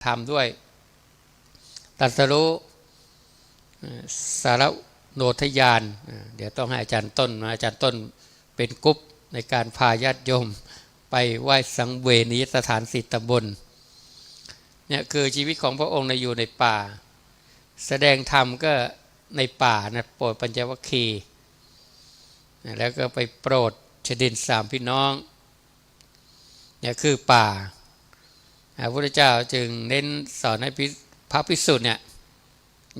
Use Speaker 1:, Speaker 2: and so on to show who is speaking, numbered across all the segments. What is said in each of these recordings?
Speaker 1: ธรรมด้วยตรัสรู้สารโนทยานเดี๋ยวต้องให้อาจารย์ต้นอาจารย์ต้นเป็นกุ๊ปในการพาญาติโยมไปไหว้สังเวชสถาน10 ตำบลเนี่ยคือชีวิตของพระองค์ในอยู่ในป่าแสดงธรรมก็ในป่านะโปรดปัญจวัคคีย์แล้วก็ไปโปรดชดิน3 พี่น้องเนี่ยคือป่าพระพุทธเจ้าจึงเน้นสอนให้พระภิกษุเนี่ย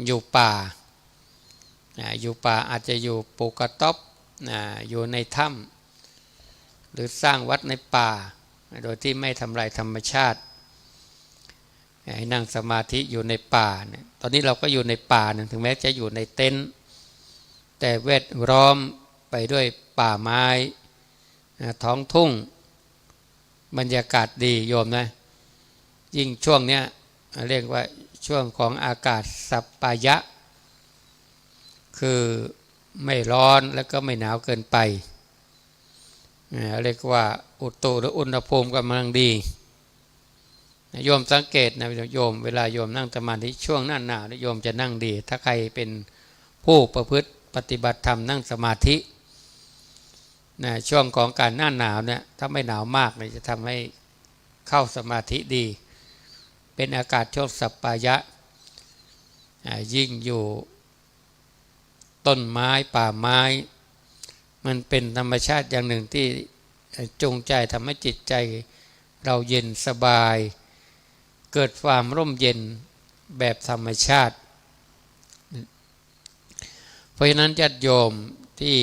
Speaker 1: อยู่ป่าอยู่ป่าอาจจะอยู่ปลูกกระต๊อบอยู่ในถ้ำหรือสร้างวัดในป่าโดยที่ไม่ทำลายธรรมชาติให้นั่งสมาธิอยู่ในป่าเนี่ยตอนนี้เราก็อยู่ในป่าถึงแม้จะอยู่ในเต็นท์แต่แวดล้อมไปด้วยป่าไม้ท้องทุ่งบรรยากาศดีโยมนะยิ่งช่วงเนี้ยเรียกว่าช่วงของอากาศสัปปายะคือไม่ร้อนแล้วก็ไม่หนาวเกินไปเรียกว่าอุตุหรืออุณหภูมิกำลังดีโยมสังเกตนะโยมเวลาโยมนั่งสมาธิช่วงหน้าหนาวโยมจะนั่งดีถ้าใครเป็นผู้ประพฤติปฏิบัติธรรมนั่งสมาธิช่วงของการหน้าหนาวเนี่ยถ้าไม่หนาวมากเลยจะทำให้เข้าสมาธิดีเป็นอากาศช่วงสัปปายะยิ่งอยู่ต้นไม้ป่าไม้มันเป็นธรรมชาติอย่างหนึ่งที่จงใจทำให้จิตใจเราเย็นสบายเกิดความร่มเย็นแบบธรรมชาติเพราะฉะนั้นญาติโยมที่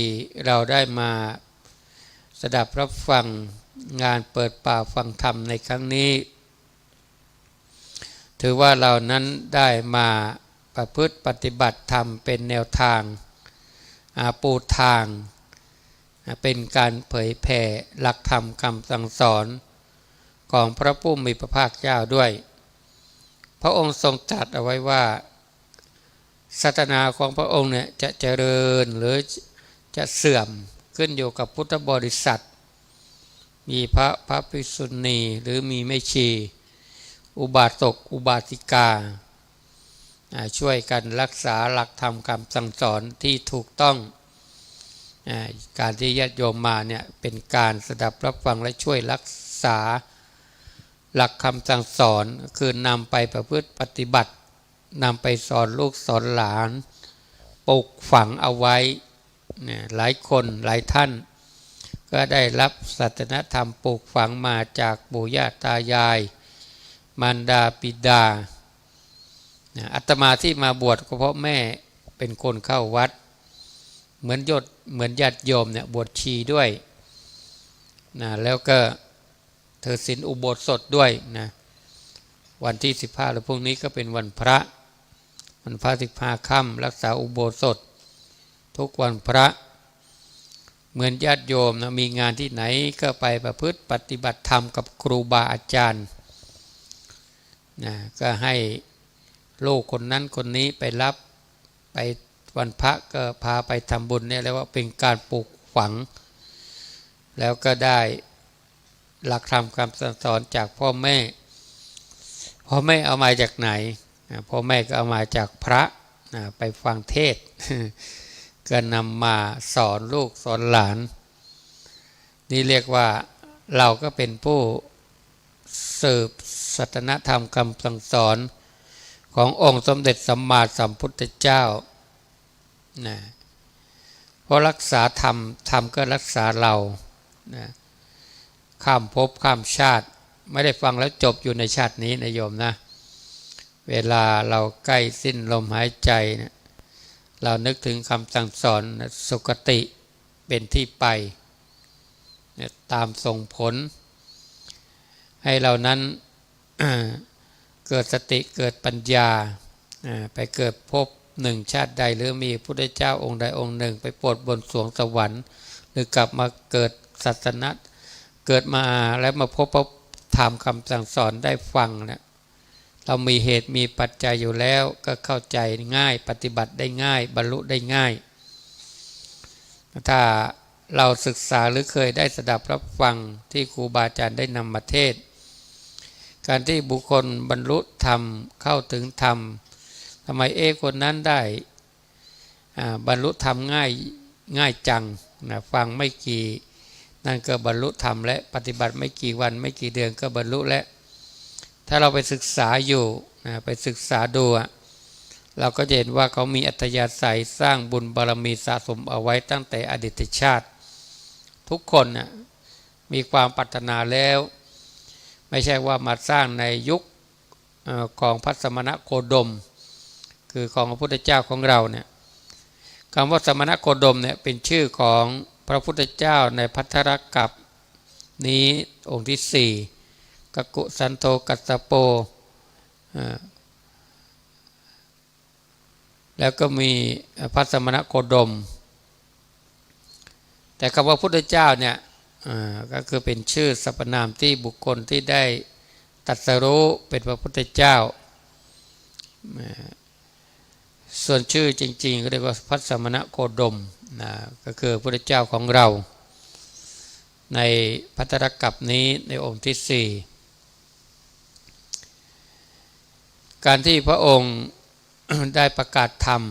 Speaker 1: เราได้มาสดับรับฟังงานเปิดป่าฟังธรรมในครั้งนี้ถือว่าเรานั้นได้มาประพฤติปฏิบัติธรรมเป็นแนวทางปูทางเป็นการเผยแผ่หลักธรรมคำสั่งสอนของพระผู้มีพระภาคเจ้าด้วยพระองค์ทรงตรัสเอาไว้ว่าศาสนาของพระองค์เนี่ยจะเจริญหรือจะเสื่อมขึ้นอยู่กับพุทธบริษัทมีพระภิกษุณีหรือมีแม่ชีอุบาสกอุบาสิกาช่วยกันรักษาหลักธรรมคำสั่งสอนที่ถูกต้องการที่ญาติโยมมาเนี่ยเป็นการสดับรับฟังและช่วยรักษาหลักคำสั่งสอนคือนำไปประพฤติปฏิบัตินำไปสอนลูกสอนหลานปลูกฝังเอาไว้หลายคนหลายท่านก็ได้รับศาสนธรรมปลูกฝังมาจากปู่ย่าตายายมารดาบิดาอาตมาที่มาบวชก็เพราะแม่เป็นคนเข้าวัดเหมือนญาติโยมเนี่ยบวชชีด้วยแล้วก็เธอศีลอุโบสถด้วยนะวันที่15แล้วพรุ่งนี้ก็เป็นวันพระ15 ค่ำรักษาอุโบสถทุกวันพระเหมือนญาติโยมนะมีงานที่ไหนก็ไปประพฤติปฏิบัติธรรมกับครูบาอาจารย์ก็ให้ลูกคนนั้นคนนี้ไปรับไปวันพระก็พาไปทำบุญเนี่ยเรียกว่าเป็นการปลูกฝังแล้วก็ได้หลักธรรมคำสอนจากพ่อแม่เอามาจากไหนพ่อแม่ก็เอามาจากพระไปฟังเทศน์ก็นำมาสอนลูกสอนหลานนี่เรียกว่าเราก็เป็นผู้สืบศาสนธรรมคำสั่งสอนขององค์สมเด็จสัมมาสัมพุทธเจ้าเพราะรักษาธรรมก็รักษาเราข้ามภพข้ามชาติไม่ได้ฟังแล้วจบอยู่ในชาตินี้นะโยมนะเวลาเราใกล้สิ้นลมหายใจเนี่ยเรานึกถึงคำสั่งสอนสุคติเป็นที่ไปตามส่งผลให้เรานั้นเกิดสติเกิดปัญญาไปเกิดภพหนึ่งชาติใดหรือมีพระพุทธเจ้าองค์ใดองค์หนึ่งไปโปรดบนสวงสวรรค์หรือกลับมาเกิดศาสนาเกิดมาแล้วมาพบธรรมคำสั่งสอนได้ฟังเนี่ยเรามีเหตุมีปัจจัยอยู่แล้วก็เข้าใจง่ายปฏิบัติได้ง่ายบรรลุได้ง่ายถ้าเราศึกษาหรือเคยได้สดับรับฟังที่ครูบาอาจารย์ได้นำมาเทศ การที่บุคคลบรรลุธรรมเข้าถึงธรรมทำไมคนนั้นได้บรรลุธรรมง่ายจังนะฟังไม่กี่นั่นก็บรรลุธรรมและปฏิบัติไม่กี่วันไม่กี่เดือนก็บรรลุแล้วถ้าเราไปศึกษาอยู่นะไปศึกษาดูเราก็จะเห็นว่าเขามีอัธยาศัยสร้างบุญบารมีสะสมเอาไว้ตั้งแต่อดีตชาติทุกคนนะมีความปรารถนาแล้วไม่ใช่ว่ามาสร้างในยุคของพระสมณโคดมคือของพระพุทธเจ้าของเราเนี่ยคำว่าสมณโคดมเนี่ยเป็นชื่อของพระพุทธเจ้าในภัทรกัปนี้องค์ที่ 4กกุสันโธกัสสโปแล้วก็มีพระสมณโคดมแต่คำว่าพุทธเจ้าเนี่ยก็คือเป็นชื่อสรรพนามที่บุคคลที่ได้ตรัสรู้เป็นพระพุทธเจ้าส่วนชื่อจริงๆก็เรียกว่าพระสมณโคดมนะก็คือพระพุทธเจ้าของเราในภัทรกัปนี้ในองค์ที่ 4การที่พระองค์ได้ประกาศธรรม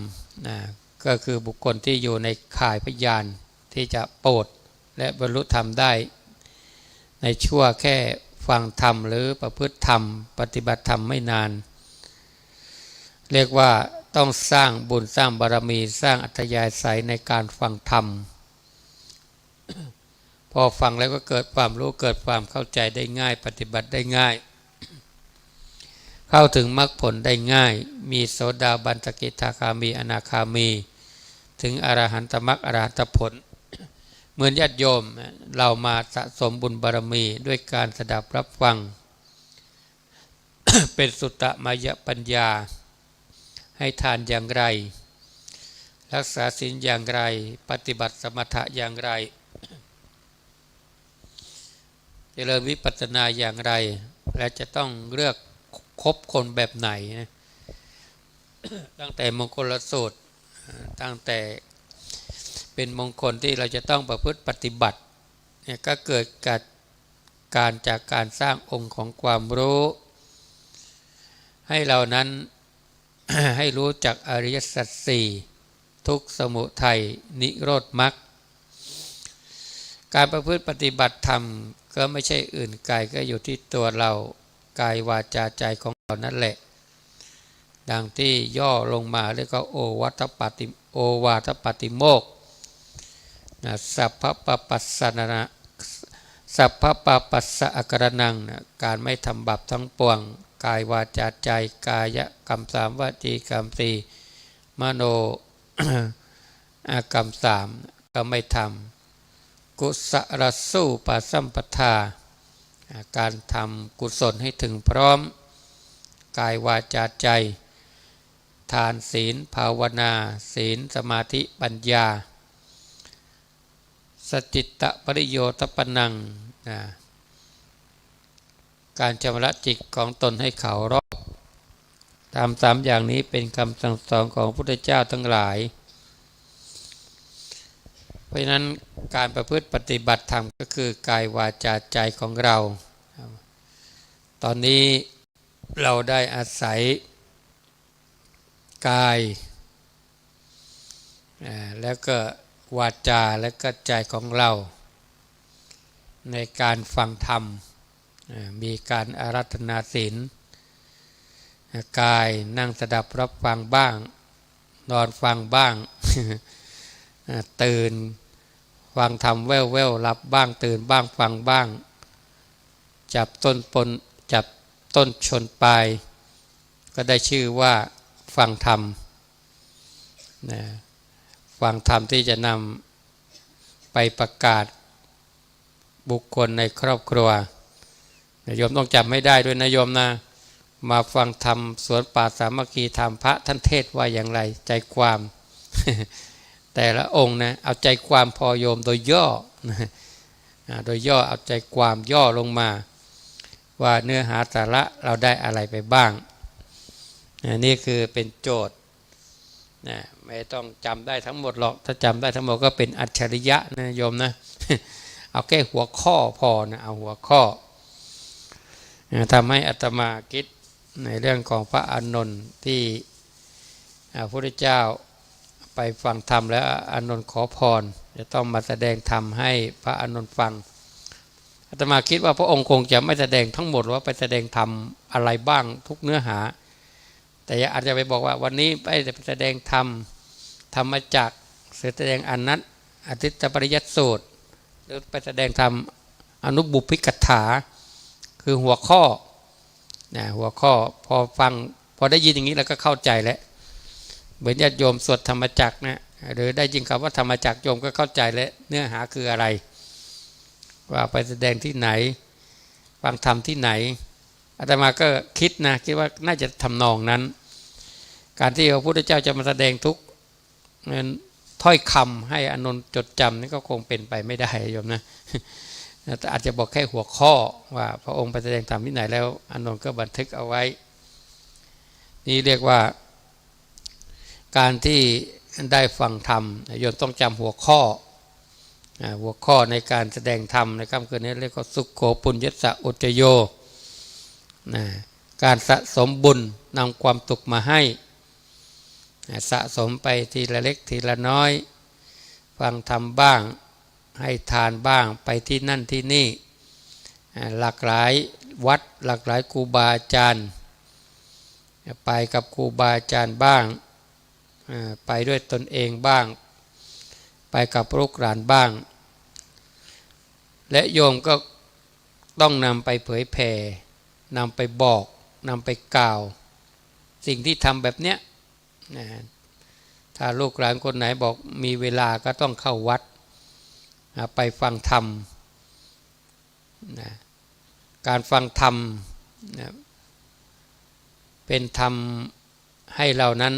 Speaker 1: นะก็คือบุคคลที่อยู่ในข่ายพยานที่จะโปรดและบรรลุธรรมได้ในชั่วแค่ฟังธรรมหรือประพฤติธรรมปฏิบัติธรรมไม่นานเรียกว่าต้องสร้างบุญสร้างบารมีสร้างอัธยาศัยในการฟังธรรมพอฟังแล้วก็เกิดความรู้เกิดความเข้าใจได้ง่ายปฏิบัติได้ง่ายเข้าถึงมรรคผลได้ง่ายมีโสดาบันสกิทาคามีอนาคามีถึงอรหันตมรรคอรหันตผลเหมือนญาติโยมเรามาสะสมบุญบารมีด้วยการสดับรับฟัง เป็นสุตตมยปัญญาให้ทานอย่างไรรักษาศีลอย่างไรปฏิบัติสมถะอย่างไรเจริญวิปัสสนาอย่างไรและจะต้องเลือกคบคนแบบไหนนะตั้งแต่มงคลสูตรตั้งแต่เป็นมงคลที่เราจะต้องประพฤติปฏิบัติเนี่ยก็เกิดจากการสร้างองค์ของความรู้ให้เรานั้น ให้รู้จักอริยสัจสี่ทุกข์สมุทัยนิโรธมรรคการประพฤติปฏิบัติธรรมก็ไม่ใช่อื่นไกลก็อยู่ที่ตัวเรากายวาจาใจของเรานั่นแหละดังที่ย่อลงมาเรียกว่าโอวาทปฏิโมกข์สัพพปปัสสนะสัพพปปัสสะกรณังการไม่ทำบาปทั้งปวงกายวาจาใจกายกรรม3วจีกรรม4มโน กรรม3ก็ไม่ทำกุศลสูปสัมปทาการทำกุศลให้ถึงพร้อมกายวาจาใจทานศีลภาวนาศีลสมาธิปัญญาสจิตตปริโยทปนังการชำระจิตของตนให้เขารอบตาม3อย่างนี้เป็นคำสั่งสอนของพระพุทธเจ้าทั้งหลายเพราะฉะนั้นการประพฤติปฏิบัติธรรมก็คือกายวาจาใจของเราตอนนี้เราได้อาศัยกายแล้วก็วาจาและก็ใจของเราในการฟังธรรมมีการอาราธนาศีลกายนั่งสดับรับฟังบ้างนอนฟังบ้าง ตื่นฟังธรรมแว่วๆหลับบ้างตื่นบ้างฟังบ้างจับต้นชนปลายก็ได้ชื่อว่าฟังธรรมฟังธรรมที่จะนำไปประกาศบุคคลในครอบครัวโยมต้องจำไม่ได้ด้วยนะโยมนะมาฟังธรรมสวนป่าสามัคคีธรรมพระท่านเทศว่าอย่างไรใจความ แต่ละองค์นะเอาใจความพอโยมโดยย่อโดยย่อเอาใจความย่อลงมาว่าเนื้อหาสาระเราได้อะไรไปบ้างนี่คือเป็นโจทย์ไม่ต้องจำได้ทั้งหมดหรอกถ้าจำได้ทั้งหมดก็เป็นอัจฉริยะนะโยมนะ เอาแค่หัวข้อพอนะเอาหัวข้อ ทำให้อาตมาคิดในเรื่องของพระอานนท์ที่พระพุทธเจ้าไปฟังธรรมแล้วอานนท์ขอพรจะต้องมาแสดงธรรมให้พระอานนท์ฟังอาตมาคิดว่าพระองค์คงจะไม่แสดงทั้งหมดว่าไปแสดงธรรมอะไรบ้างทุกเนื้อหาแต่อาจจะไปบอกว่าวันนี้ไปแสดงธรรมธรรมจักรแสดงอนัตอทิตตปริยัติสูตรหรือไปแสดงธรรมอนุบุพพิกถาคือหัวข้อหัวข้อพอฟังพอได้ยินอย่างนี้แล้วก็เข้าใจแล้วเหมือนญาติโยมสวดธรรมจักรนะหรือได้ยินคำว่าธรรมจักรโยมก็เข้าใจแล้วเนื้อหาคืออะไรว่าไปแสดงที่ไหนฟังธรรมที่ไหนอาตมาก็คิดว่าน่าจะทำนองนั้นการที่พระพุทธเจ้าจะมาแสดงทุกถ้อยคำให้อานนท์จดจำนี่ก็คงเป็นไปไม่ได้โยมนะแต่อาจจะบอกแค่หัวข้อว่าพระองค์ไปแสดงธรรมที่ไหนแล้วอานนท์ก็บันทึกเอาไว้นี่เรียกว่าการที่ได้ฟังธรรมโยมต้องจำหัวข้อในการแสดงธรรมในค่ำคืนนี้เรียกว่าสุขโขปุญญสะอุจโยการสะสมบุญนำความสุขมาให้สะสมไปทีละเล็กทีละน้อยฟังธรรมบ้างให้ทานบ้างไปที่นั่นที่นี่หลากหลายวัดหลากหลายครูบาอาจารย์ไปกับครูบาอาจารย์บ้างไปด้วยตนเองบ้างไปกับลูกหลานบ้างและโยมก็ต้องนำไปเผยแผ่นำไปบอกนำไปกล่าวสิ่งที่ทำแบบเนี้ยถ้าลูกหลานคนไหนบอกมีเวลาก็ต้องเข้าวัดไปฟังธรรมการฟังธรรมเป็นธรรมให้เรานั้น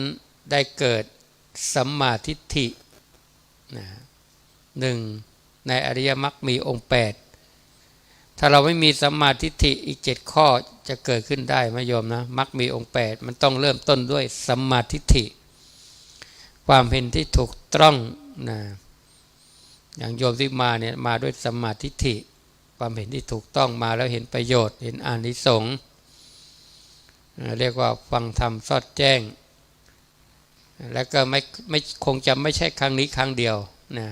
Speaker 1: ได้เกิดสัมมาทิฏฐิหนึ่งในอริยมรรคมีองค์8ถ้าเราไม่มีสัมมาทิฏฐิอีก7ข้อจะเกิดขึ้นได้ไหมโยมนะมรรคมีองค์8มันต้องเริ่มต้นด้วยสัมมาทิฏฐิความเห็นที่ถูกต้องอย่างโยมที่มาเนี่ยมาด้วยสัมมาทิฏฐิความเห็นที่ถูกต้องมาแล้วเห็นประโยชน์เห็นอานิสงส์เรียกว่าฟังธรรมสอดแจ้งแล้วก็ไม่คงจะไม่ใช่ครั้งนี้ครั้งเดียวนะ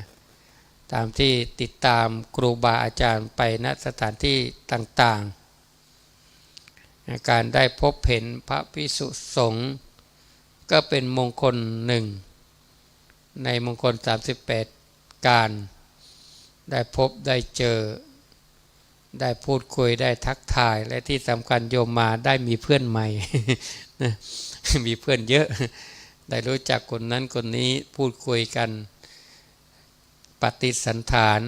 Speaker 1: ตามที่ติดตามครูบาอาจารย์ไปณสถานที่ต่างๆการได้พบเห็นพระภิกษุสงฆ์ก็เป็นมงคลหนึ่งในมงคล38การได้พบได้เจอได้พูดคุยได้ทักทายและที่สำคัญโยมมาได้มีเพื่อนใหม่ มีเพื่อนเยอะได้รู้จักคนนั้นคนนี้พูดคุยกันปฏิสันถาน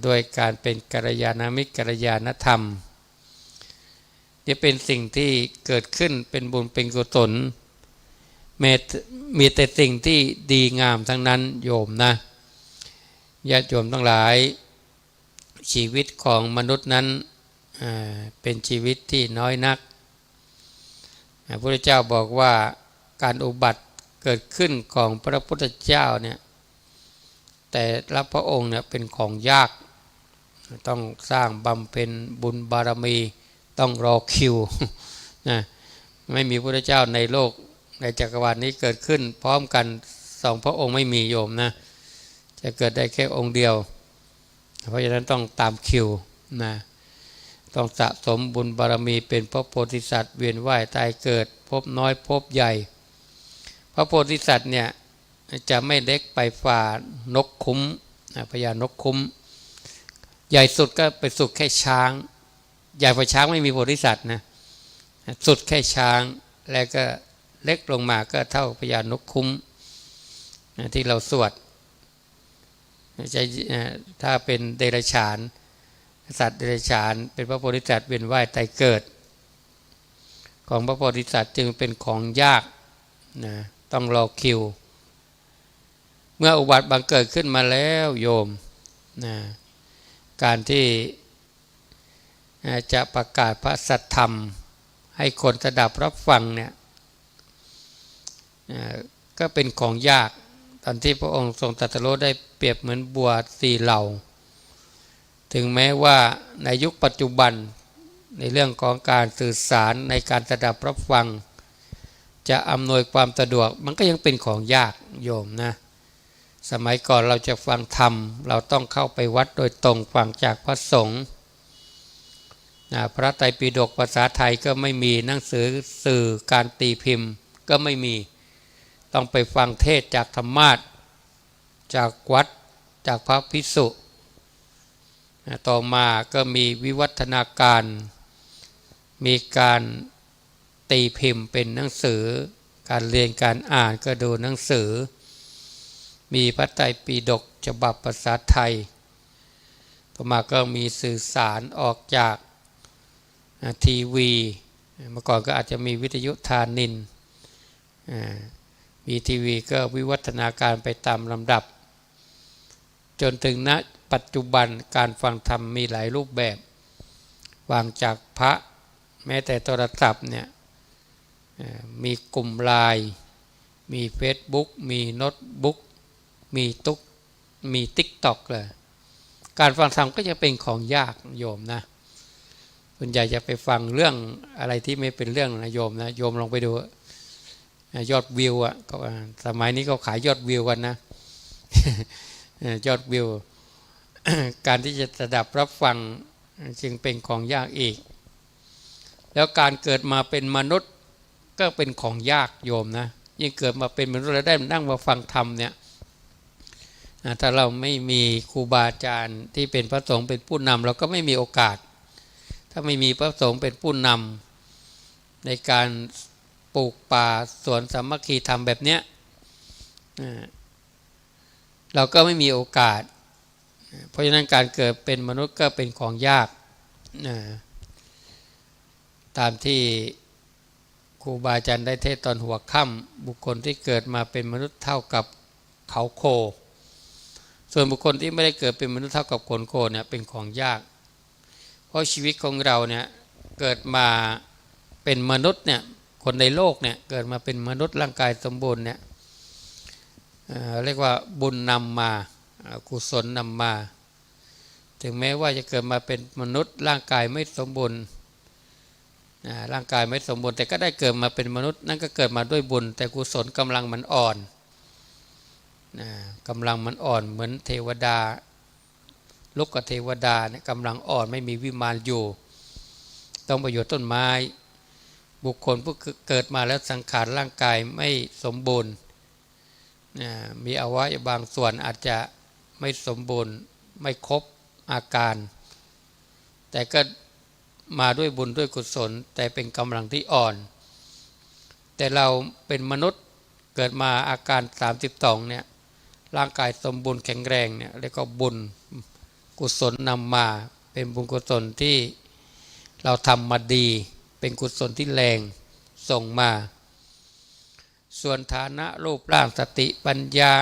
Speaker 1: โดยการเป็นกัลยาณมิตรกัลยาณธรรมนี่เป็นสิ่งที่เกิดขึ้นเป็นบุญเป็นกุศลมีแต่สิ่งที่ดีงามทั้งนั้นโยมนะญาติโยมทั้งหลายชีวิตของมนุษย์นั้นเป็นชีวิตที่น้อยนักพระพุทธเจ้าบอกว่าการอุบัติเกิดขึ้นของพระพุทธเจ้าเนี่ยแต่ละพระองค์เนี่ยเป็นของยากต้องสร้างบำเพ็ญบุญบารมีต้องรอคิวนะไม่มีพระพุทธเจ้าในโลกในจักรวาลนี้เกิดขึ้นพร้อมกัน2พระองค์ไม่มีโยมนะจะเกิดได้แค่องค์เดียวเพราะฉะนั้นต้องตามคิวนะต้องสะสมบุญบารมีเป็นพระโพธิสัตว์เวียนว่ายตายเกิดพบน้อยพบใหญ่พระโพธิสัตว์เนี่ยจะไม่เล็กไปฝ่านกคุ้มพญานกคุ้มใหญ่สุดก็ไปสุดแค่ช้างใหญ่กว่าช้างไม่มีโพธิสัตว์นะสุดแค่ช้างแล้วก็เล็กลงมาก็เท่าพญานกคุ้มที่เราสวดถ้าเป็นเดรัจฉานสัตว์เดรัจฉานเป็นพระโพธิสัตว์เวียนว่ายตายเกิดของพระโพธิสัตว์จึงเป็นของยากนะต้องรอคิวเมื่ออุบัติบังเกิดขึ้นมาแล้วโยมนะการที่จะประกาศพระสัทธรรมให้คนสดับรับฟังเนี่ยก็เป็นของยากตอนที่พระองค์ทรงตรัสรู้ได้เปรียบเหมือนบัว4เหล่าถึงแม้ว่าในยุคปัจจุบัน ในเรื่องของการสื่อสารในการสดับรับฟังจะอำนวยความสะดวกมันก็ยังเป็นของยากโยมนะสมัยก่อนเราจะฟังธรรมเราต้องเข้าไปวัดโดยตรงฟังจากพระสงฆ์พระไตรปิฎกภาษาไทยก็ไม่มีหนังสือสื่อการตีพิมพ์ก็ไม่มีต้องไปฟังเทศจากธรรมาสน์จากวัดจากพระภิกษุต่อมาก็มีวิวัฒนาการมีการตีพิมพ์เป็นหนังสือการเรียนการอ่านก็ดูหนังสือมีพระไตรปิฎกฉบับภาษาไทยต่อมาก็มีสื่อสารออกจากทีวีเมื่อก่อนก็อาจจะมีวิทยุธานินทร์มีทีวีก็วิวัฒนาการไปตามลำดับจนถึงณปัจจุบันการฟังธรรมมีหลายรูปแบบฟังจากพระแม้แต่โทรศัพท์เนี่ยมีกลุ่มไลน์มีเฟซบุ๊กมีโน้ตบุ๊กมีติ๊กต็อกเลยการฟังธรรมก็จะเป็นของยากโยมนะส่วนใหญ่จะไปฟังเรื่องอะไรที่ไม่เป็นเรื่องนะโยมนะโยมลองไปดูยอดวิวอ่ะสมัยนี้เขาขายยอดวิวกันนะยอดวิวการที่จะสดับรับฟังจึงเป็นของยากอีกแล้วการเกิดมาเป็นมนุษย์ก็เป็นของยากโยมนะยิ่งเกิดมาเป็นมนุษย์แล้วได้นั่งมาฟังธรรมเนี่ยถ้าเราไม่มีครูบาอาจารย์ที่เป็นพระสงฆ์เป็นผู้นำเราก็ไม่มีโอกาสถ้าไม่มีพระสงฆ์เป็นผู้นำในการปลูกป่าสวนสามัคคีธรรมแบบเนี้ยเราก็ไม่มีโอกาสเพราะฉะนั้นการเกิดเป็นมนุษย์ก็เป็นของยากตามที่ครูบาอาจารย์ได้เทศตอนหัวค่ำบุคคลที่เกิดมาเป็นมนุษย์เท่ากับเขาโคส่วนบุคคลที่ไม่ได้เกิดเป็นมนุษย์เท่ากับคนโคเนี่ยเป็นของยากเพราะชีวิตของเราเนี่ยเกิดมาเป็นมนุษย์เนี่ยคนในโลกเนี่ยเกิดมาเป็นมนุษย์ร่างกายสมบูรณ์เนี่ยเรียกว่าบุญนำมากุศลนำมาถึงแม้ว่าจะเกิดมาเป็นมนุษย์ร่างกายไม่สมบูรณ์ร่างกายไม่สมบูรณ์แต่ก็ได้เกิดมาเป็นมนุษย์นั่นก็เกิดมาด้วยบุญแต่กุศลกำลังมันอ่อนกำลังมันอ่อนเหมือนเทวดาลูกกับเทวดาเนี่ยกำลังอ่อนไม่มีวิมานอยู่ต้องไปอยู่ต้นไม้บุคคลผู้เกิดมาแล้วสังขารร่างกายไม่สมบูรณ์มีอวัยวะบางส่วนอาจจะไม่สมบูรณ์ไม่ครบอาการแต่ก็มาด้วยบุญด้วยกุศลแต่เป็นกำลังที่อ่อนแต่เราเป็นมนุษย์เกิดมาอาการ32เนี่ยร่างกายสมบูรณ์แข็งแรงเนี่ยเรียกว่าบุญกุศลนำมาเป็นบุญกุศลที่เราทำมาดีเป็นกุศลที่แรงส่งมาส่วนฐานะรูปร่างสติปัญญา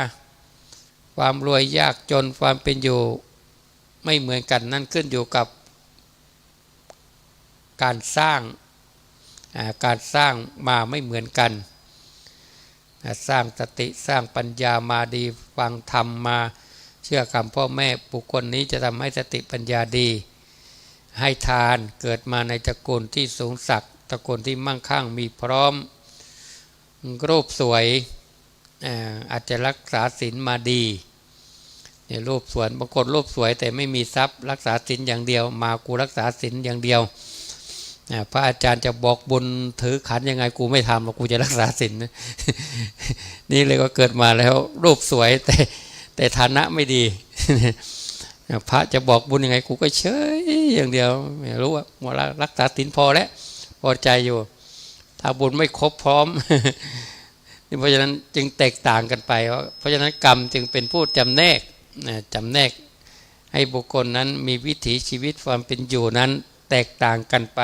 Speaker 1: ความรวยยากจนความเป็นอยู่ไม่เหมือนกันนั่นขึ้นอยู่กับการสร้างมาไม่เหมือนกันสร้างสติสร้างปัญญามาดีฟังธรรมมาเชื่อคำพ่อแม่บุคคลนี้จะทำให้สติปัญญาดีให้ทานเกิดมาในตระกูลที่สูงศักดิ์ตระกูลที่มั่งคั่งมีพร้อมรูปสวยอาจจะรักษาศีลมาดีเนี่ยรูปสวยบางคนรูปสวยแต่ไม่มีทรัพย์รักษาศีลอย่างเดียวมากูรักษาศีลอย่างเดียวพระอาจารย์จะบอกบุญถือขันยังไงกูไม่ทำหรอกกูจะรักษาศีล นี่เลยก็เกิดมาแล้วรูปสวยแต่ฐานะไม่ดี พระจะบอกบุญยังไงกูก็เฉยอย่างเดียวไม่รู้ว่าหมดรักษาศีลพอแล้วพอใจอยู่ถ้าบุญไม่ครบพร้อม นี่เพราะฉะนั้นจึงแตกต่างกันไปเพราะฉะนั้นกรรมจึงเป็นผู้จำแนกให้บุคคลนั้นมีวิถีชีวิตความเป็นอยู่นั้นแตกต่างกันไป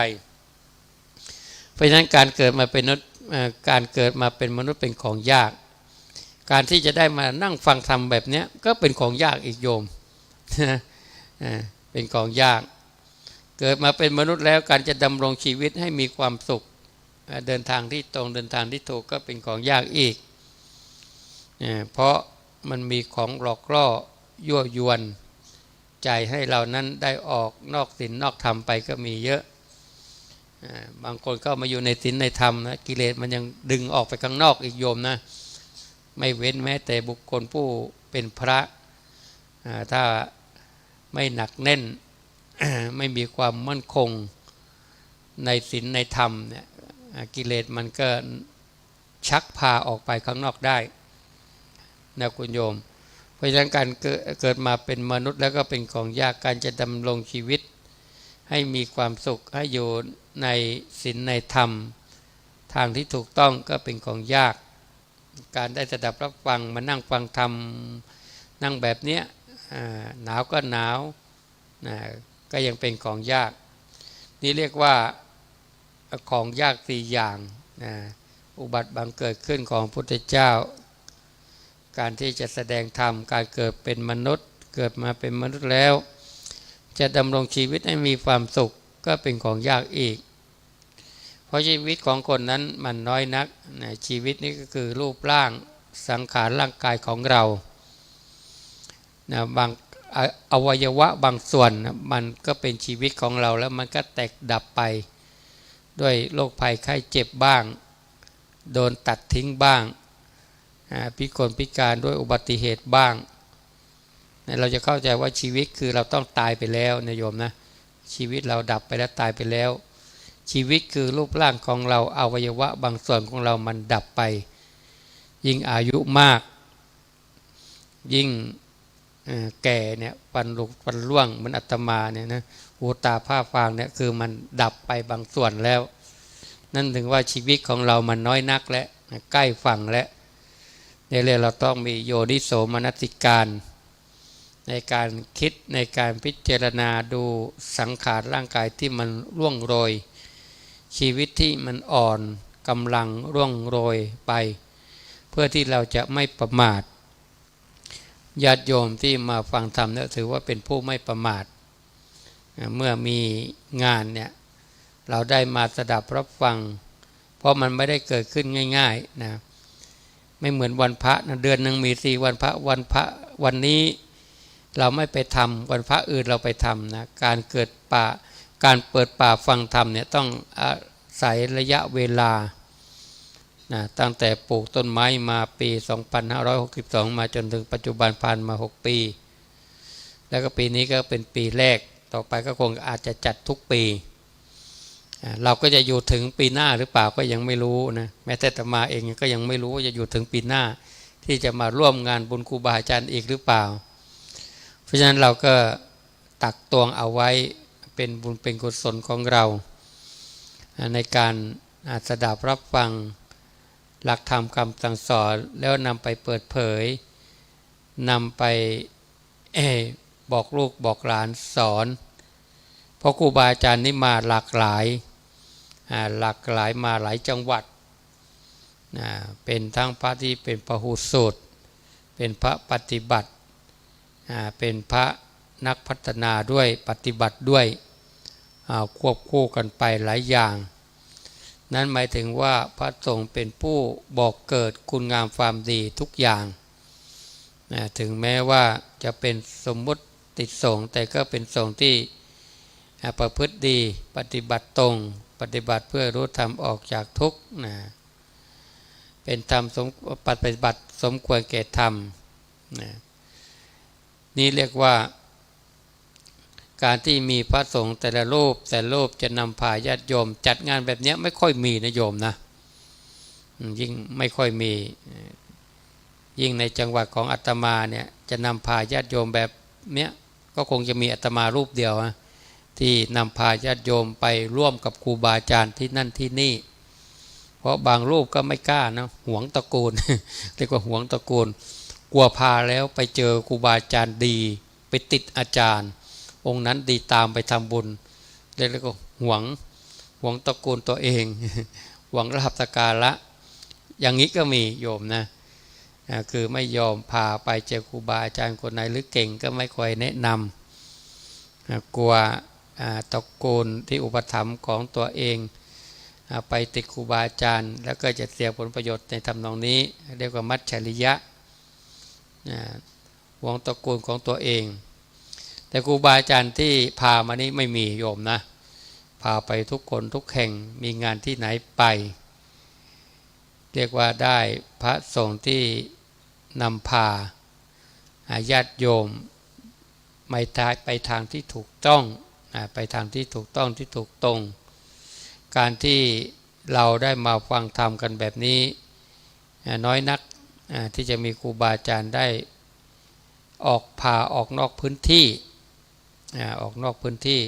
Speaker 1: เพราะฉะนั้นการเกิดมาเป็นมนุษย์เป็นของยากการที่จะได้มานั่งฟังธรรมแบบนี้ก็เป็นของยากอีกโยม เป็นของยากเกิดมาเป็นมนุษย์แล้วการจะดำรงชีวิตให้มีความสุขเดินทางที่ตรงเดินทางที่ถูกก็เป็นของยากอีกเพราะมันมีของหลอกล่อยั่วยวนใจให้เรานั้นได้ออกนอกศีลนอกธรรมไปก็มีเยอะ บางคนก็มาอยู่ในศีลในธรรมนะกิเลสมันยังดึงออกไปข้างนอกอีกโยมนะไม่เว้นแม้แต่บุคคลผู้เป็นพระถ้าไม่หนักแน่น ไม่มีความมั่นคงในศีลในธรรมเนี่ยกิเลสมันก็ชักพาออกไปข้างนอกได้นะคุณโยมเพราะฉะนั้นการเกิดมาเป็นมนุษย์แล้วก็เป็นของยากการจะดำรงชีวิตให้มีความสุขให้อยู่ในศีลในธรรมทางที่ถูกต้องก็เป็นของยากการได้สดับรับฟังมานั่งฟังธรรมนั่งแบบเนี้ยหนาวก็หนาวก็ยังเป็นของยากนี่เรียกว่าของยาก4อย่างอุบัติบังเกิดขึ้นของพระพุทธเจ้าการที่จะแสดงธรรมการเกิดเป็นมนุษย์เกิดมาเป็นมนุษย์แล้วจะดำรงชีวิตให้มีความสุขก็เป็นของยากอีกเพราะชีวิตของคนนั้นมันน้อยนักชีวิตนี้ก็คือรูปร่างสังขารร่างกายของเราบางอวัยวะบางส่วนมันก็เป็นชีวิตของเราแล้วมันก็แตกดับไปด้วยโรคภัยไข้เจ็บบ้างโดนตัดทิ้งบ้างพิกลพิการด้วยอุบัติเหตุบ้างเราจะเข้าใจว่าชีวิตคือเราต้องตายไปแล้วนะโยมนะชีวิตเราดับไปแล้วตายไปแล้วชีวิตคือรูปร่างของเราอวัยวะบางส่วนของเรามันดับไปยิ่งอายุมากยิ่งแก่เนี่ยฟันร่วงเหมือนอาตมาเนี่ยนะหูตาผ้าฟางเนี่ยคือมันดับไปบางส่วนแล้วนั่นถึงว่าชีวิตของเรามันน้อยนักและใกล้ฝั่งแล้วในเรื่องเราต้องมีโยนิโสมนสิการในการคิดในการพิจารณาดูสังขารร่างกายที่มันร่วงโรยชีวิตที่มันอ่อนกำลังร่วงโรยไปเพื่อที่เราจะไม่ประมาทญาติโยมที่มาฟังธรรมเนี่ยถือว่าเป็นผู้ไม่ประมาทเมื่อมีงานเนี่ยเราได้มาสดับรับฟังเพราะมันไม่ได้เกิดขึ้นง่ายๆนะไม่เหมือนวันพระนะเดือนหนึ่งมี4วันพระวันนี้เราไม่ไปทำวันพระอื่นเราไปทำนะการเปิดป่าฟังธรรมเนี่ยต้องอาศัยระยะเวลานะตั้งแต่ปลูกต้นไม้มาปี2562มาจนถึงปัจจุบันผ่านมา6ปีแล้วก็ปีนี้ก็เป็นปีแรกต่อไปก็คงอาจจะจัดทุกปีเราก็จะอยู่ถึงปีหน้าหรือเปล่าก็ยังไม่รู้นะแม้แต่อาตมาเองก็ยังไม่รู้ว่าจะอยู่ถึงปีหน้าที่จะมาร่วมงานบุญครูบาอาจารย์อีกหรือเปล่าเพราะฉะนั้นเราก็ตักตวงเอาไว้เป็นบุญเป็นกุศลของเราในการสดับรับฟังหลักธรรมคำสั่งสอนแล้วนำไปเปิดเผยนำไปบอกลูกบอกหลานสอนเพราะครูบาอาจารย์นี่มาหลากหลายมาหลายจังหวัดเป็นทั้งพระที่เป็นพหุสูตรเป็นพระปฏิบัติเป็นพระนักพัฒนาด้วยปฏิบัติด้วยควบคู่กันไปหลายอย่างนั้นหมายถึงว่าพระสงฆ์เป็นผู้บอกเกิดคุณงามความดีทุกอย่างถึงแม้ว่าจะเป็นสมมุติติดสงฆ์แต่ก็เป็นสงฆ์ที่ประพฤติดีปฏิบัติตรงปฏิบัติเพื่อรู้ธรรมออกจากทุกข์เป็นธรรมปฏิบัติสมควรแก่ธรรมนี่เรียกว่าการที่มีพระสงฆ์แต่ละรูปจะนำพาญาติโยมจัดงานแบบนี้ไม่ค่อยมีนะโยมนะยิ่งไม่ค่อยมียิ่งในจังหวัดของอาตมาเนี่ยจะนำพาญาติโยมแบบเนี้ยก็คงจะมีอาตมารูปเดียวนะที่นำพาญาติโยมไปร่วมกับครูบาอาจารย์ที่นั่นที่นี่เพราะบางรูปก็ไม่กล้านะหวงตระกูล เรียกว่าหวงตระกูลกลัวพาแล้วไปเจอครูบาอาจารย์ดีไปติดอาจารย์องค์นั้นดีตามไปทำบุญเรียกว่าหวงตระกูลตัวเอง หวงลาภสักการะอย่างนี้ก็มีโยมนะคือไม่ยอมพาไปเจอครูบาอาจารย์คนไหนหรือเก่งก็ไม่ค่อยแนะนำกลัวตระกูลที่อุปถัมภ์ของตัวเองไปติดครูบาอาจารย์แล้วก็จะเสียผลประโยชน์ในทำนองนี้เรียกว่ามัจฉริยะหวงตระกูลของตัวเองแต่ครูบาอาจารย์ที่พามานี้ไม่มีโยมนะพ าไปทุกคนทุกแห่งมีงานที่ไหนไปเรียกว่าได้พระสงฆ์ที่นำพาญาติโยมไปทางที่ถูกต้องไปทางที่ถูกต้องที่ถูกตรงการที่เราได้มาฟังธรรมกันแบบนี้น้อยนักที่จะมีครูบาอาจารย์ได้พาออกนอกพื้นที่ออกนอกพื้นที่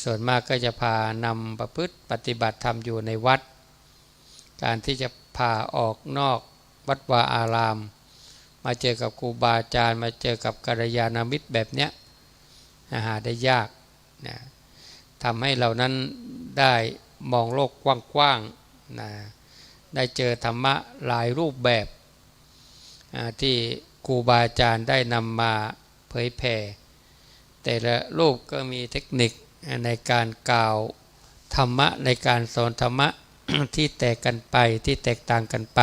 Speaker 1: ส่วนมากก็จะพานำประพฤติปฏิบัติธรรมอยู่ในวัดการที่จะพาออกนอกวัดวาอารามมาเจอกับครูบาอาจารย์มาเจอกับกัลยาณมิตรแบบเนี้ยหาได้ยากนะทำให้เรานั้นได้มองโลกกว้างๆนะได้เจอธรรมะหลายรูปแบบที่ครูบาอาจารย์ได้นำมาเผยแผ่แต่ละรูปก็มีเทคนิคในการกล่าวธรรมะในการสอนธรรมะ ที่แตกกันไปที่แตกต่างกันไป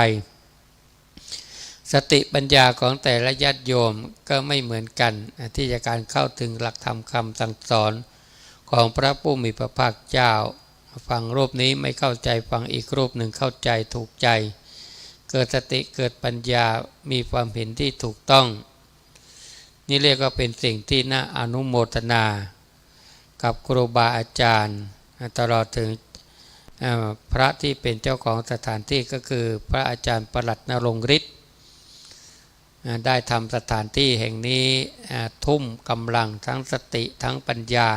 Speaker 1: สติปัญญาของแต่ละญาติโยมก็ไม่เหมือนกันที่จะการเข้าถึงหลักธรรมคำสั่งสอนของพระผู้มีพระภาคเจ้าฟังรูปนี้ไม่เข้าใจฟังอีกรูปหนึ่งเข้าใจถูกใจเกิดสติเกิดปัญญามีความเห็นที่ถูกต้องนี่เรียกว่าเป็นสิ่งที่น่าอนุโมทนากับครูบาอาจารย์ตลอดถึงพระที่เป็นเจ้าของสถานที่ก็คือพระอาจารย์ประหลัดนรงค์ฤทธิ์ได้ทำสถานที่แห่งนี้ทุ่มกำลังทั้งสติทั้งปัญญา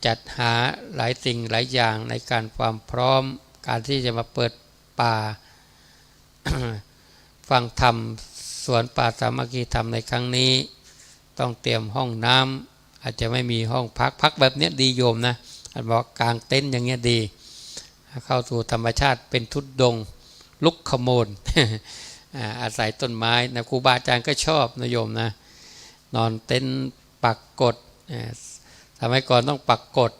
Speaker 1: จัดหาหลายสิ่งหลายอย่างในการความพร้อมการที่จะมาเปิดป่า ฟังธรรมสวนป่าสามัคคีธรรมในครั้งนี้ต้องเตรียมห้องน้ำอาจจะไม่มีห้องพักแบบนี้ดีโยมนะอันบอกกลางเต็นท์อย่างเงี้ยดีเข้าสู่ธรรมชาติเป็นทุดงลุกขโมน อาศัยต้นไม้นะครูบาอาจารย์ก็ชอบนะโยมนะนอนเต็นท์ปักกดสมัยก่อนต้องปักกด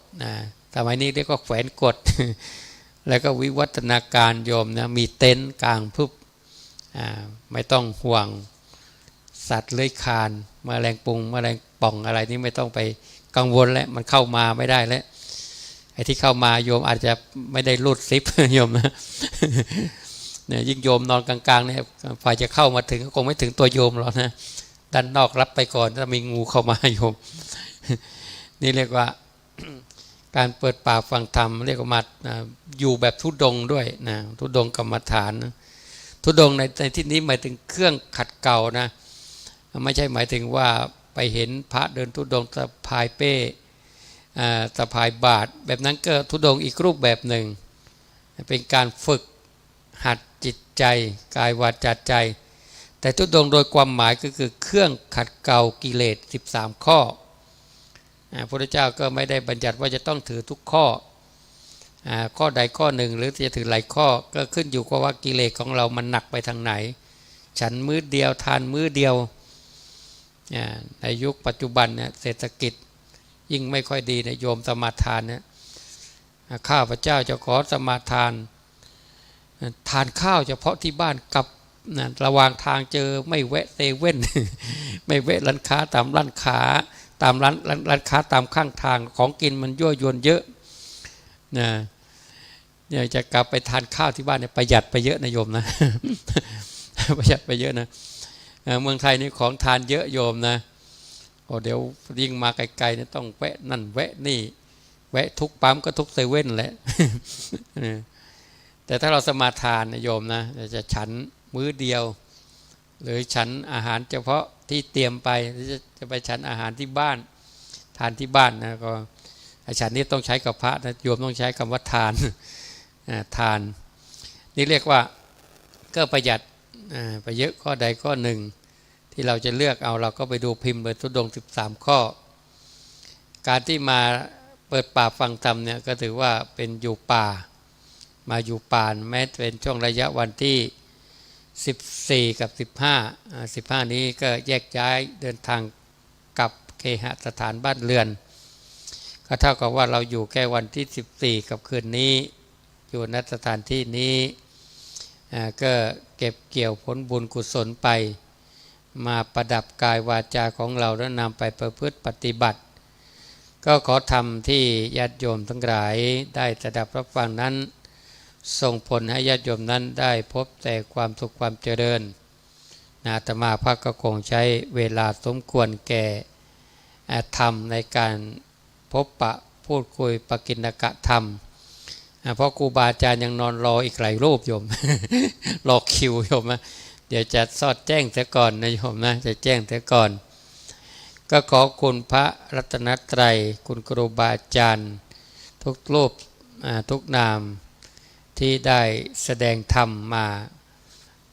Speaker 1: สมัยนี้เรียกว่าแขวนกด แล้วก็วิวัฒนาการโยมนะมีเต็นท์กลางปุ๊บไม่ต้องห่วงสัตว์เลื้อยคลานแมลงปุงแมลงป่องอะไรนี่ไม่ต้องไปกังวลแล้วมันเข้ามาไม่ได้แล้วไอ้ที่เข้ามาโยมอาจจะไม่ได้รูดซิป โยมนะ เนี่ยยิ่งโยมนอนกลางๆเนี่ยฝ่ายจะเข้ามาถึงก็คงไม่ถึงตัวโยมหรอกนะด้านนอกรับไปก่อนถ้ามีงูเข้ามาโยม นี่เรียกว่า การเปิดป่าฟังธรรมเรียกว่ามาอยู่แบบทุดงด้วยนะทุดงกรรมฐานนะทุดงในที่นี้หมายถึงเครื่องขัดเกลานะไม่ใช่หมายถึงว่าไปเห็นพระเดินทุดงสะพายเป้สะพายบาตรแบบนั้นก็ทุดงอีกรูปแบบหนึ่งเป็นการฝึกหัดจิตใจกายวาจาใจแต่ทุดงโดยความหมายก็คือเครื่องขัดเกลากิเลส13ข้อพระพุทธเจ้าก็ไม่ได้บัญญัติว่าจะต้องถือทุกข้อข้อใดข้อหนึ่งหรือจะถือหลายข้อก็ขึ้นอยู่กับว่ากิเลสของเรามันหนักไปทางไหนฉันมื้อเดียวทานมื้อเดียวในยุคปัจจุบันเนี่ยเศรษฐกิจยิ่งไม่ค่อยดีนะโยมสมาทานเนี่ยข้าพเจ้าจะขอสมาทานทานข้าวเฉพาะที่บ้านกับระหว่างทางเจอไม่แวะเซเว่น ไม่แวะร้านค้าตามร้านค้าตามร้านค้าตามข้างทางของกินมันยั่วยวนเยอะนะเนี่ยจะกลับไปทานข้าวที่บ้านเนี่ยประหยัดไปเยอะนะโยมนะ ประหยัดไปเยอะนะเมืองไทยนี่ของทานเยอะโยมนะโอ้เดี๋ยวยิ่งมาไกลๆเนี่ยต้องแวะนั่นแวะนี่แวะทุกปั๊มก็ทุกเซเว่นแหละ แต่ถ้าเราสมาทานนะโยมนะจะฉันมื้อเดียวหรือฉันอาหารเฉพาะที่เตรียมไปหรือจะไปฉันอาหารที่บ้านทานที่บ้านนะก็ฉันนี้ต้องใช้กับพระนะโยมต้องใช้คำว่าทาน ทานนี่เรียกว่าก็ประหยัดไปเยอะข้อใดข้อหนึ่งที่เราจะเลือกเอาเราก็ไปดูพิมพ์เลยทุดง13ข้อการที่มาเปิดป่าฟังธรรมเนี่ยก็ถือว่าเป็นอยู่ป่ามาอยู่ป่าแม้เป็นช่วงระยะวันที่14กับ15นี้ก็แยกย้ายเดินทางกลับเคหสถานบ้านเรือนก็เท่ากับว่าเราอยู่แค่วันที่14กับคืนนี้อยู่ณสถานที่นี้ก็เก็บเกี่ยวผลบุญกุศลไปมาประดับกายวาจาของเราแล้วนำไปประพฤติปฏิบัติ ก็ขอธรรมที่ญาติโยมทั้งหลายได้สดับรับฟังนั้นส่งผลให้ญาติโยมนั้นได้พบแต่ความสุขความเจริญอาตมาภาคก็คงใช้เวลาสมควรแก่ธรรมในการพบปะพูดคุยปกิณกะธรรมเพราะครูบาอาจารย์ยังนอนรออีกหลายรูปโยม รอคิวโยมนะเดี๋ยวจะสอดแจ้งเสียก่อนนะโยมนะจะแจ้งเสียก่อนก็ขอคุณพระรัตนตรัยคุณครูบาอาจารย์ทุกรูปทุกนามที่ได้แสดงธรรมมา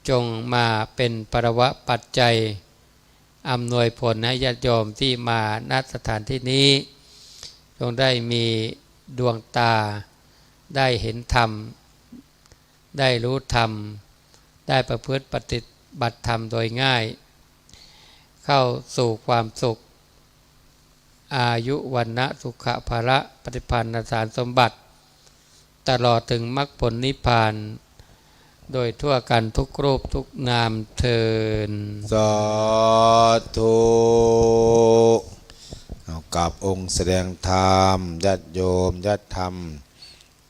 Speaker 1: จงมาเป็นปรวะปัจจัยอำนวยผลให้ญาติโยมที่มาณสถานที่นี้จงได้มีดวงตาได้เห็นธรรมได้รู้ธรรมได้ประพฤติปฏิบัติธรรมโดยง่ายเข้าสู่ความสุขอายุวันนะสุขภาระปฏิภาณสารสมบัติตลอดถึงมรรคผลนิพพานโดยทั่วกันทุกรูปทุกนามเทิน
Speaker 2: สาธุเอากับองค์แสดงธรรมญาติโยมญาติธรรม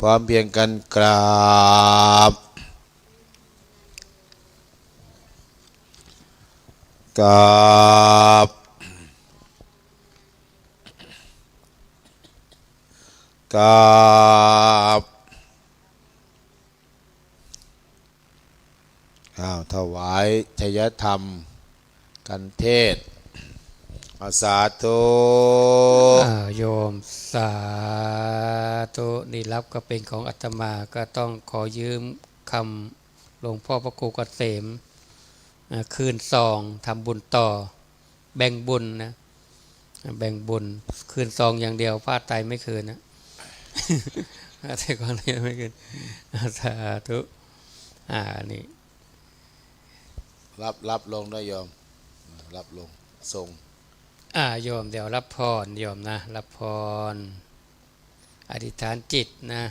Speaker 2: พร้อมเพียงกันกราบกราบกราบถวายชัยธรรมกันเทศสาธุ
Speaker 1: โยมสาธุนี่รับก็เป็นของอาตมาก็ต้องขอยืมคำหลวงพ่อพระครูเกษมคืนซองทำบุญต่อแบ่งบุญนะแบ่งบุญคืนซองอย่างเดียวพลาดไตไม่คืนนะแต่ก่อนนี้ไม่คืนสาธุนี่
Speaker 2: รับลงได้ยอมรับลงทรง
Speaker 1: โยมเดี๋ยวรับพรโยมนะรับพรอธิษฐานจิตนะ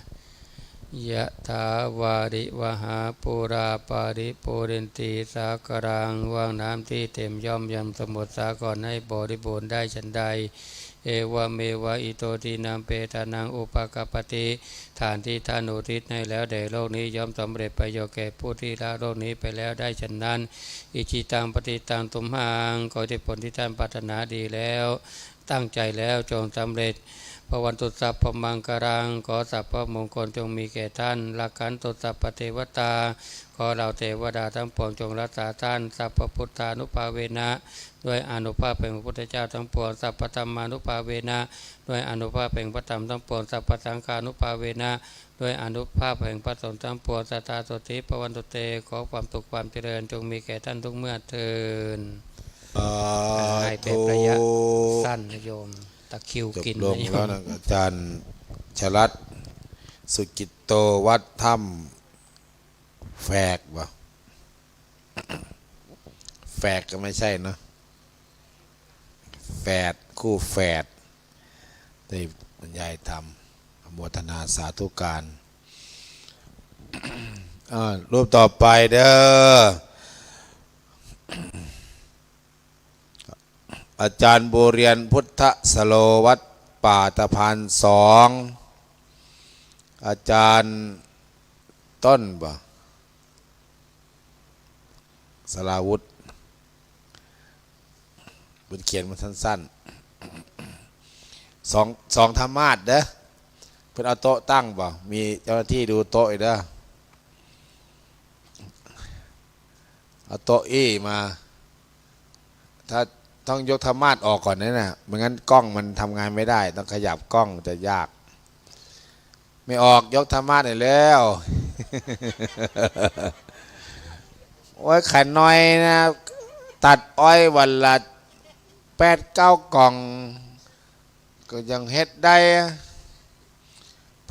Speaker 1: ยะถาวาริวหาปุราปาริปุเรนติสากรังว่างน้ำที่เต็มย่อมยำสมุทรสาครให้บริบูรณ์ได้ฉันใดเอวเมวะอิโตทินังเปตานังอุปกปติฐานที่ท่านอุทิศให้แล้วแด่โลกนี้ย่อมสำเร็จประโยชน์แก่ผู้ที่ละโลกนี้ไปแล้วได้ฉะนั้นอิจิตังปฏิตังตุมหังขอที่ผลที่ท่านปรารถนาดีแล้วตั้งใจแล้วจงสำเร็จพระวันตุสัพพมังคารังขอสัพพมงคลจงมีแก่ท่านลักขันตุสัพพเทวตาขอเราเทวดาทั้งปวงจงรักษาท่านสัพพพุทธานุภาเวนะด้วยอนุภาพแห่งพระพุทธเจ้าทั้งปวงสัพพธรรมานุภาเวนะด้วยอนุภาพแห่งพระธรรมทั้งปวงสัพพสังฆานุภาเวนะด้วยอนุภาพแห่งพระสงฆ์ทั้งปวงสัตตาโสติปวันตุเตขอความสุขความเจริญจงมีแก่ท่านทุกเมื่อเทินให้เป็นระยะสั้นโยมตะคิวกิน
Speaker 2: ลงแล้วนะอาจารย์ชลัดสุกิตโตวัดถ้ำแฝกบ่แฝกก็ไม่ใช่เนาะแฝดคู่แฝดได้บรรยายธรรมอโมทนาสาธุการรูปต่อไปเด้ออาจารย์บุเรียนพุทธสโลวัดป่าตะพาน2อาจารย์ต้นบ่สราวุธเป็นเขียนมันสั้นๆสองธรรมาสเด้อเพื่อนเอาโต๊ะตั้งบ่มีเจ้าหน้าที่ดูโต๊ะอีกเด้อเอาโต๊ะอี้มาถ้าต้องยกธรรมาสออกก่อนนะไม่งั้นกล้องมันทำงานไม่ได้ต้องขยับกล้องจะยากไม่ออกยกธรรมาสหน่อยแล้ว โอ้ยขันน้อยนะตัดอ้อยวันละ8-9 กล่องก็ยังเฮ็ดได้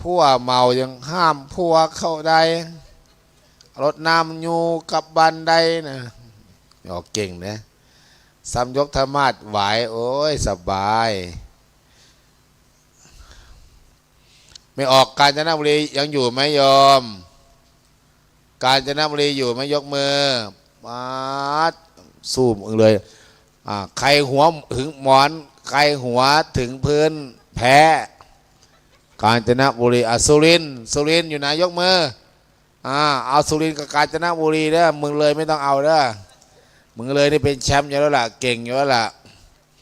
Speaker 2: ผัวเมายังห้ามผัวเข้าได้รถน้ำอยู่กับบันไดนะออกเก่งนะซ้ำยกธรรมาสไหวโอ้ยสบายไม่ออกกาญจนบุรียังอยู่ไหมโยมกาญจนบุรีอยู่ไหมยกมือมาสู้มึงเลยใครหัวถึงหมอนใครหัวถึงพื้น แพ้กาญจนบุรีสุรินทร์อยู่ไหนยกมือเอาสุรินทร์กับกาญจนบุรีเด้อมึงเลยไม่ต้องเอาเด้อมึงเลยนี่เป็นแชมป์อยู่แล้วล่ะเก่งอยู่แล้วล่ะ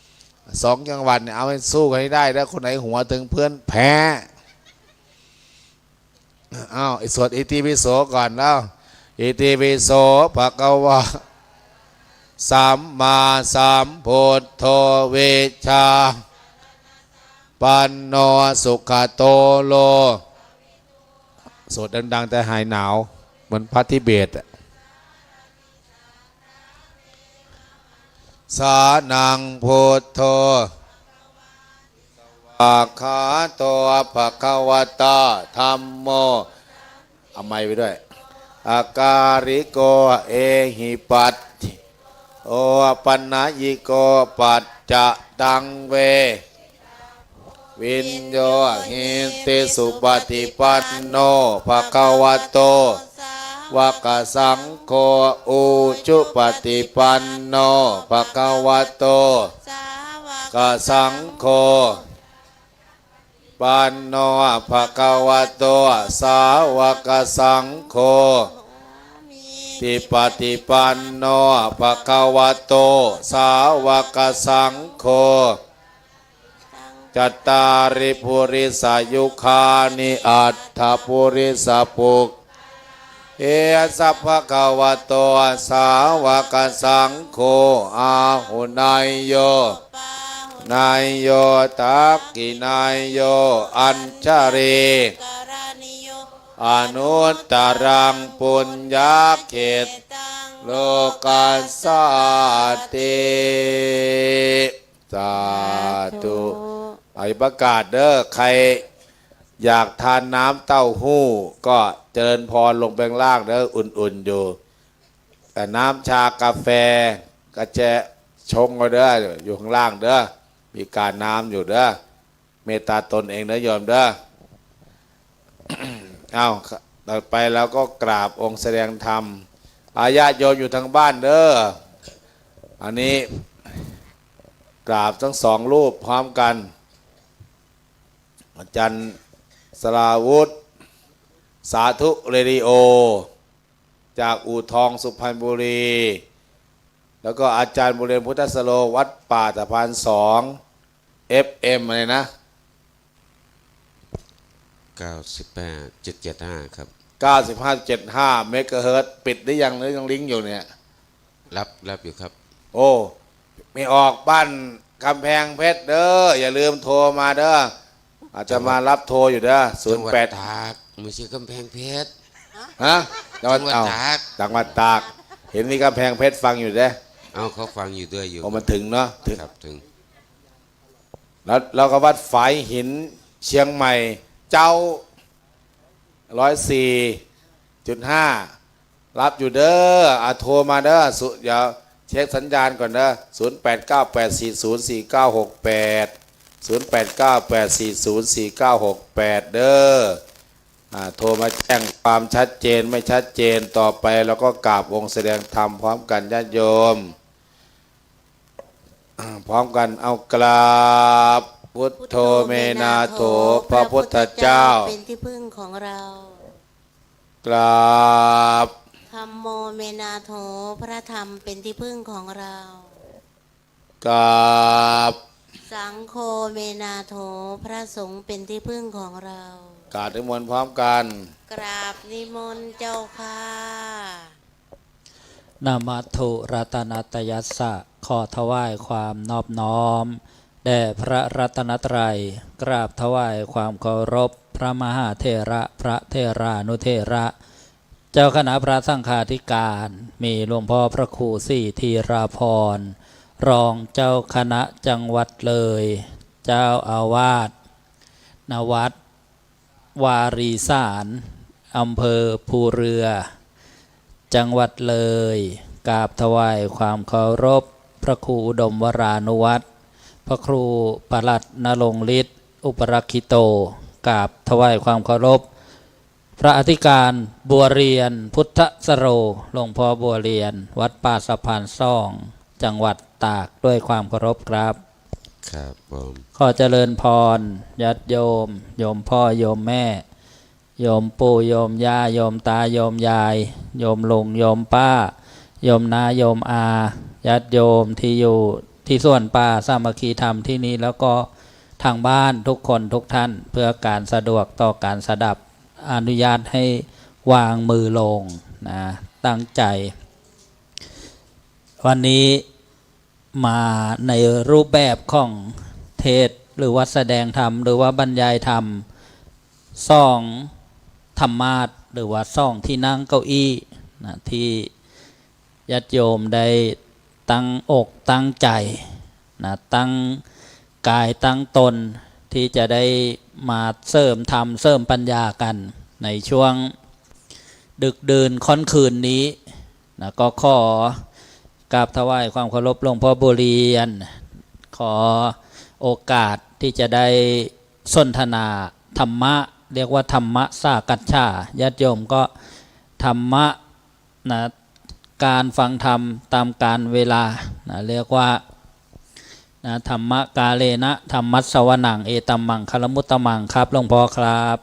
Speaker 2: 2 จังหวัดเนี่ยเอาให้สู้กันให้ได้แล้วคนไหนหัวถึงเพื่อนแพ้สวดอิติปิโสก่อนแล้วอิติปิโสภะคะวะสัมมาสัมพุทโธเวชาปันโนสุขโตโลสวดดังๆแต่หายหนาวเหมือนพระทิเบตสานังพุทโธภะคะโตภะคะวะตาธัมโมเอาไม้ไปด้วยอาการิโกเอหิปัตติโอปัญญิโกปัจจะตังเววินโยหิติสุปฏิปันโนภะคะวะโตวะกะสังโฆอุจุปฏิปันโนภะคะวะโตกะสังโฆปันโนภะคะวะโตสาวกสังโฆติปฏิปันโนภะคะวะโตสาวกสังโฆจัตตาริปุริสายุคานิอัตถปุริสปุกเอสัพพะคะวะโตสาวกสังโฆอาหุนายโยนายโยตักกินายโยอัญชรีอนุตตรังปุญญาเขตโลกัสสาติสาธุไอ้ประกาศเด้อใครอยากทานน้ำเต้าหู้ก็เจริญพรลงไปข้างล่างเด้ออุ่นๆอยู่แต่น้ำชากาแฟก็จะชงเอาเด้ออยู่ข้างล่างเด้อมีการน้ำอยู่เด้อเมตตาตนเองเด้อโยมเด้อ เอาต่อไปแล้วก็กราบองค์แสดงธรรมญาติโยมอยู่ทางบ้านเด้ออันนี้กราบทั้ง2 รูปพร้อมกันอาจารย์สราวุธสาธุเรดิโอจากอู่ทองสุพรรณบุรีแล้วก็อาจารย์บุเรนพุทธสโลวัดป่าตะพาน2 FM อะไรนะ
Speaker 3: 98.75ครับ
Speaker 2: 95.75 เมกะเฮิรตซ์ปิดได้ยังหรือยังลิงก์อยู่เนี่ย
Speaker 3: รับอยู่ครับ
Speaker 2: โอ้ไม่ออกบ้านกำแพงเพชรเด้ออย่าลืมโทรมาเด้ออาจจะมารับโทรอยู่เด้อ
Speaker 3: จังหวัดตากไม่ใช่กำแพงเพชร
Speaker 2: ฮะจังหวัดตากเห็นมีกำแพงเพชรฟังอยู่เด้
Speaker 3: เอาเขาฟังอยู่ด้วยอยู่
Speaker 2: มันถึงเนาะ
Speaker 3: ถึง
Speaker 2: แล้วเราก็วัดฝายหินเชียงใหม่เจ้า104.5รับอยู่เด้อโทรมาเด้ออย่าเช็คสัญญาณก่อนเด้อ0898404968 เด้อโทรมาแจ้งความชัดเจนไม่ชัดเจนต่อไปแล้วก็กราบองค์แสดงธรรมพร้อมกันญาติโยมพร้อมกันเอากราบพุทโธเมนาโถพระพุทธเจ้า
Speaker 4: เป็นที่พึ่งของเรา
Speaker 2: กราบ
Speaker 4: ธัมโมเมนาโถพระธรรมเป็นที่พึ่งของเรา
Speaker 2: กราบ
Speaker 4: สังโฆเมนาโถพระสงฆ์เป็นที่พึ่งของเรา
Speaker 2: กราบนิมนต์พร้อมกัน
Speaker 4: กราบนิมนต์เจ้าค่ะ
Speaker 1: นามัตถุรัตนัตยัสสะขอถวายความนอบน้อมแด่พระรัตนตรัยกราบถวายความเคารพพระมหาเถระพระเถรานุเถระเจ้าคณะพระสังฆาธิการมีหลวงพ่อพระครูศรีธีราภรณ์รองเจ้าคณะจังหวัดเลยเจ้าอาวาสณวัดวารีสารอำเภอภูเรือจังหวัดเลยกราบถวายความเคารพพระครูอุดมวรานุวัตรพระครูปลัดณรงค์ฤทธิ์อุปรักขิโตกราบถวายความเคารพพระอธิการบัวเรียนพุทธสโรหลวงพ่อบัวเรียนวัดป่าสะพานซ่องจังหวัดตากด้วยความเคารพครับ
Speaker 3: ครับผม
Speaker 5: ขอเจริญพรญาติโยมโยมพ่อโยมแม่โยมปู่โยมย่าโยมตาโยมยายโยมลุงโยมป้าโยมนาโยมอาญาติโยมที่อยู่ที่ส่วนป่าสามัคคีธรรมที่นี้แล้วก็ทางบ้านทุกคนทุกท่านเพื่อการสะดวกต่อการสดับอนุญาตให้วางมือลงนะตั้งใจวันนี้มาในรูปแบบของเทศหรือว่าแสดงธรรมหรือว่าบรรยายธรรมซ่องธรรมาสหรือว่าซ่องที่นั่งเก้าอี้นะที่ญาติโยมได้ตั้งอกตั้งใจนะตั้งกายตั้งตนที่จะได้มาเสริมธรรมเสริมปัญญากันในช่วงดึกดื่นค่ำคืนนี้นะก็ขอกราบถวายความเคารพหลวงพ่อบุเรียนขอโอกาสที่จะได้สนทนาธรรมะเรียกว่าธรรมะสากัจฉาญาติโยมก็ธรรมะนะการฟังธรรมตามการเวลานะเรียกว่านะธรรมะกาเลนะธรรมัสสวนังเอตัมมังคลมุตตมังครับหลวงพ่อครับ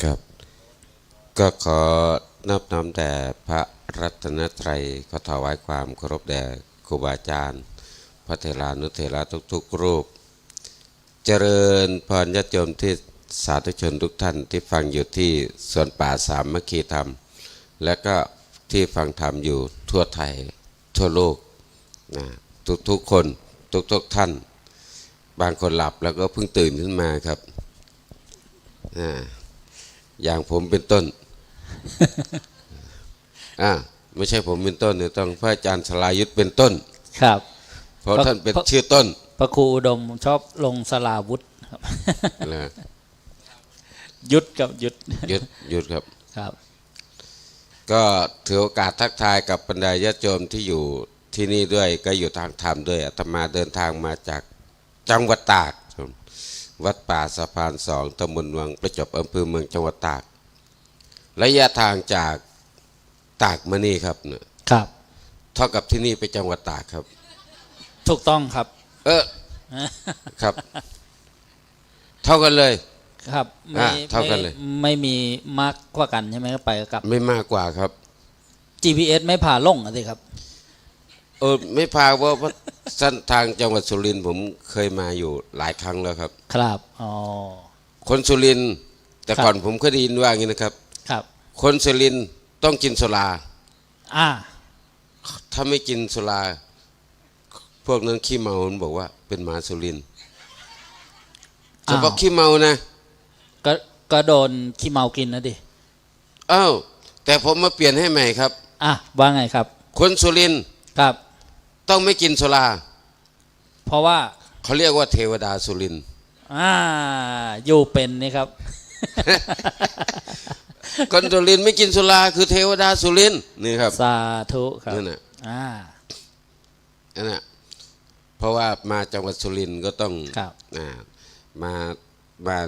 Speaker 3: ครับก็ขอนับน้อมแด่พระรัตนตรัยขอถวายความเคารพแด่ครูบาอาจารย์พระเถรานุเถระทุกๆรูปเจริญพรญาติโยมที่สาธุชนทุกท่านที่ฟังอยู่ที่สวนป่าสามัคคีธรรมและก็ที่ฟังธรรมอยู่ทั่วไทยทั่วโลกนะทุกๆคนทุกท่านบางคนหลับแล้วก็เพิ่งตื่นขึ้นมาครับอย่างผมเป็นต้น ไม่ใช่ผมเป็นต้นเนี่ยต้องพระอาจารย์สลายุทธเป็นต้น
Speaker 5: ครับ
Speaker 3: เพราะท่านเป็นชื่อต้น
Speaker 5: พระครูอุดมชอบลงสลาวุธครับยุทธกับยุทธ
Speaker 3: ครับ
Speaker 5: ครับ
Speaker 3: ก็ถือโอกาสทักทายกับบรรดาญาติโยมที่อยู่ที่นี่ด้วยก็อยู่ทางธรรมด้วยอาตมาเดินทางมาจากจังหวัดตากวัดป่าสะพาน2ตำบลวังประจบอำเภอเมืองจังหวัดตากระยะทางจากตากมานี่ครับเนี่ย
Speaker 5: ครับ
Speaker 3: เท่ากับที่นี่ไปจังหวัดตากครับ
Speaker 5: ถูกต้องครับ
Speaker 3: ครับเท่ากันเลย
Speaker 5: ครับ
Speaker 3: เท่ากันเลย
Speaker 5: ไม่มีมากกว่ากันใช่ไหมครับไปกับ
Speaker 3: ไม่มากกว่าครับ
Speaker 5: GPS ไม่พาลงสิครับ
Speaker 3: ไม่พาเพราะเส้นทางจังหวัดสุรินทร์ผมเคยมาอยู่หลายครั้งแล้วครับ
Speaker 5: ครับอ๋อ
Speaker 3: คนสุรินทร์แต่ก่อนผมเคยได้ยินว่าอย่างนี้นะครับ
Speaker 5: ครับ
Speaker 3: คนสุรินทร์ต้องกินสุราถ้าไม่กินสุราพวกนั้นขี้เมามันบอกว่าเป็นหมาสุรินทร์เฉพาะขี้เมานะ
Speaker 5: ก็โดนขี้เมากินนะดิ
Speaker 3: แต่ผมมาเปลี่ยนให้ใหม่ครับ
Speaker 5: ว่าไงครับ
Speaker 3: คนสุรินทร์
Speaker 5: ครับ
Speaker 3: ต้องไม่กินสุรา
Speaker 5: เพราะว่า
Speaker 3: เขาเรียกว่าเทวดาสุรินทร์
Speaker 5: อยู่เป็นนี่ครับ
Speaker 3: คนสุรินทร์ไม่กินสุราคือเทวดาสุรินทร์นี่ครับ
Speaker 5: สาธุครับ
Speaker 3: นั่นน่ะเพราะว่ามาจังหวัดสุรินทร์ก็ต้องมา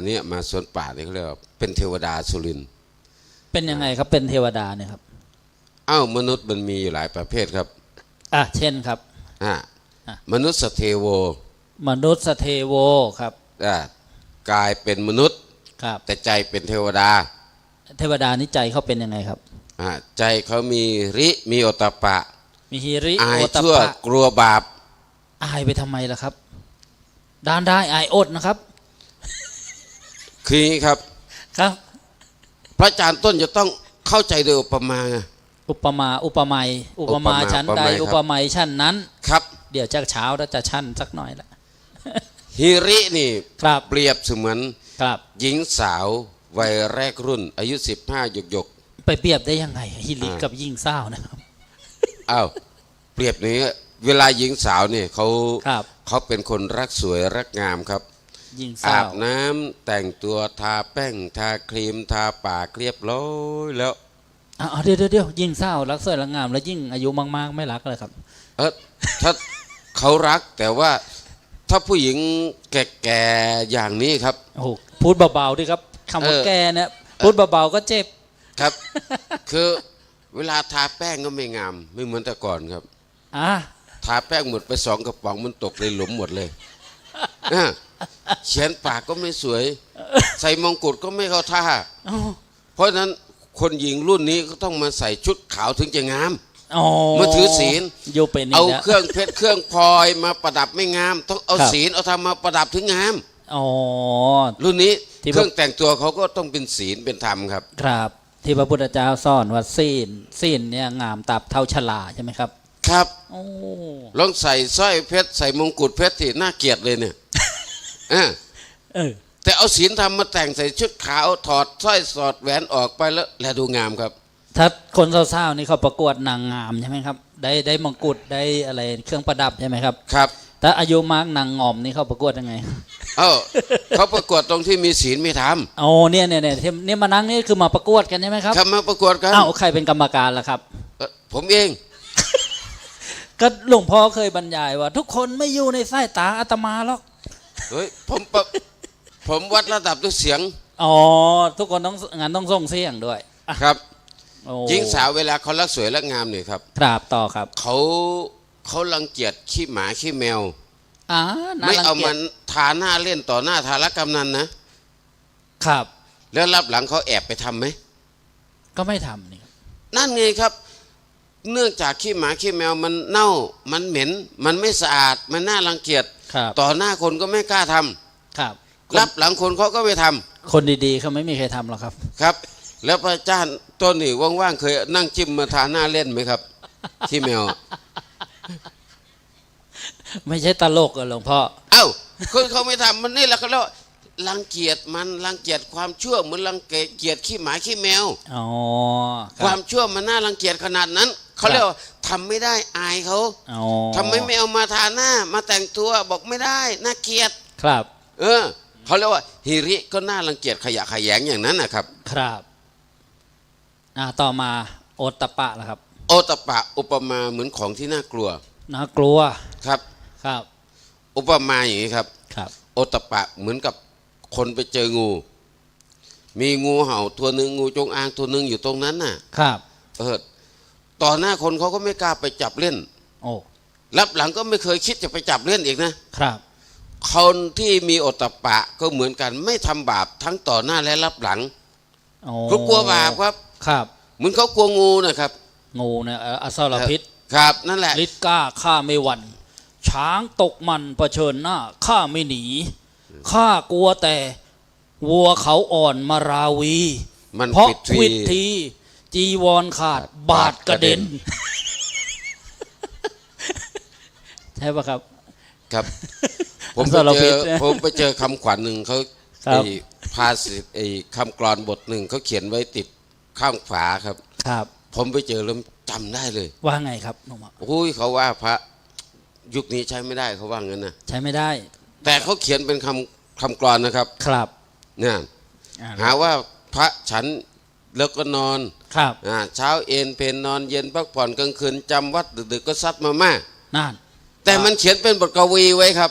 Speaker 3: เนี่ยมาสวนป่าเนี่ยเขาเรียกว่าเป็นเทวดาสุรินทร์
Speaker 5: เป็นยังไงครับเป็นเทวดาเนี่ยครับ
Speaker 3: มนุษย์มันมีอยู่หลายประเภทครับ
Speaker 5: เช่นครับ
Speaker 3: มนุษย์สเทโว
Speaker 5: มนุษย์สเทโวครับ
Speaker 3: กายเป็นมนุษย์แต่ใจเป็นเทวดา
Speaker 5: เทวดานี่ใจเขาเป็นยังไงครับ
Speaker 3: ใจเขามีริมีโอตตัปปะ
Speaker 5: มีฮิริ
Speaker 3: อายชั่วกลัวบาป
Speaker 5: อายไปทำไมล่ะครับด้านได้อายอดนะครับ
Speaker 3: คือครับพระอาจารย์ต้นจะต้องเข้าใจโดยอุปมา
Speaker 5: อุปมาชั้นใดอุปไมยชั้นนั้น
Speaker 3: ครับ
Speaker 5: เดี๋ยวจะเช้าแล้วจะชั้นสักหน่อยละ
Speaker 3: ฮิรินี่เปรียบเสมือนหญิงสาววัยแรกรุ่นอายุ15หยก
Speaker 5: ไปเปรียบได้ยังไงฮิริกับหญิงสาวนะครับ
Speaker 3: เปรียบนี้เวลาหญิงสาวเนี่ยเขาเป็นคนรักสวยรักงามครับอาบน้ำแต่งตัวทาแป้งทาครีมทาปากเรียบร้อยแล้ว
Speaker 5: เดี๋ยวยิ่งเศร้ารักสวยรักงามแล้วยิ่งอายุมากๆไม่รักเลยครับ
Speaker 3: ถ้าเขารักแต่ว่าถ้าผู้หญิงแก่ๆอย่างนี้ครับ
Speaker 5: พูดเบาๆดิครับคำว่าแก่เนี่ยพูดเบาๆก็เจ็บ
Speaker 3: ครับคือเวลาทาแป้งก็ไม่งามไม่เหมือนแต่ก่อนครับ ทาแป้งหมดไป2 กระป๋องมันตกเลยหลุมหมดเลยอ่ะเขียนปากก็ไม่สวย ใส่มงกุฎก็ไม่เข้าท่า เพราะฉะนั้นคนหญิงรุ่นนี้ก็ต้องมาใส่ชุดขาวถึงจะงาม
Speaker 5: อ๋อ
Speaker 3: มาถือศีล
Speaker 5: อยู่เป็นนี่
Speaker 3: เอา
Speaker 5: นะ
Speaker 3: เครื่องเพชรเครื่องพลอยมาประดับไม่งาม ต้องเอา
Speaker 5: ครับ
Speaker 3: ศีลเอาธรรมมาประดับถึงงาม
Speaker 5: อ๋อ
Speaker 3: รุ่นนี้
Speaker 5: ที่
Speaker 3: เครื่องแต่งตัวเขาก็ต้องเป็นศีลเป็นธรรมครับ
Speaker 5: ครับ ที่พระพุทธเจ้าสอนว่าศีลเนี่ยงามตับเท่าฉลาใช่ไหมครับ
Speaker 3: ครับ
Speaker 5: โอ้
Speaker 3: ลองใส่สร้อยเพชรใส่มงกุฎเพชรที่น่าเกลียดเลยเนี่ย อ่ะ
Speaker 5: เออ
Speaker 3: แต่เอาศีลธรรมมาแต่งใส่ชุดขาวถอดสร้อยสอดแหวนออกไปแล้วแลดูงามครับ
Speaker 5: ถ้าคนสาวๆนี่เขาประกวดนางงามใช่ไหมครับ ได้มงกุฎได้อะไรเครื่องประดับใช่ไหมครับ
Speaker 3: ครับ
Speaker 5: ถ้าอายุมากนางงอมนี่เขาประกวดยังไง
Speaker 3: เอ้าเขาประกวดตรงที่มีศีลไม่ท
Speaker 5: โอ้เนี่ยมานั่งนี่คือมาประกวดกันใช่ไหมครับ
Speaker 3: ำคำมาประกวดกัน
Speaker 5: อ้าวใครเป็นกรรมการล่ะครับ
Speaker 3: ผมเอง
Speaker 5: ก็หลวงพ่อเคยบรรยายว่า ทุกคนไม่อยู่ในสายตาอาตมาหรอก
Speaker 3: เฮ้ยผมวัดระดับด้วยเสียง
Speaker 5: อ๋อทุกคนต้องงานต้องส่งเสียงด้วยอ่ะ
Speaker 3: ครับ
Speaker 5: โอ้
Speaker 3: หญิงสาวเวลาเขารักสวยรักงามเนี่ยครับ
Speaker 5: ครับต่อครับ
Speaker 3: เขารังเกียจขี้หมาขี้แมว
Speaker 5: อ่าน่
Speaker 3: ไม่
Speaker 5: รัง
Speaker 3: เอา
Speaker 5: กียจ
Speaker 3: มันทาหน้าเล่นต่อหน้าทารกำนันนะ
Speaker 5: ครับ
Speaker 3: แล้วรับหลังเขาแอบไปทำไหม
Speaker 5: ก็ไม่ทำนี่
Speaker 3: นั่นไงครับ เนื่องจากขี้หมาขี้แมวมันเน่ามันเหม็นมันไม่สะอาดมันน่ารังเกียจ
Speaker 5: ครับ
Speaker 3: ต่อหน้าคนก็ไม่กล้าทำ
Speaker 5: ครับ
Speaker 3: รับหลังคนเขาก็ไม่ทำ
Speaker 5: คนดีๆเขาไม่มีใครทำหรอกครับ
Speaker 3: ครับ แล้วพระอาจารย์ต้นนี่ว่างๆเคยนั่งจิ้มมาทาหน้าเล่นไหมครับ ขี้แมวอะ
Speaker 5: ไม่ใช่ตลกอะหลวงพ่อ
Speaker 3: เอ้าคนเขาไม่ทำมันนี่แหละเขาเรียกว่ารังเกียจมันรังเกียจความชั่วเหมือนรังเกียจขี้หมาขี้แมว
Speaker 5: อ๋อค
Speaker 3: ครับ วามชั่วมันน่ารังเกียจขนาดนั้นเขาเรียกว่าทำไม่ได้อายเขา
Speaker 5: อ๋อ
Speaker 3: ทำไมไม่เอามาทาหน้ามาแต่งตัวบอกไม่ได้น่าเกลียด
Speaker 5: ครับ
Speaker 3: เขาเรียกว่าฮิริก็น่ารังเกียจขยะแขยงอย่างนั้นนะครับ
Speaker 5: ครับต่อมาโอตตปปะล่ะครับ
Speaker 3: โอตปะอุปมาเหมือนของที่น่ากลัว
Speaker 5: น่ากลัว
Speaker 3: ครับ
Speaker 5: ครับ
Speaker 3: อุปมาอย่างนี้ครับ
Speaker 5: ครับ
Speaker 3: โอตปะเหมือนกับคนไปเจองู มีงูเห่าตัวหนึ่งงูจงอางตัวหนึ่งอยู่ตรงนั้นน่ะ
Speaker 5: ครับ
Speaker 3: ต่อหน้าคนเขาก็ไม่กล้าไปจับเล่น
Speaker 5: โอ้
Speaker 3: รับหลังก็ไม่เคยคิดจะไปจับเล่นอีกนะ
Speaker 5: ครับ
Speaker 3: คนที่มีโอตตปะก็เหมือนกันไม่ทำบาปทั้งต่อหน้าและรับหลัง
Speaker 5: โอ้
Speaker 3: เขากลัวบาปครับ
Speaker 5: ครับ
Speaker 3: เหมือนเขากลัวงูนะครับ
Speaker 5: งูเนี่ยอสรพิษ
Speaker 3: ครับนั่นแหละ
Speaker 5: ฤทธิ์กล้าข้าไม่หวั่นช้างตกมันเผชิญหน้าข้าไม่หนีข้ากลัวแต่วัวเขาอ่อนมาราวี
Speaker 3: มัน
Speaker 5: เพราะ
Speaker 3: ปิด
Speaker 5: ควิดทีจีวรขาดบาดกระเด็น ใช่ปะครับ
Speaker 3: ครับ ผม
Speaker 5: อสรพิษ
Speaker 3: ผมไปเจอคำขวัญหนึ่งเขา
Speaker 5: ครับ
Speaker 3: ภาษิตคำกลอนบทหนึ่งเขาเขียนไว้ติดข้างฝาครับ
Speaker 5: ครับ
Speaker 3: ผมไปเจอแล้วจำได้เลย
Speaker 5: ว่าไงครับน้องหมอ
Speaker 3: โอ้ยเขาว่าพระยุคนี้ใช้ไม่ได้เขาว่างั้นนะ
Speaker 5: ใช้ไม่ได้
Speaker 3: แต่เขาเขียนเป็นคำกลอนนะครับ
Speaker 5: ครับ
Speaker 3: เนี่ยหาว่าพระฉันแล้วก็นอน
Speaker 5: ครับ
Speaker 3: เช้าเอนเพนนอนเย็นพักผ่อนกลางคืนจำวัดดึกๆก็ซัดมาม่า
Speaker 5: นั่น
Speaker 3: แต่มันเขียนเป็นบทกวีไว้ครับ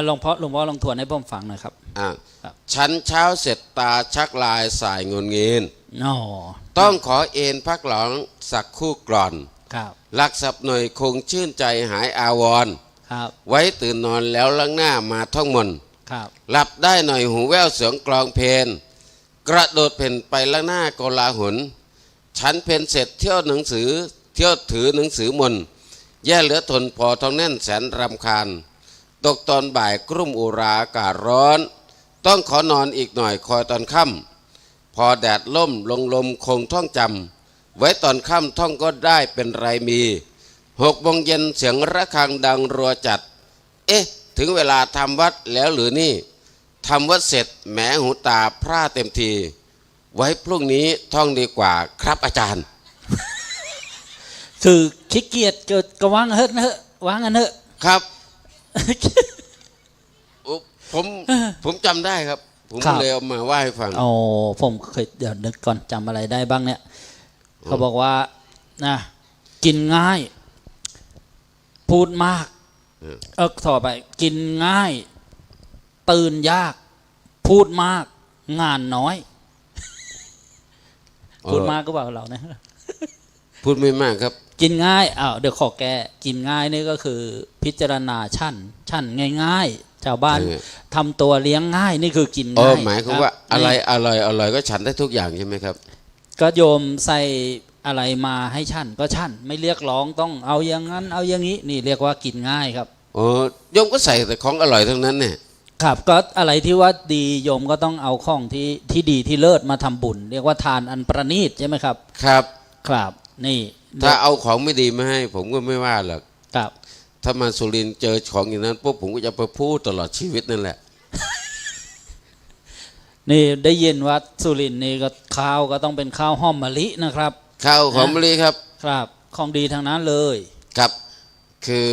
Speaker 5: หลวงพ่อลองทวนให้ผมฟังหน่อยครับ ครับ
Speaker 3: ฉันเช้าเสร็จตาชักลายสายงนเงิน
Speaker 5: อ๋อ
Speaker 3: ต้องขอเอนพักหลังสักคู่กร่อน
Speaker 5: ครับ
Speaker 3: ลักสับหน่อยคงชื่นใจหายอาวรณ์
Speaker 5: ครับ
Speaker 3: ไว้ตื่นนอนแล้วลังหน้ามาท่องมนต์
Speaker 5: ครับ
Speaker 3: หลับได้หน่อยหูแว่วเสียงกลองเพลงกระโดดเพ่นไปลังหน้าโกลาหลฉันเพนเสร็จเที่ยวถือหนังสือมนต์แย่เหลือทนพอท้องแน่นแสนรำคาญตกตอนบ่ายกรุ่มอุราอากาศร้อน ต้องขอนอนอีกหน่อยคอยตอนค่ำพอแดดล่มลมคงท่องจำไว้ตอนค่ำท่องก็ได้เป็นไรมี6 โมงเย็นเสียงระฆังดังรัวจัด ถึงเวลาทำวัดแล้วหรือนี่ทำวัดเสร็จแหมหูตาพร่าเต็มที ไว้พรุ่งนี้ท่องดีกว่าครับอาจารย์
Speaker 5: คือขี้เกียจก็วางเถอะวางกันเถอะ
Speaker 3: ครับ ผมจำได้ครับ ผม
Speaker 5: ครับ
Speaker 3: เลยเอามาว่าให้ฟัง
Speaker 5: โอ้ผมเคยเดี๋ยวนึกก่อนจำอะไรได้บ้างเนี่ย เขาบอกว่านะกินง่าย พูดมาก ต่อไป กินง่าย ตื่นยาก พูดมาก งานน้อย พูดมากก็บอกเรานะ
Speaker 3: พูดไม่มากครับ
Speaker 5: กินง่ายอ้าวเดี๋ยวขอแก้กินง่ายนี่ก็คือพิจารณาชั่นง่ายๆชาวบ้าน
Speaker 3: เออ
Speaker 5: ทำตัวเลี้ยงง่ายนี่คือกิน
Speaker 3: อ๋อ
Speaker 5: ง่าย
Speaker 3: หมายความ
Speaker 5: รับ
Speaker 3: ว่าอะไร
Speaker 5: นี่
Speaker 3: อร่อยก็ฉันได้ทุกอย่างใช่ไหมครับ
Speaker 5: ก็โยมใส่อะไรมาให้ชั่นก็ชั่นไม่เรียกร้องต้องเอาอย่างนั้นเอาอย่างนี้นี่เรียกว่ากินง่ายครับ
Speaker 3: อ๋อโยมก็ใส่แต่ของอร่อยทั้งนั้นเนี่ย
Speaker 5: ครับก็อะไรที่ว่าดีโยมก็ต้องเอาของที่ดีที่เลิศมาทำบุญ เรียกว่าทานอันประณีตใช่ไหมครับ
Speaker 3: ครับ
Speaker 5: ครับนี่
Speaker 3: ถ้าเอาของไม่ดีมาให้ ผมก็ไม่ว่าหรอก
Speaker 5: ครับ
Speaker 3: ถ้ามาสุรินทร์เจอของอย่างนั้นปุ๊บผมก็จะไปพูดตลอดชีวิตนั่นแหละ
Speaker 5: นี่ได้ยินว่าสุรินทร์นี่ก็ข้าวก็ต้องเป็นข้าวหอมมะลินะครับ
Speaker 3: ข้าวหอมมะลิครับ
Speaker 5: ครับของดีทางนั้นเลย
Speaker 3: ครับ คือ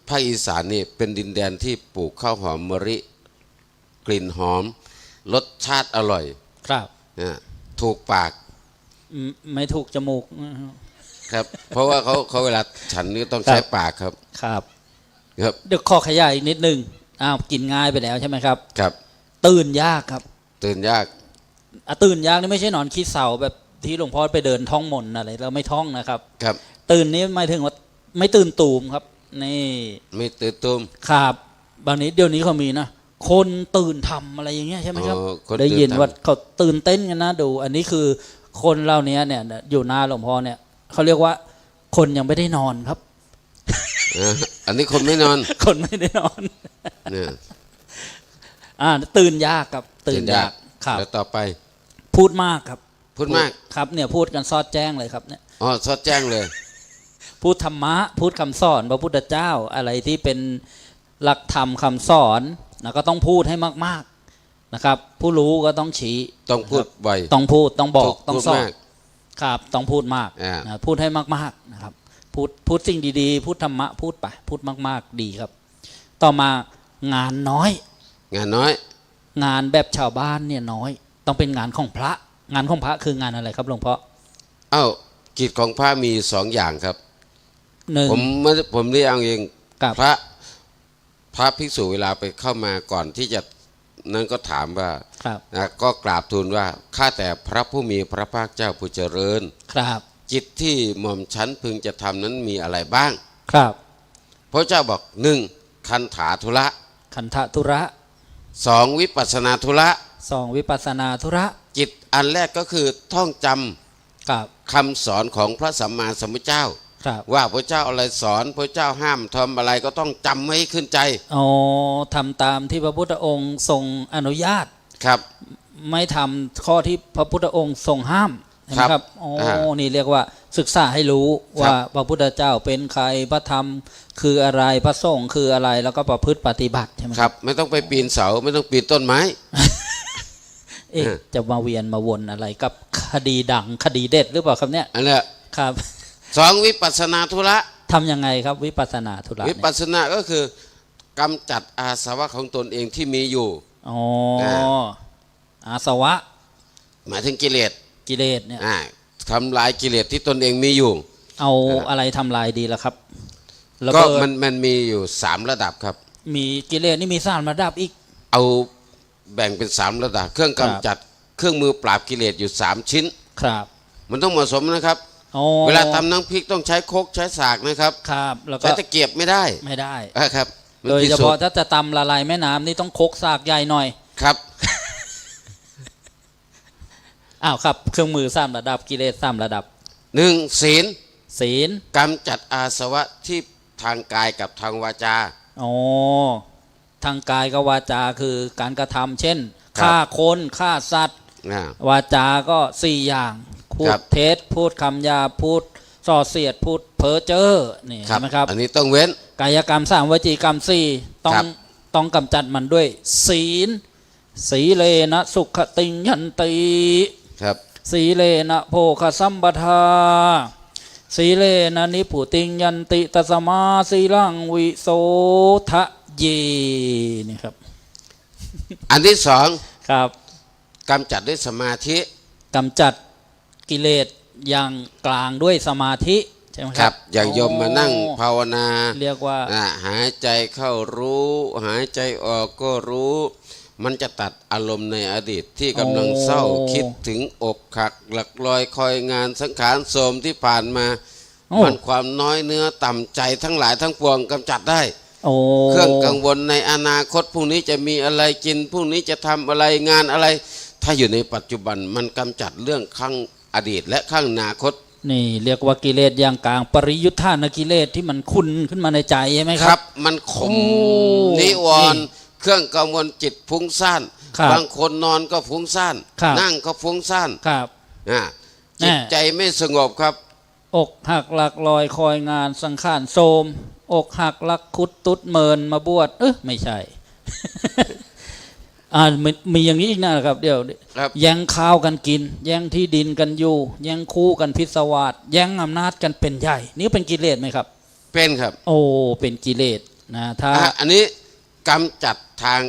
Speaker 3: ภาคอีสานนี่เป็นดินแดนที่ปลูกข้าวหอมมะลิกลิ่นหอมรสชาติอร่อย
Speaker 5: ครับ
Speaker 3: นะถูกปาก
Speaker 5: ไม่ถูกจมูก
Speaker 3: ครับ เพราะว่าเขาเวลาฉันนี่ต้องใช้ปากครับ
Speaker 5: ครับ
Speaker 3: ครับ
Speaker 5: เดี๋ยวขอขยายอีกนิดนึงอ้าวกินง่ายไปแล้วใช่ไหมครับ
Speaker 3: ครับ
Speaker 5: ตื่นยากครับ
Speaker 3: ตื่นยาก
Speaker 5: ตื่นยากนี่ไม่ใช่นอนขี้เสาแบบที่หลวงพ่อไปเดินท่องมนต์อะไรเราไม่ท่องนะครับ
Speaker 3: ครับ
Speaker 5: ตื่นนี้หมายถึงว่าไม่ตื่นตูมครับนี่
Speaker 3: ไม่ตื่นตุ้ม
Speaker 5: ครับบางนี้เดี๋ยวนี้เขามีนะคนตื่นทำอะไรอย่างเงี้ยใช่ไหมครับ
Speaker 3: อ๋อคน
Speaker 5: ได้ยิน
Speaker 3: ตื่นทำ
Speaker 5: ว่าเขาตื่นเต้นกันนะดู อันนี้คือคนเหล่านี้เนี่ยอยู่หน้าหลวงพ่อเนี่ยเขาเรียกว่าคนยังไม่ได้นอนครับ
Speaker 3: อันนี้คนไม่นอน
Speaker 5: คนไม่ได้นอน
Speaker 3: เนี่ย
Speaker 5: ตื่นยากครับตื่นยากครับ
Speaker 3: แล้วต่อไป
Speaker 5: พูดมากครับ
Speaker 3: พูดมาก
Speaker 5: ครับเนี่ยพูดกันซอดแจ้งเลยครับเนี่ย
Speaker 3: อ๋อสอดแจ้งเลย
Speaker 5: พูดธรรมะพูดคำสอนพระพุทธเจ้าอะไรที่เป็นหลักธรรมคำสอนนะก็ต้องพูดให้มากๆนะครับ ผู้รู้ก็ต้องชี้
Speaker 3: ต้องพูดบ่อย
Speaker 5: ต้องพูดต้องบอกต้อง
Speaker 3: พูด
Speaker 5: สอน
Speaker 3: มาก
Speaker 5: ครับต้องพูดมาก
Speaker 3: อ่า
Speaker 5: นะพูดให้มากๆนะครับพูดสิ่งดีๆ พูดธรรมะพูดไปพูดมากๆดีครับ ต่อมางานน้อย
Speaker 3: งานน้อย
Speaker 5: งานแบบชาวบ้านเนี่ยน้อย ต้องเป็นงานของพระ งานของพระคืองานอะไรครับหลวงพ่อ
Speaker 3: เอ้ากิจของพระมีสองอย่างครับ
Speaker 5: หนึ่ง
Speaker 3: ผมเรียกเอาเอง
Speaker 5: กับ
Speaker 3: พระภิกษุเวลาไปเข้ามาก่อนที่จะนั้นก็ถามว่า
Speaker 5: ครับ
Speaker 3: นะก็กราบทูลว่าข้าแต่พระผู้มีพระภาคเจ้าผู้เจริญ
Speaker 5: ครับ
Speaker 3: จิตที่หม่อมฉันพึงจะทำนั้นมีอะไรบ้าง
Speaker 5: ครับ
Speaker 3: พระเจ้าบอกหนึ่งคันถาธุระ
Speaker 5: ขันธทุระ
Speaker 3: สองวิปัสสนาธุระ
Speaker 5: สองวิปัสสนาธุระ
Speaker 3: จิตอันแรกก็คือท่องจำ
Speaker 5: ครับ
Speaker 3: คำสอนของพระสัมมาสัมพุทธเจ้า
Speaker 5: ครับ
Speaker 3: ว่าพระเจ้าอะไรสอนพระเจ้าห้ามทำอะไรก็ต้องจำไว้ให้ขึ้นใจ
Speaker 5: อ๋อทำตามที่พระพุทธองค์ทรงอนุญาต
Speaker 3: ครับ
Speaker 5: ไม่ทำข้อที่พระพุทธองค์ทรงห้ามใช่ไหมครับอ๋อนี่เรียกว่าศึกษาให้รู้ว่าพระพุทธเจ้าเป็นใครพระธรรมคืออะไรพระสงฆ์คืออะไรแล้วก็ประพฤติปฏิบัติใช่ไหม
Speaker 3: ครับไม่ต้องไปปีนเสาไม่ต้องปีนต้นไม้
Speaker 5: เอ๊ะจะมาเวียนมาวนอะไรกับคดีดังคดีเด็ดหรือเปล่าครับเนี่ย
Speaker 3: อันนี้
Speaker 5: ครับ
Speaker 3: สองวิปัสสนาธุระ
Speaker 5: ทำยังไงครับวิปัสสนาธุระ
Speaker 3: วิ
Speaker 5: เนี่ย
Speaker 3: ปัสสนาก็คือกำจัดอาสวะของตนเองที่มีอยู่
Speaker 5: อ๋อ
Speaker 3: อ่า
Speaker 5: อาสวะ
Speaker 3: หมายถึงกิเลส
Speaker 5: กิเลสเนี่ย
Speaker 3: ทำลายกิเลสที่ตนเองมีอยู่
Speaker 5: เอาอะไรทำลายดีล่ะครับแล้ว
Speaker 3: ก็มันมีอยู่3ระดับครับ
Speaker 5: มีกิเลสนี่มีสามระดับอีก
Speaker 3: เอาแบ่งเป็น3ระดับ เครื่องกำจัดเครื่องมือปราบกิเลสอยู่3ชิ้น
Speaker 5: ครับ
Speaker 3: มันต้องเหมาะสมนะครับ
Speaker 5: อ๋อ
Speaker 3: เวลาทำน้ำพริกต้องใช้โคกใช้สากนะครับ
Speaker 5: ครับแล้วก็
Speaker 3: ใช้ตะเกียบไม่ได้
Speaker 5: ไม่ได้
Speaker 3: ครับมัน
Speaker 5: โดย
Speaker 3: ผิ
Speaker 5: เฉ
Speaker 3: สู
Speaker 5: พาะ
Speaker 3: ตร
Speaker 5: ถ้าจะตำละลายแม่น้ำนี่ต้องคกสากใหญ่หน่อย
Speaker 3: ครับ
Speaker 5: อ้าวครับเครื่องมือสามระดับกิเลสสามระดับ
Speaker 3: 1. ศีล
Speaker 5: ศีล
Speaker 3: กำจัดอาสวะที่ทางกายกับทางวาจา
Speaker 5: อ๋อทางกายกับวาจาคือการกระทำเช่น
Speaker 3: ครับ
Speaker 5: ฆ่าคนฆ่าสัตว์
Speaker 3: นะ
Speaker 5: วาจาก็4อย่างพู
Speaker 3: ครั
Speaker 5: ด
Speaker 3: บ
Speaker 5: เท็จพูดคำหยาบพูดส่อเสียดพูดเพ้อเจ้อนี่
Speaker 3: ครั
Speaker 5: ใช่ไหมครับ
Speaker 3: อันนี้ต้องเว้น
Speaker 5: กายกรรม3วจีกรรม4ต้อ
Speaker 3: ครั
Speaker 5: ง
Speaker 3: บ
Speaker 5: ต้องกำจัดมันด้วยศีลสีเลนะสุขติงยันติ
Speaker 3: ครับ
Speaker 5: สีเลนะโภคสัมปทาสีเลนะนิพุติงยันติตัสมาสีลังวิโสทะเยนี่ครับ
Speaker 3: อันที่สอง
Speaker 5: ครับ
Speaker 3: กำจัดด้วยสมาธิ
Speaker 5: กำจัดกิเลสอย่างกลางด้วยสมาธิใช่ไหม
Speaker 3: ค
Speaker 5: ค
Speaker 3: รั
Speaker 5: รั
Speaker 3: บบ อย่างโยมมานั่งภาวนา
Speaker 5: เรียกว่า
Speaker 3: หายใจเข้ารู้ หายใจออกก็รู้ มันจะตัดอารมณ์ในอดีตที่กำลังเศร้าคิดถึงอกหักหลักลอยคอยงานสังขารโสมที่ผ่านมา
Speaker 5: โอ้
Speaker 3: มันความน้อยเนื้อต่ำใจทั้งหลายทั้งปวงกำจัดได้
Speaker 5: โอ้
Speaker 3: เครื่องกังวลในอนาคตพรุ่งนี้จะมีอะไรกินพรุ่งนี้จะทำอะไรงานอะไร ถ้าอยู่ในปัจจุบันมันกำจัดเรื่องข้างอดีตและข้างอนาคต
Speaker 5: นี่เรียกว่ากิเลสอย่างกลางปริยุทธานกิเลสที่มันขุ่นขึ้นมาในใจใช่ไหมค
Speaker 3: ค
Speaker 5: รั
Speaker 3: รับ บมันข่ม
Speaker 5: โอ้
Speaker 3: นิวรณ์เครื่องกังวลจิตฟุ้งซ่าน
Speaker 5: ครับ
Speaker 3: บางคนนอนก็ฟุ้งซ่าน
Speaker 5: ครับ
Speaker 3: นั่งก็ฟุ้งซ่าน
Speaker 5: ครับ
Speaker 3: จิตใจไม่สงบครับ
Speaker 5: อกหักหลักลอยคอยงานสังขารโทมอกหักลักคุดตุ๊ดเมินมาบวชไม่ใช่ มีอย่างนี้อีกนะครับเดี๋ยว
Speaker 3: ครับ
Speaker 5: แย่งข้าวกันกิน แย่งที่ดินกันอยู่แย่งคู่กันพิศวาสแย่งอำนาจกันเป็นใหญ่นี่เป็นกิเลสไหมครับ
Speaker 3: เป็นครับ
Speaker 5: โอ้เป็นกิเลสนะถ้า
Speaker 3: อันนี้กำจัดทาง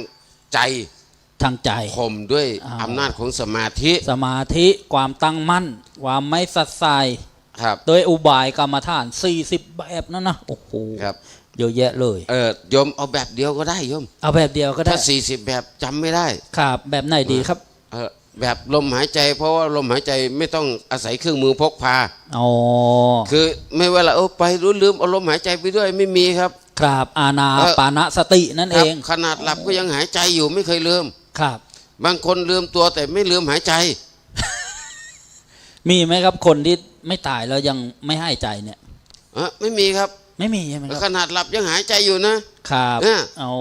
Speaker 3: ใจ
Speaker 5: ทางใจ
Speaker 3: ข่มด้วย
Speaker 5: อ้าว
Speaker 3: อำนาจของสมาธิ
Speaker 5: สมาธิความตั้งมั่นความไม่สัดสาย
Speaker 3: ครับ
Speaker 5: โดยอุบายกรรมฐาน40แบบนั่นนะโอ้โห
Speaker 3: ครับ
Speaker 5: เยอะแยะเลย
Speaker 3: โยมเอาแบบเดียวก็ได้โยม
Speaker 5: เอาแบบเดียวก็ได้
Speaker 3: ถ้า40แบบจำไม่ได้
Speaker 5: ครับแบบไหนดีครับ
Speaker 3: แบบลมหายใจ เพราะว่าลมหายใจไม่ต้องอาศัยเครื่องมือพกพา
Speaker 5: อ๋อ
Speaker 3: คือไม่ว่าเราไปรู้ลืมเอาลมหายใจไปด้วยไม่มีครับ
Speaker 5: ครับอาณา
Speaker 3: เออ
Speaker 5: ปานะสตินั่น
Speaker 3: ค
Speaker 5: เอ
Speaker 3: รับ
Speaker 5: ง
Speaker 3: ขนาดหลับก็ยังหายใจอยู่ไม่เคยลืม
Speaker 5: ครับ
Speaker 3: บางคนลืมตัวแต่ไม่ลืมหายใจ
Speaker 5: มีไหมครับคนที่ไม่ตายแล้วยังไม่ให้ใจเนี่ย
Speaker 3: ไม่มีครับ
Speaker 5: ไม่มีใช่ไหมครับ
Speaker 3: ขนาดหลับยังหายใจอยู่นะครับ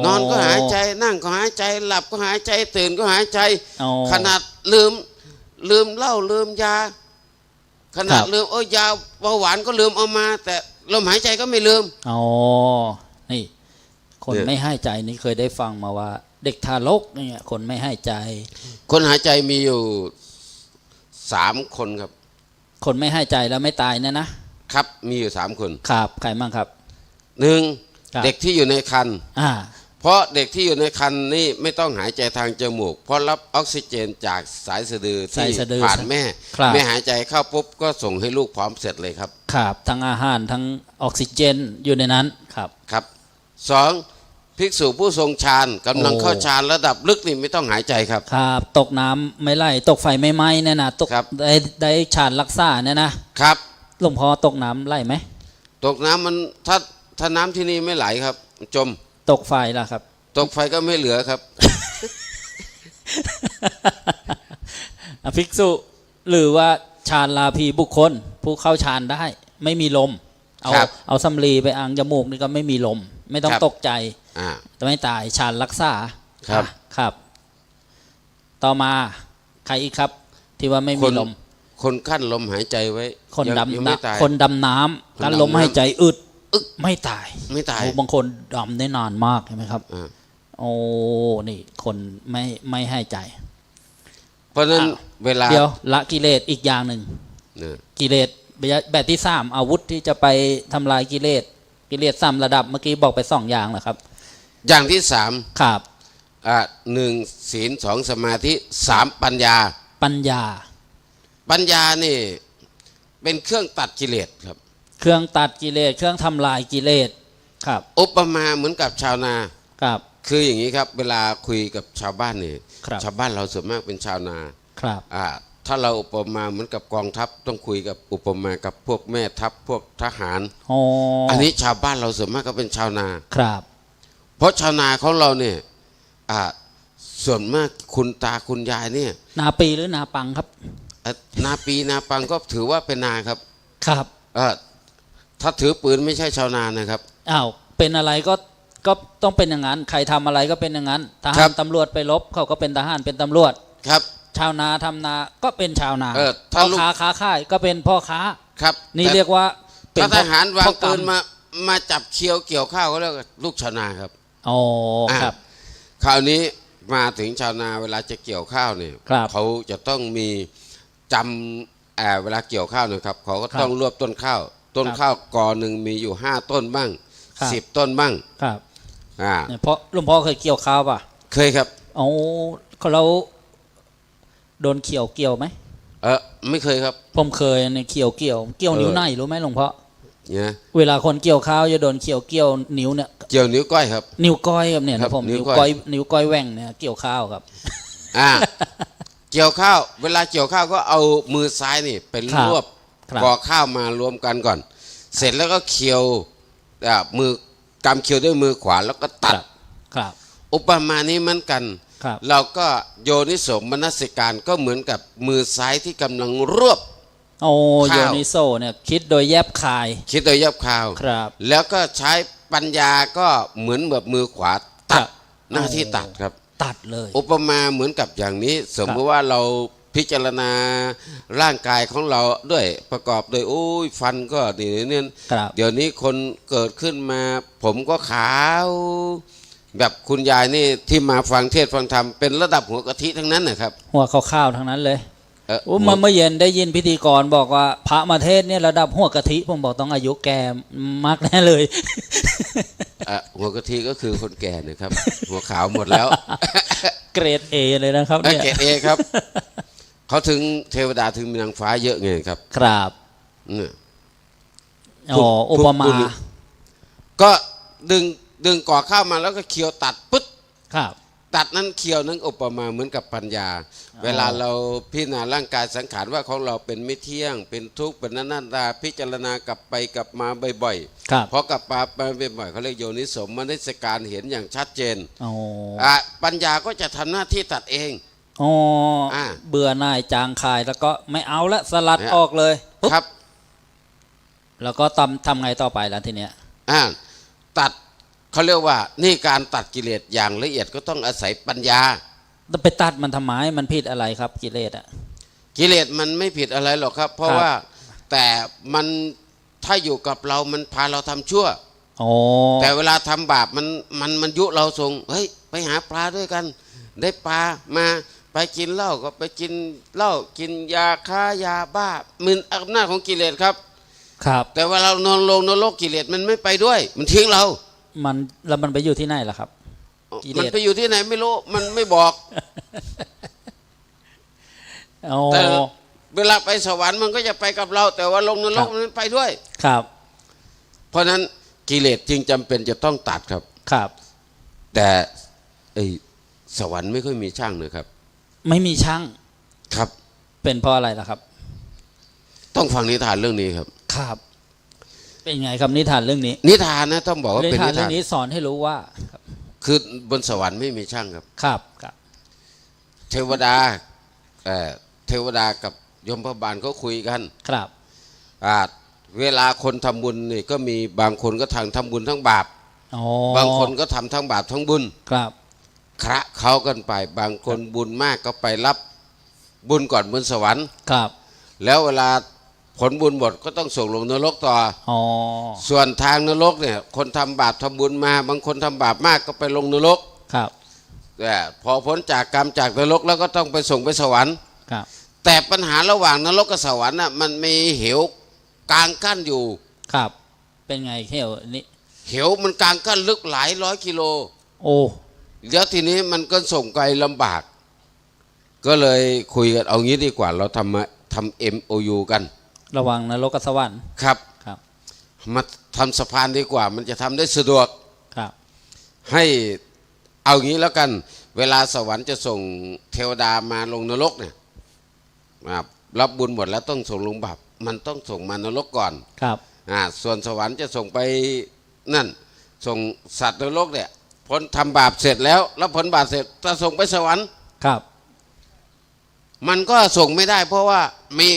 Speaker 3: นอนก็หายใจนั่งก็หายใจหลับก็หายใจตื่นก็หายใจ
Speaker 5: อ๋อ
Speaker 3: ขนาดลืมเหล้าลืมยา ขนาดลืมยาเบาหวานก็ลืมเอามา แต่ลมหายใจก็ไม่ลืม
Speaker 5: อ๋อนี่ คน
Speaker 3: เนี่ย
Speaker 5: ไม่ให้ใจนี่เคยได้ฟังมาว่า เด็กทารกเนี่ยคนไม่ให้ใจ
Speaker 3: คนหายใจมีอยู่3 คนครับ
Speaker 5: คนไม่ให้ใจแล้วไม่ตายเนี่ยนะครับ
Speaker 3: มีอยู่3 คน
Speaker 5: ครับใครมั่งครับ
Speaker 3: 1
Speaker 5: ครับ
Speaker 3: เด็กที่อยู่ในครรภ์
Speaker 5: อ่า
Speaker 3: เพราะเด็กที่อยู่ในครรภ์นี่ไม่ต้องหายใจทางจมูก เพราะรับออกซิเจนจากสายสะดือ
Speaker 5: สาย
Speaker 3: ที่
Speaker 5: สะดือ
Speaker 3: ผ่านแม่
Speaker 5: ครับ
Speaker 3: แม่หายใจเข้าปุ๊บก็ส่งให้ลูกพร้อมเสร็จเลยครับ
Speaker 5: ครับทั้งอาหารทั้งออกซิเจนอยู่ในนั้นครับ
Speaker 3: ครับ 2 ภิกษุผู้ทรงฌานกำลัง
Speaker 5: โอ้
Speaker 3: เข้าฌานระดับลึกนี่ไม่ต้องหายใจครับ
Speaker 5: ครับตกน้ำไม่ไหลตกไฟไม่ไหม้เนี่ยนะตก
Speaker 3: ครับ
Speaker 5: ได้ฌานรักษาเนี่ยนะครับ หลวงพ่อตกน้ำไหลไหม
Speaker 3: ตกน้ำมันถ้าน้ำที่นี่ไม่ไหลครับ จม
Speaker 5: ตกไฟล่ะครับ
Speaker 3: ตกไฟก็ไม่เหลือครับ
Speaker 5: ภิกษุหรือว่าฌานลาภีบุคคล ผู้เข้าฌานได้ ไม่มีลม
Speaker 3: ครับ
Speaker 5: เอาสำลีไปอังจมูกนี่ก็ไม่มีลม ไม่ต้อง
Speaker 3: ครับ
Speaker 5: ตกใจ
Speaker 3: อ่า
Speaker 5: จะไม่ตายฌานรักษา
Speaker 3: ครับ
Speaker 5: ครับ ต่อมาใครอีกครับ ที่ว่าไม่
Speaker 3: ค
Speaker 5: มี
Speaker 3: น
Speaker 5: ลม
Speaker 3: คนขั้นลมหายใจไว้
Speaker 5: คน
Speaker 3: ยังไม่ตาย
Speaker 5: คนดำน้ำ
Speaker 3: คน
Speaker 5: การ
Speaker 3: ดำ
Speaker 5: ลม
Speaker 3: น้ำ
Speaker 5: หายใจอึด
Speaker 3: อึ๊ก
Speaker 5: ไม่ตาย
Speaker 3: ไม่ตาย
Speaker 5: โอ้บางคนดำได้นานมากใช่ไหมครับ
Speaker 3: อ่า
Speaker 5: โอ้นี่คนไม่ให้ใจ
Speaker 3: เพราะฉะนั้น
Speaker 5: อ้าว
Speaker 3: เวลา
Speaker 5: เดี๋ยวละกิเลสอีกอย่างหนึ่ง
Speaker 3: เนี่ย
Speaker 5: กิเลสแบบที่3อาวุธที่จะไปทำลายกิเลส3ระดับเมื่อกี้บอกไป2อย่างนะครับ
Speaker 3: อย่างที่
Speaker 5: ครับ
Speaker 3: 3 1 ศีล 2 สมาธิ 3 ปัญญา
Speaker 5: ปัญญา
Speaker 3: ปัญญานี่เป็นเครื่องตัดกิเลสครับ
Speaker 5: เครื่องตัดกิเลสเครื่องทำลายกิเลสครับ
Speaker 3: อุปมาเหมือนกับชาวนา
Speaker 5: ครับ
Speaker 3: คืออย่างนี้ครับเวลาคุยกับชาวบ้านนี่
Speaker 5: ครับ
Speaker 3: ชาวบ้านเราส่วนมากเป็นชาวนา
Speaker 5: ครับ
Speaker 3: ถ้าเราอุปมาเหมือนกับกองทัพต้องคุยกับอุปมากับพวกแม่ทัพพวกทหาร
Speaker 5: อ๋อ
Speaker 3: อันนี้ชาวบ้านเราส่วนมากก็เป็นชาวนา
Speaker 5: ครับ
Speaker 3: เพราะชาวนาของเราเนี่ยส่วนมากคุณตาคุณยายเนี่ย
Speaker 5: นาปีหรือนาปังครับ
Speaker 3: นาปีนาปังก็ถือว่าเป็นนาครับ
Speaker 5: ครับ
Speaker 3: ถ้าถือปืนไม่ใช่ชาวนานะครับ
Speaker 5: อ้าวเป็นอะไรก็ต้องเป็นอย่างนั้นใครทำอะไรก็เป็นอย่างนั้นท
Speaker 3: ค
Speaker 5: หา
Speaker 3: รั
Speaker 5: ร
Speaker 3: บ
Speaker 5: ตำรวจไปรบเขาก็เป็นทหารเป็นตำรวจ
Speaker 3: ครับ
Speaker 5: ชาวนาทำนาก็เป็นชาวนา
Speaker 3: ถ้า
Speaker 5: พ่อ
Speaker 3: ลูก
Speaker 5: ค้าค้าขายก็เป็นพ่อค้า
Speaker 3: ครับ
Speaker 5: นี่
Speaker 3: แต่
Speaker 5: เรียกว่าเป็น
Speaker 3: ถ้าทหารวาง
Speaker 5: พ่อกร
Speaker 3: ปื
Speaker 5: ร
Speaker 3: นมาจับเคียวเกี่ยวข้าวก็เรียกว่าลูกชาวนาครับ
Speaker 5: อ๋อครับ
Speaker 3: คราวนี้มาถึงชาวนาเวลาจะเกี่ยวข้าวเนี่ย
Speaker 5: ครับ
Speaker 3: เขาจะต้องมีจำเวลาเกี่ยวข้าวนะครับเขาก็
Speaker 5: ครับ
Speaker 3: ต้องรวบต้นข้าว ต้น
Speaker 5: ครับ
Speaker 3: ข้าวกอหนึ่งมีอยู่5 ต้นบ้าง
Speaker 5: ครับ
Speaker 3: 10 ต้นบ้าง
Speaker 5: ครับ
Speaker 3: อ่า
Speaker 5: เนี่ยเพราะหลวงพ่อเคยเกี่ยวข้าวป่ะ
Speaker 3: เคยครับ
Speaker 5: อ๋อเราโดนเกี่ยวไหม
Speaker 3: ไม่เคยครับ
Speaker 5: ผมเคยเนี่ยเกี่ยวนิ้วไหนรู้ไหมหลวงพ่อ
Speaker 3: เนี่ย
Speaker 5: เวลาคนเกี่ยวข้าวจะโดนเกี่ยวนิ้วเนี่ย
Speaker 3: เกี่ยวนิ้วก้อยครับ
Speaker 5: นิ้วก้อยครับเนี่ย
Speaker 3: ครั
Speaker 5: นะ
Speaker 3: บ
Speaker 5: ผม
Speaker 3: นิ้
Speaker 5: นิ้
Speaker 3: ว
Speaker 5: ว
Speaker 3: ก้
Speaker 5: ก้
Speaker 3: อ
Speaker 5: อย ยนิ้วก้อยแหว่งเนี่ยเกี่ยวข้าวครับ
Speaker 3: อ่า เกี่ยวข้าวเวลาเกี่ยวข้าวก็เอามือซ้ายนี่เป็น
Speaker 5: ครับ
Speaker 3: รวบ
Speaker 5: ครับ
Speaker 3: กอข้าวมารวมกันก่อน เสร็จแล้วก็เคี่ยวมือกำเคี่ยวด้วยมือขวาแล้วก็ตัด
Speaker 5: ครับ
Speaker 3: อุปมานี้เหมือนกัน
Speaker 5: ครับ
Speaker 3: เราก็โยนิโสมนสิการก็เหมือนกับมือซ้ายที่กำลังรวบ
Speaker 5: โอ้
Speaker 3: ข้าว
Speaker 5: โยนิโซเนี่ยคิดโดยแยบคาย
Speaker 3: คิดโดยยับคาว
Speaker 5: ครับ
Speaker 3: แล้วก็ใช้ปัญญาก็เหมือนแบบมือขวาตั
Speaker 5: ครั
Speaker 3: ด
Speaker 5: บ
Speaker 3: หน้าที่ตัดครับ
Speaker 5: ตัดเลย
Speaker 3: อุปมาเหมือนกับอย่างนี้ สมมติว่าเราพิจารณาร่างกายของเราด้วยประกอบโดยโอ้ยฟันก็นี่เนี่ย
Speaker 5: ครับ
Speaker 3: เดี๋ยวนี้คนเกิดขึ้นมา ผมก็ขาว แบบคุณยายนี่ที่มาฟังเทศน์ฟังธรรมเป็นระดับหัวกะทิทั้งนั้นนะครับ
Speaker 5: หัวข้าวๆทั้งนั้นเลย
Speaker 3: หัว
Speaker 5: เมื่อเย็นได้ยินพิธีกรบอกว่าพระมาเทศเนี่ยระดับหัวกะทิผมบอกต้องอายุแก่มากแน่เลย
Speaker 3: หัวกะทิก็คือคนแก่นะครับ หัวขาวหมดแล้ว
Speaker 5: เกรดเอเลยนะครับเนี่ย
Speaker 3: เกรด A ครับ เขาถึงเทวดาถึงมีนางฟ้าเยอะไงครับ
Speaker 5: ครับ
Speaker 3: เนี่ย
Speaker 5: อ๋ออุปมา
Speaker 3: ก็ดึงก่อข้าวมาแล้วก็เคี่ยวตัดปึ๊ด
Speaker 5: ครับ
Speaker 3: ตัดนั้นเคี่ยวนั้นอุปมาเหมือนกับปัญญา เวลาเราพิจารณาร่างกายสังขารว่าของเราเป็นไม่เที่ยง เป็นทุกข์เป็นนันตาพิจารณากลับไปกลับมาบ่อย
Speaker 5: ครับ
Speaker 3: ๆพอกลับมาบ่อยๆเขาเรียกโยนิโสมนสิการเห็นอย่างชัดเจน
Speaker 5: อ๋อ
Speaker 3: ปัญญาก็จะทำหน้าที่ตัดเอง
Speaker 5: อ๋อ
Speaker 3: อ่า
Speaker 5: เบื่อหน่ายจางคายแล้วก็ไม่เอาละสลัดออกเลยปุ๊บ
Speaker 3: ครับ
Speaker 5: แล้วก็ทำไงต่อไปล่ะทีเนี้ย
Speaker 3: ตัดเขาเรียกว่านี่การตัดกิเลสอย่างละเอียดก็ต้องอาศัยปัญญา
Speaker 5: ต้องไปตัดมันทำไมมันผิดอะไรครับกิเลสอ่ะ
Speaker 3: กิเลสมันไม่ผิดอะไรหรอกครับ เพราะ
Speaker 5: ครับ
Speaker 3: ว่าแต่มันถ้าอยู่กับเรามันพาเราทำชั่ว
Speaker 5: อ๋อ
Speaker 3: แต่เวลาทำบาปมันยุเราส่งเฮ้ยไปหาปลาด้วยกัน ได้ปลามาไปกินเหล้าก็ไปกินเหล้ากินยาค้ายาบ้ามึนอำนาจของกิเลสครับ
Speaker 5: ครับ
Speaker 3: แต่เวลาเรานอนลงนรกกิเลสมันไม่ไปด้วย มันทิ้งเรา
Speaker 5: มันแล้วมันไปอยู่ที่ไหนล่ะครับ กิเลส
Speaker 3: มันไปอยู่ที่ไหนไม่รู้มันไม่บอก
Speaker 5: อ๋อ
Speaker 3: แต่เวลาไปสวรรค์มันก็จะไปกับเรา แต่ว่าลงนรกมันไม่ไปด้วย
Speaker 5: ครับ
Speaker 3: เพราะฉะนั้นกิเลสจึงจำเป็นจะต้องตัดครับ
Speaker 5: ครับ
Speaker 3: แต่สวรรค์ไม่ค่อยมีช่างนะครับ
Speaker 5: ไม่มีช่าง
Speaker 3: ครับ
Speaker 5: เป็นเพราะอะไรล่ะครับ
Speaker 3: ต้องฟังนิทานเรื่องนี้ครับ
Speaker 5: ครับ เป็นไงครับนิทานเรื่องนี้
Speaker 3: นิทานนะต้องบอกว่า
Speaker 5: นิ
Speaker 3: เป็น
Speaker 5: ทาน
Speaker 3: นิ
Speaker 5: เรื่
Speaker 3: ทา
Speaker 5: อน งนี้สอนให้รู้ว่าครับ
Speaker 3: คือบนสวรรค์ไม่มีช่างครับ
Speaker 5: ครับครับ
Speaker 3: เทวดาเทวดากับยมพบาลเขาคุยกัน
Speaker 5: ครับ
Speaker 3: เวลาคนทำบุญนี่ก็มีบางคนก็ทำบุญทั้งบาป
Speaker 5: อ๋อบ
Speaker 3: างคนก็ทำทั้งบาปทั้งบุญ
Speaker 5: ครับ
Speaker 3: คะเขากันไป บางคนบุญมากก็ไปรับบุญก่อนบนสวรรค์
Speaker 5: ครับ
Speaker 3: แล้วเวลาผลบุญหมดก็ต้องส่งลงนรกต่อ
Speaker 5: อ๋อ
Speaker 3: ส่วนทางนรกเนี่ยคนทำบาปทำบุญมา บางคนทำบาปมากก็ไปลงนรก
Speaker 5: ครับ
Speaker 3: แต่พอพ้นจากกรรมจากนรกแล้วก็ต้องไปส่งไปสวรรค์
Speaker 5: ครับ
Speaker 3: แต่ปัญหาระหว่างนรกกับสวรรค์น่ะมันมีเหวกลางกั้นอยู่
Speaker 5: ครับ เป็นไงเที่ยวนี้
Speaker 3: เหวมันกลางกั้นลึกหลายร้อยกิโล
Speaker 5: โอ้
Speaker 3: แล้วทีนี้มันก็ส่งไกลลำบาก ก็เลยคุยกันเอางี้ดีกว่าเราทำ MOU กัน
Speaker 5: ระวังนรกกับสวรรค์
Speaker 3: ครับ
Speaker 5: ครับ
Speaker 3: มาทำสะพานดีกว่า มันจะทำได้สะดวก
Speaker 5: ครับ
Speaker 3: ให้เอางี้แล้วกัน เวลาสวรรค์จะส่งเทวดามาลงนรกเนี่ยรับบุญหมดแล้วต้องส่งลงบาปมันต้องส่งมานรกก่อน
Speaker 5: ครับ
Speaker 3: ส่วนสวรรค์จะส่งไปนั่นส่งสัตว์นรกเนี่ยพ้นทำบาปเสร็จแล้วรับผลบาปเสร็จจะส่งไปสวรรค์
Speaker 5: ครับ
Speaker 3: มันก็ส่งไม่ได้ เพราะว่ามี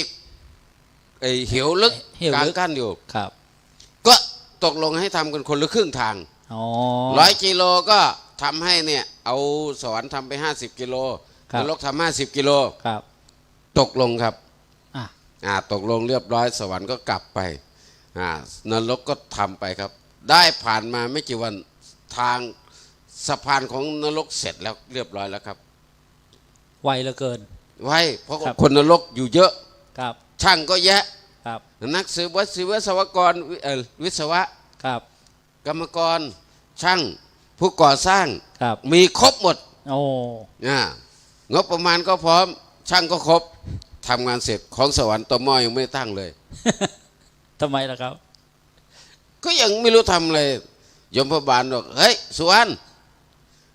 Speaker 3: เหวลึก
Speaker 5: เหว
Speaker 3: กลาง
Speaker 5: ลึก
Speaker 3: กั้นอยู่
Speaker 5: ครับ
Speaker 3: ก็ตกลงให้ทำกันคนละครึ่งทาง
Speaker 5: อ๋อ
Speaker 3: 100 กิโลก็ทำให้เนี่ยเอาสวรรค์ทำไป50 กิโล
Speaker 5: ครับ
Speaker 3: นรกทำ50 กิโล
Speaker 5: ครับ
Speaker 3: ตกลงครับ
Speaker 5: อ่ะ
Speaker 3: ตกลงเรียบร้อยสวรรค์ก็กลับไปนรกก็ทำไปครับ ได้ผ่านมาไม่กี่วันทางสะพานของนรกเสร็จแล้วเรียบร้อยแล้วครับ
Speaker 5: ไวเหลือเกิน
Speaker 3: ไว้เพราะ
Speaker 5: ครับ
Speaker 3: คนนรกอยู่เยอะ
Speaker 5: ครับ
Speaker 3: ช่างก็แยะ
Speaker 5: ครับ
Speaker 3: นักสืบวิศวกรวิศวะ
Speaker 5: ครับ
Speaker 3: กรรมกรช่างผู้ก่อสร้าง
Speaker 5: ครับ
Speaker 3: มีครบหมด
Speaker 5: โอ้
Speaker 3: งบประมาณก็พร้อม ช่างก็ครบทำงานเสร็จของสวรรค์ตัวหม้อยังไม่ได้ตั้งเลย
Speaker 5: ทำไมล่ะครับ
Speaker 3: ก็ยังไม่รู้ทำเลยยมพบาลบอกเฮ้ยสุวรรณ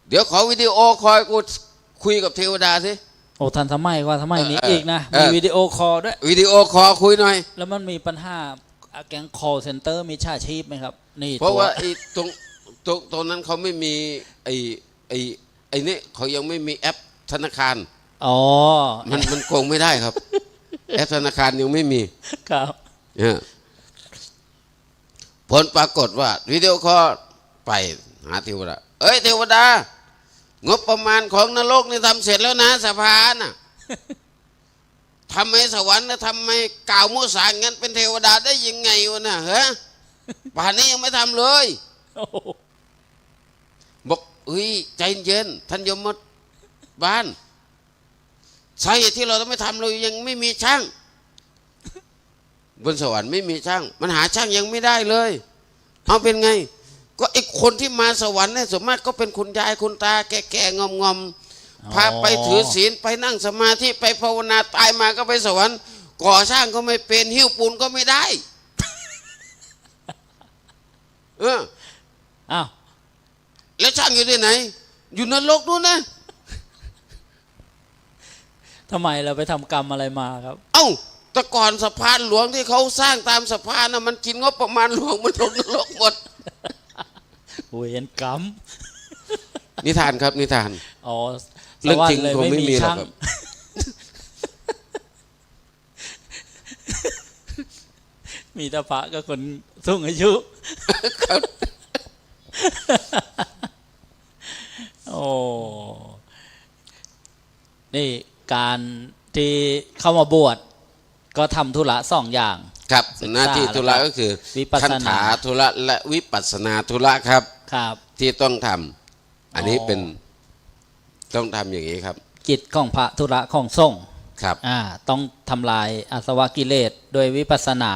Speaker 3: เดี๋ยวขอวิดีโอคอยกูคุยกับเทวดาสิ
Speaker 5: โอ้ทันสมัยกว่าสมัยนี้
Speaker 3: เออ
Speaker 5: อีกนะ
Speaker 3: เออ
Speaker 5: มีวิดีโอคอลด้วย
Speaker 3: วิดีโอคอลคุยหน่อย
Speaker 5: แล้วมันมีปัญหา แก๊ง call center มีชาชีพไหมครับนี่
Speaker 3: เพราะว่า
Speaker 5: ตัว
Speaker 3: ไอ้ตรงนั้นเขาไม่มีไอ้นี่เขายังไม่มีแอปธนาคาร
Speaker 5: อ๋อ
Speaker 3: มันโกงไม่ได้ครับ แอปธนาคารยังไม่มี
Speaker 5: ครับ
Speaker 3: เนี่ยผลปรากฏว่าวิดีโอคอลไปหาเทวดาเอ้ยเทวดางบประมาณของนรกนี่ทำเสร็จแล้วนะสภาน่ะทำให้สวรรค์นะทำให้กล่าวมุสางั้นเป็นเทวดาได้ยังไงวะน่ะฮะป่านนี้ยังไม่ทำเลย
Speaker 5: โอ้โห
Speaker 3: บอกเฮ้ยใจเย็นท่านยมบ้านสาเหตุที่เราต้องไม่ทำเรายังไม่มีช่างบนสวรรค์ไม่มีช่างมันหาช่างยังไม่ได้เลยเอาเป็นไงก็ไอ้คนที่มาสวรรค์เนี่ยส่วนมากก็เป็นคุณยายคุณตาแก่ๆงอมๆพาไปถือศีลไปนั่งสมาธิไปภาวนาตายมาก็ไปสวรรค์ก่อสร้างก็ไม่เป็นหิ้วปูนก็ไม่ได้
Speaker 5: อ้าว
Speaker 3: แล้วช่างอยู่ที่ไหนอยู่นรกนู่นนะ
Speaker 5: ทำไมเราไปทำกรรมอะไรมาครับ
Speaker 3: เอ้าแต่ก่อนสะพานหลวงที่เขาสร้างตามสะพานน่ะมันกินงบประมาณหลวงมันลงนรกหมด
Speaker 5: เวรกรรม
Speaker 3: นิทานครับนิทาน
Speaker 5: อ๋อ
Speaker 3: เรื่องจริง
Speaker 5: สวรค์
Speaker 3: คงไม่มีหรอก
Speaker 5: ช่าง
Speaker 3: ครับ
Speaker 5: มีแต่พระก็คนสูงอายุ โอ้ นี่การที่เข้ามาบวชก็ทำธุระสองอย่าง
Speaker 3: ครับ
Speaker 5: ศึกษา
Speaker 3: หน้าที่ธุระก็คือ
Speaker 5: วิปัสสนา
Speaker 3: คันถาธุระและวิปัสสนาธุระครับ
Speaker 5: ครับ
Speaker 3: ที่ต้องทำอันนี้
Speaker 5: อ๋อ
Speaker 3: เป็นต้องทำอย่างนี้ครับ
Speaker 5: กิจของพระธุระของสงฆ์
Speaker 3: ครับ
Speaker 5: ต้องทำลายอาสวะกิเลสโดยวิปัสสนา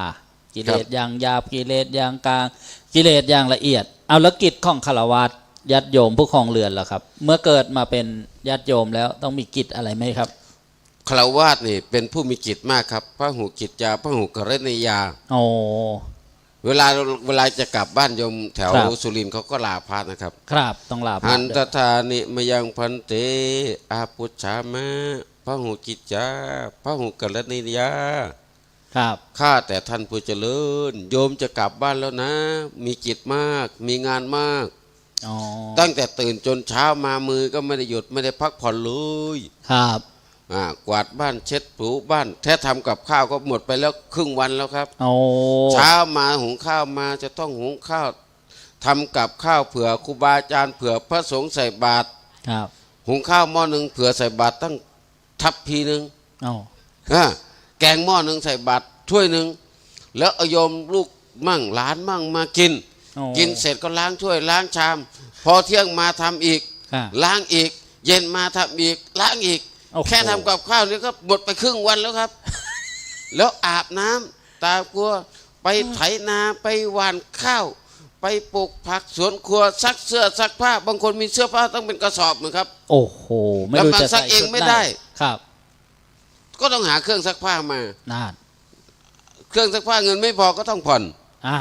Speaker 5: กิเลสอย่างหยาบกิเลสอย่างกลางกิเลสอย่างละเอียด เอาแล้วกิจของฆราวาสญาติโยมผู้ครองเรือนล่ะครับ เมื่อเกิดมาเป็นญาติโยมแล้วต้องมีกิจอะไรไหมครับ
Speaker 3: ฆราวาสนี่เป็นผู้มีกิจมากครับพระหูกิจจาพระหูกรณียา
Speaker 5: โอ้
Speaker 3: เวลาจะกลับบ้านโยมแถว
Speaker 5: ครับ
Speaker 3: สุรินทร์เขาก็ลาพระนะครับ
Speaker 5: ครับต้องลาพระ
Speaker 3: หันต
Speaker 5: ด้วย
Speaker 3: ถานิมยังพันเตอาปุจฉามะพระหูกิจจาพระหูกรณียา
Speaker 5: ครับ
Speaker 3: ข้าแต่ท่านผู้เจริญโยมจะกลับบ้านแล้วนะ มีกิจมากมีงานมาก
Speaker 5: อ๋อ
Speaker 3: ตั้งแต่ตื่นจนเช้ามามือก็ไม่ได้หยุดไม่ได้พักผ่อนเลย
Speaker 5: ครับ
Speaker 3: กวาดบ้านเช็ดถูบ้านแท้ทำกับข้าวก็หมดไปแล้วครึ่งวันแล้วครับ
Speaker 5: โอ้
Speaker 3: เช้ามาหุงข้าวมาจะต้องหุงข้าวทำกับข้าวเผื่อครูบาอาจารย์เผื่อพระสงฆ์ใส่บาตร
Speaker 5: ครับ
Speaker 3: หุงข้าวหม้อหนึ่งเผื่อใส่บาตรตั้งทัพพีหนึ่ง
Speaker 5: โอ้
Speaker 3: แกงหม้อหนึ่งใส่บาตรถ้วยหนึ่งแล้วเอาโยมลูกมั่งหลานมั่งมากิน
Speaker 5: โอ้
Speaker 3: กินเสร็จก็ล้างถ้วยล้างชาม พอเที่ยงมาทำอีก
Speaker 5: ครับ
Speaker 3: ล้างอีก เย็นมาทำอีกล้างอีก
Speaker 5: โอ้โห
Speaker 3: แค่ทำกับข้าวนี่ก็หมดไปครึ่งวันแล้วครับ แล้วอาบน้ำตาครัวไปไถนาไปหว่านข้าว ไปปลูกผักสวนครัวซักเสื้อซักผ้าบางคนมีเสื้อผ้าต้องเป็นกระสอบเหมือนครับ
Speaker 5: โอ้โหไม่รู้
Speaker 3: ลำพัง
Speaker 5: จะ
Speaker 3: ซั
Speaker 5: ใส่
Speaker 3: กเอง
Speaker 5: ชุด
Speaker 3: ไม่
Speaker 5: หน
Speaker 3: ได้
Speaker 5: ครับ
Speaker 3: ก็ต้องหาเครื่องซักผ้ามา
Speaker 5: น่าน
Speaker 3: เครื่องซักผ้าเงินไม่พอก็ต้องผ่อน
Speaker 5: อ่า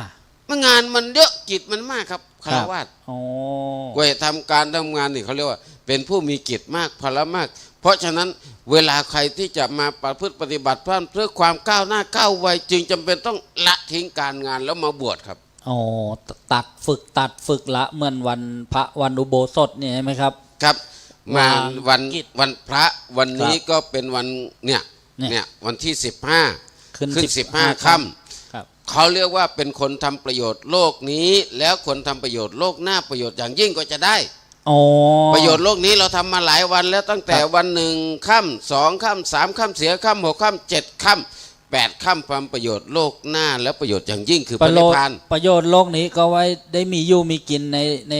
Speaker 3: มันงานมันเยอะกิจมันมากครับคารวะ
Speaker 5: โอ้
Speaker 3: กว่าจะทำการทำงานนี่เขาเรียกว่าเป็นผู้มีกิจมากภาระมาก เพราะฉะนั้นเวลาใครที่จะมาประพฤติปฏิบัติเพื่อความก้าวหน้าก้าวไวจึงจำเป็นต้องละทิ้งการงานแล้วมาบวชครับ
Speaker 5: โอ้ตัดฝึกละเหมือนวันพระวันอุโบสถเนี่ยใช่ไหมครับ
Speaker 3: ครับมา
Speaker 5: วางกิจ
Speaker 3: วันพระวันนี้
Speaker 5: ครับ
Speaker 3: ก็เป็นวันเนี่ยวันที่15
Speaker 5: ขึ้น
Speaker 3: 15 ค่ำ
Speaker 5: ครับ
Speaker 3: เขาเรียกว่าเป็นคนทำประโยชน์โลกนี้ แล้วคนทำประโยชน์โลกหน้าประโยชน์อย่างยิ่งก็จะได้
Speaker 5: โอ้
Speaker 3: ประโยชน์โลกนี้เราทำมาหลายวันแล้วตั้งแต่
Speaker 5: ครับ
Speaker 3: วัน1 ค่ำ2 ค่ำ3 ค่ำ4 ค่ำ6 ค่ำ7 ค่ำ8 ค่ำความประโยชน์โลกหน้าและประโยชน์อย่างยิ่งคือพ
Speaker 5: ประ
Speaker 3: ระ
Speaker 5: โย
Speaker 3: นิพ
Speaker 5: ชน์
Speaker 3: พาน
Speaker 5: ประโยชน์โลกนี้ก็ไว้ได้มีอยู่มีกินใน